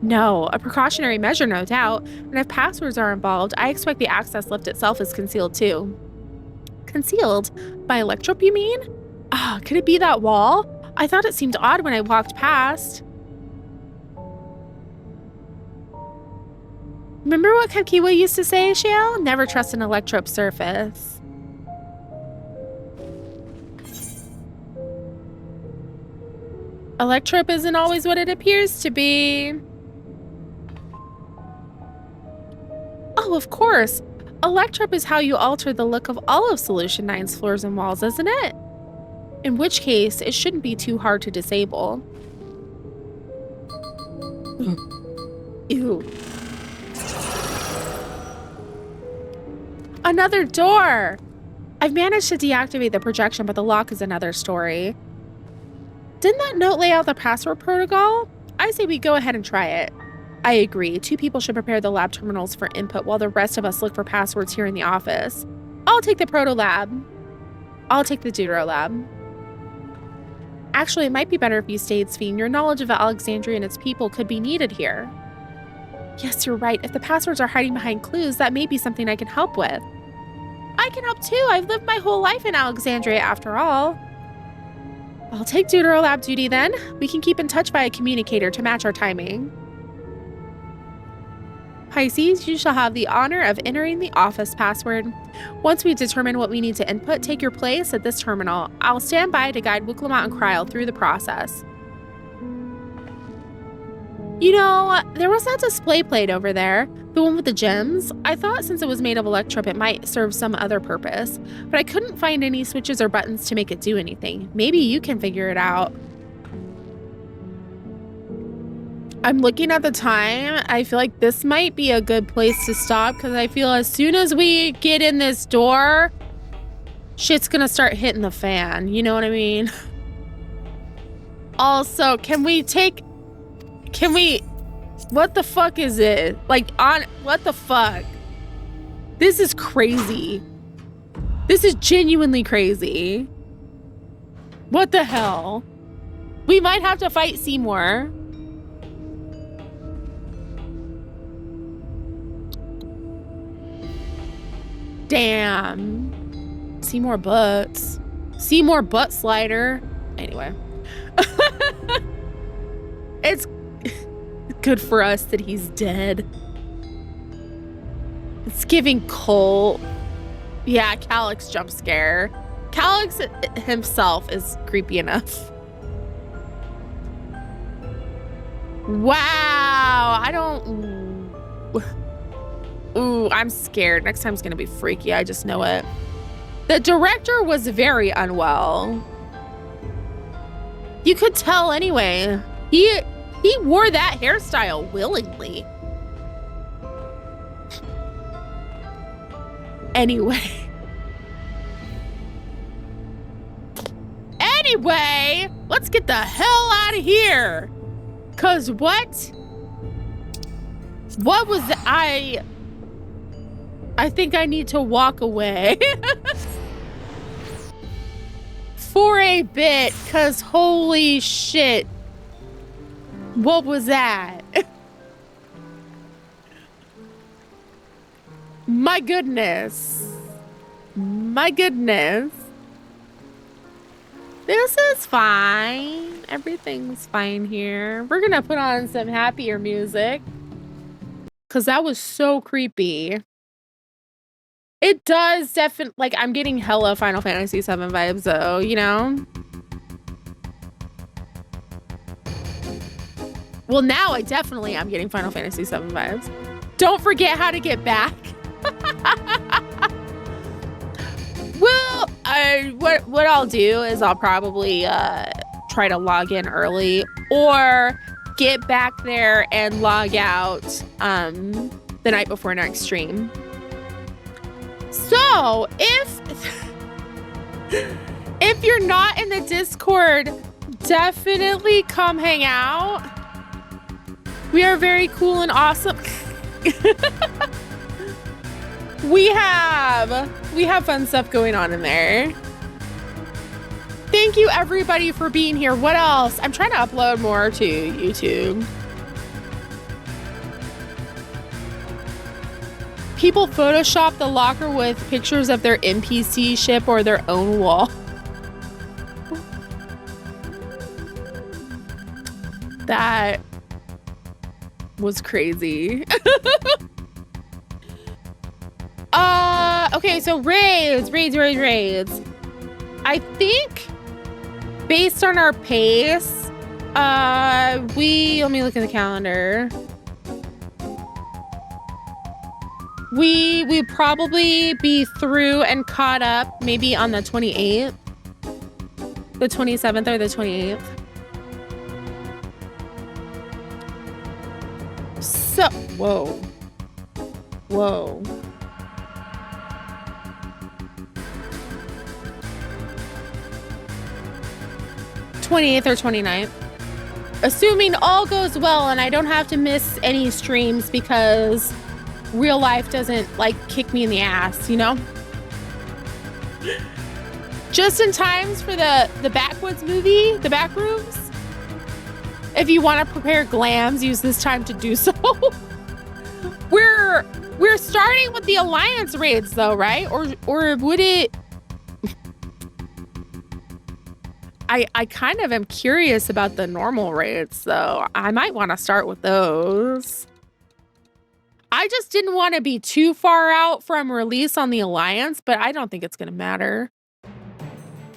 No, a precautionary measure, no doubt. And if passwords are involved, I expect the access lift itself is concealed too. Concealed? By electrope, you mean? Ah, could it be that wall? I thought it seemed odd when I walked past. Remember what Kakiwa used to say, Shale? Never trust an electrope surface. Electrope isn't always what it appears to be. Oh, of course. Electrope is how you alter the look of all of Solution 9's floors and walls, isn't it? In which case, it shouldn't be too hard to disable. Ew. Another door! I've managed to deactivate the projection, but the lock is another story. Didn't that note lay out the password protocol? I say we go ahead and try it. I agree. 2 people should prepare the lab terminals for input while the rest of us look for passwords here in the office. I'll take the proto lab. I'll take the Deutero lab. Actually, it might be better if you stayed, Sphene. Your knowledge of Alexandria and its people could be needed here. Yes, you're right. If the passwords are hiding behind clues, that may be something I can help with. I can help too. I've lived my whole life in Alexandria after all. I'll take Deutero lab duty then. We can keep in touch via communicator to match our timing. Pisces, you shall have the honor of entering the office password. Once we determine what we need to input, take your place at this terminal. I'll stand by to guide Wuklamot and Kryl through the process. You know, there was that display plate over there, the one with the gems. I thought since it was made of electrope, it might serve some other purpose, but I couldn't find any switches or buttons to make it do anything. Maybe you can figure it out. I'm looking at the time. I feel like this might be a good place to stop because I feel as soon as we get in this door, shit's gonna start hitting the fan. You know what I mean? Also, what the fuck is it? What the fuck? This is crazy. This is genuinely crazy. What the hell? We might have to fight Seymour. Damn. Seymour butts. Seymour butt slider. Anyway. It's good for us that he's dead. It's giving Cole. Yeah, Calyx jump scare. Calyx himself is creepy enough. Wow. I don't... Ooh, I'm scared. Next time's gonna be freaky. I just know it. The director was very unwell. You could tell anyway. He wore that hairstyle willingly. Anyway, let's get the hell out of here. Cause what was I think I need to walk away for a bit, cause holy shit. What was that? My goodness. My goodness. This is fine. Everything's fine here. We're gonna put on some happier music. Cause that was so creepy. It does definitely, like, I'm getting hella Final Fantasy VII vibes though, you know? Well, now I definitely am getting Final Fantasy VII vibes. Don't forget how to get back. Well, what I'll do is I'll probably try to log in early or get back there and log out the night before next stream. So if you're not in the Discord, definitely come hang out. We are very cool and awesome. We have fun stuff going on in there. Thank you everybody for being here. What else? I'm trying to upload more to YouTube. People Photoshop the locker with pictures of their NPC ship or their own wall. That was crazy. Okay, so raids. I think based on our pace, let me look at the calendar. We probably be through and caught up maybe on the 28th, the 27th or the 28th. So, whoa. 28th or 29th. Assuming all goes well and I don't have to miss any streams because real life doesn't like kick me in the ass, you know? Just in times for the Backwoods movie, the Backrooms. If you want to prepare glams, use this time to do so. We're starting with the Alliance raids though, right? Or would it... I kind of am curious about the normal raids though. I might want to start with those. I just didn't want to be too far out from release on the Alliance, but I don't think it's going to matter.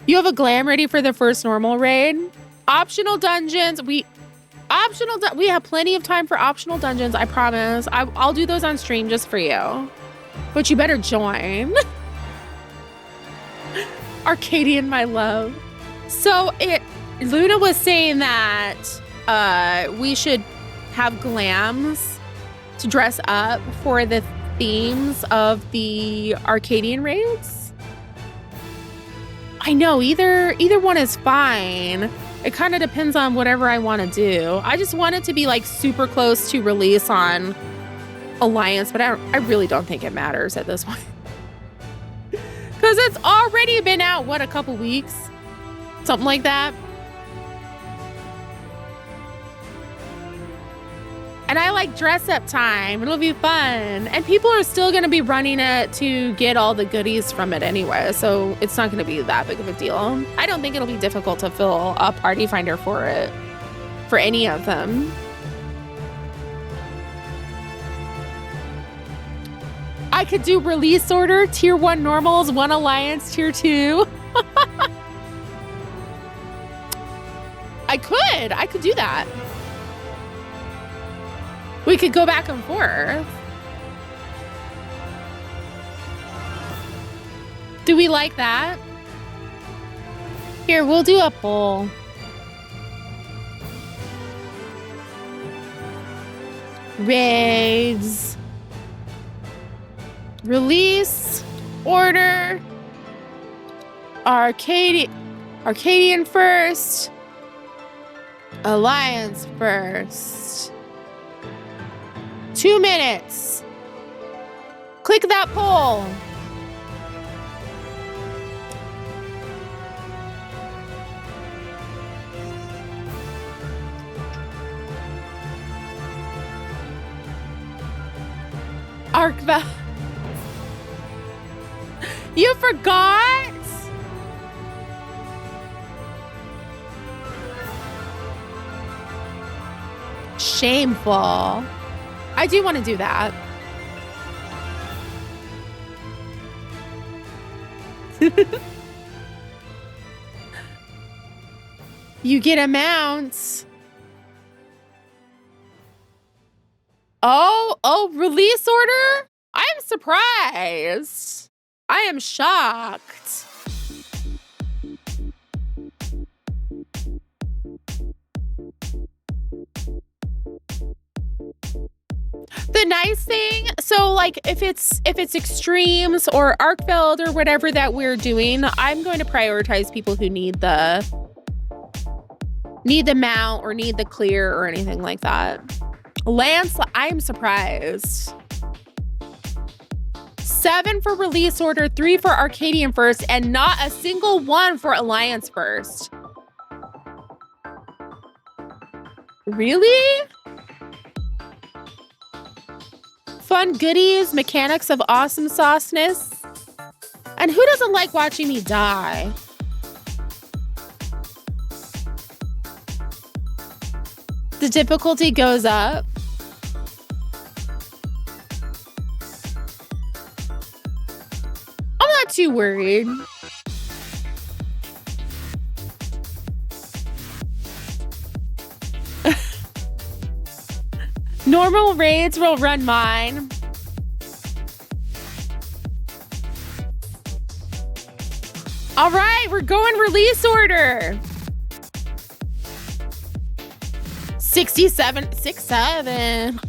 You have a glam ready for the first normal raid? Optional dungeons. We have plenty of time for optional dungeons, I promise. I'll do those on stream just for you. But you better join. Arcadian, my love. So Luna was saying that we should have glams to dress up for the themes of the Arcadian raids. I know, either one is fine. It kind of depends on whatever I want to do. I just want it to be like super close to release on Alliance, but I really don't think it matters at this point. Because it's already been out, what, a couple weeks? Something like that. And I like dress up time. It'll be fun. And people are still going to be running it to get all the goodies from it anyway. So it's not going to be that big of a deal. I don't think it'll be difficult to fill a party finder for it. For any of them. I could do release order, tier 1 normals, 1 alliance, tier 2. I could do that. We could go back and forth. Do we like that? Here, we'll do a poll. Raids. Release. Order. Arcadian first. Alliance first. 2 minutes. Click that poll. Arcva. You forgot? Shameful. I do want to do that. You get amounts. Oh, release order? I'm surprised. I am shocked. The nice thing, so like if it's extremes or Arkfeld or whatever that we're doing, I'm going to prioritize people who need the mount or need the clear or anything like that. Lance, I'm surprised. 7 for release order, 3 for Arcadian first, and not a single one for Alliance first. Really? Fun goodies, mechanics of awesome sauceness. And who doesn't like watching me die? The difficulty goes up. too worried. Normal raids will run mine. All right, we're going release order. 67.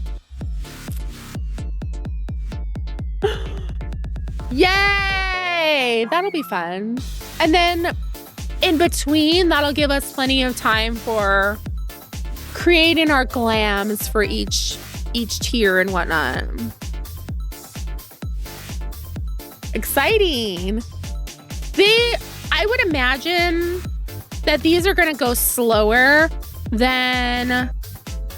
Yay! That'll be fun. And then in between, that'll give us plenty of time for creating our glams for each tier and whatnot. Exciting. I would imagine that these are going to go slower than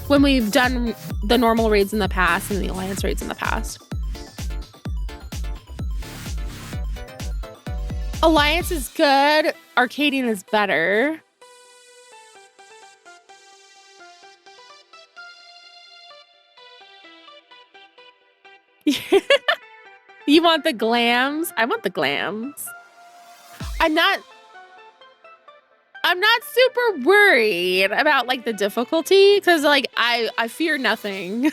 when we've done the normal raids in the past and the alliance raids in the past. Alliance is good. Arcadian is better. You want the glams? I want the glams. I'm not super worried about like the difficulty because like I fear nothing.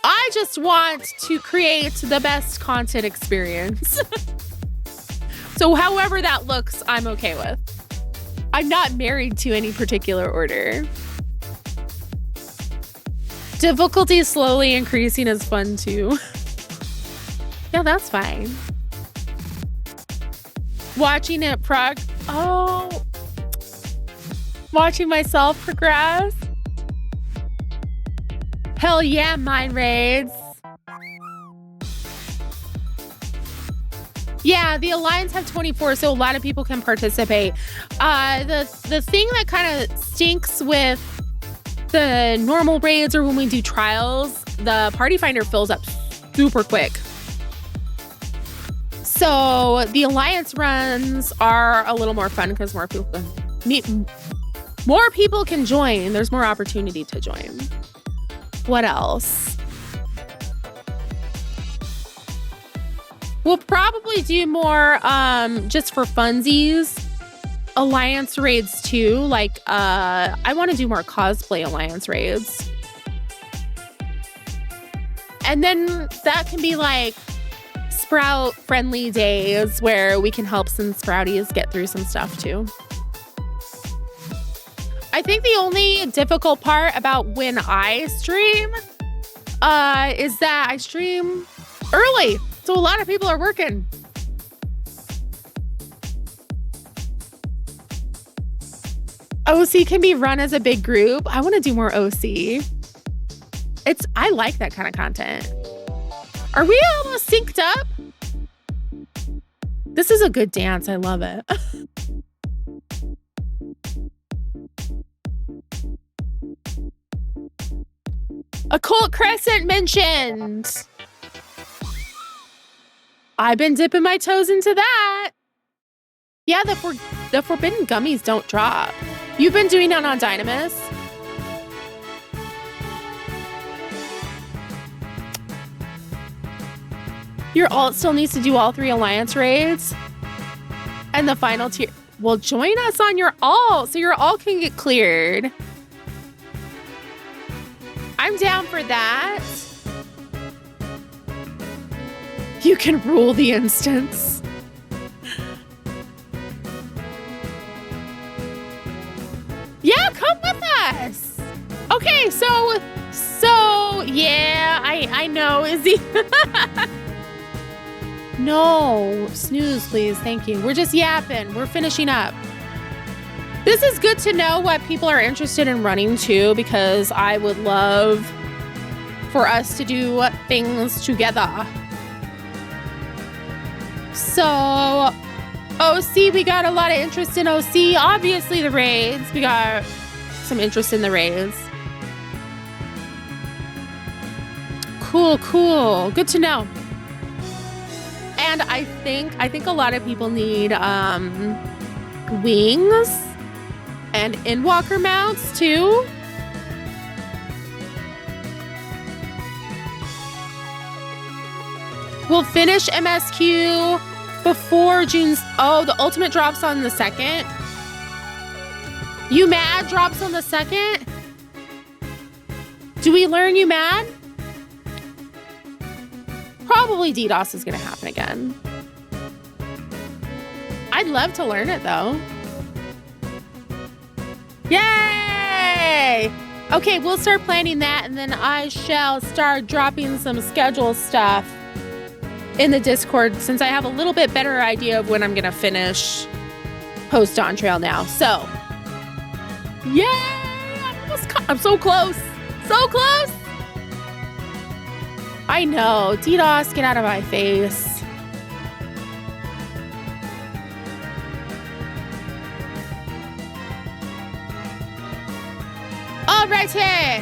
I just want to create the best content experience. So however that looks, I'm okay with. I'm not married to any particular order. Difficulty slowly increasing is fun too. Yeah, that's fine. Watching it watching myself progress. Hell yeah, mine raids. Yeah, the Alliance have 24, so a lot of people can participate. The thing that kind of stinks with the normal raids or when we do trials, the party finder fills up super quick. So the Alliance runs are a little more fun because more people can join. There's more opportunity to join. What else? We'll probably do more just for funsies. Alliance raids too. Like I want to do more cosplay Alliance raids. And then that can be like Sprout friendly days where we can help some Sprouties get through some stuff too. I think the only difficult part about when I stream is that I stream early. So a lot of people are working. OC can be run as a big group. I want to do more OC. I like that kind of content. Are we almost synced up? This is a good dance. I love it. Occult Crescent mentioned. I've been dipping my toes into that. Yeah, the forbidden gummies don't drop. You've been doing that on Dynamis? Your alt still needs to do all 3 Alliance raids. And the final tier. Well, join us on your alt so your alt can get cleared. I'm down for that. You can rule the instance. Yeah, come with us. Okay, so yeah, I know, Izzy. No, snooze, please. Thank you. We're just yapping. We're finishing up. This is good to know what people are interested in running too, because I would love for us to do things together. So, OC, we got a lot of interest in OC. Obviously, the raids. We got some interest in the raids. Cool, cool. Good to know. And I think a lot of people need wings and Endwalker mounts too. We'll finish MSQ before June's. Oh, the ultimate drops on the 2nd. You Mad drops on the 2nd. Do we learn You Mad? Probably DDoS is going to happen again. I'd love to learn it though. Yay! Okay, we'll start planning that, and then I shall start dropping some schedule stuff in the Discord since I have a little bit better idea of when I'm gonna finish post DAWNTRAIL now. So, yay! I'm so close. So close! I know. DDoS, get out of my face. Alrighty!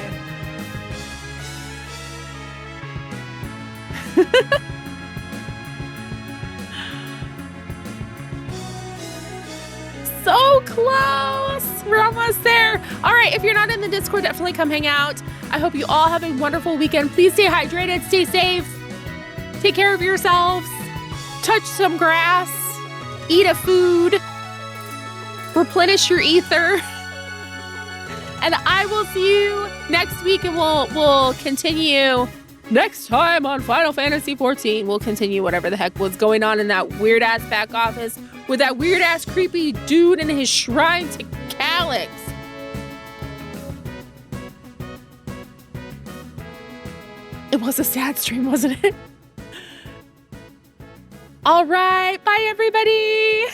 So close! We're almost there. All right, if you're not in the Discord, definitely come hang out. I hope you all have a wonderful weekend. Please stay hydrated, stay safe, take care of yourselves, touch some grass, eat a food, replenish your ether. And I will see you next week, and we'll continue next time on Final Fantasy XIV. We'll continue whatever the heck was going on in that weird-ass back office with that weird-ass creepy dude in his shrine to Calyx. It was a sad stream, wasn't it? All right, bye everybody.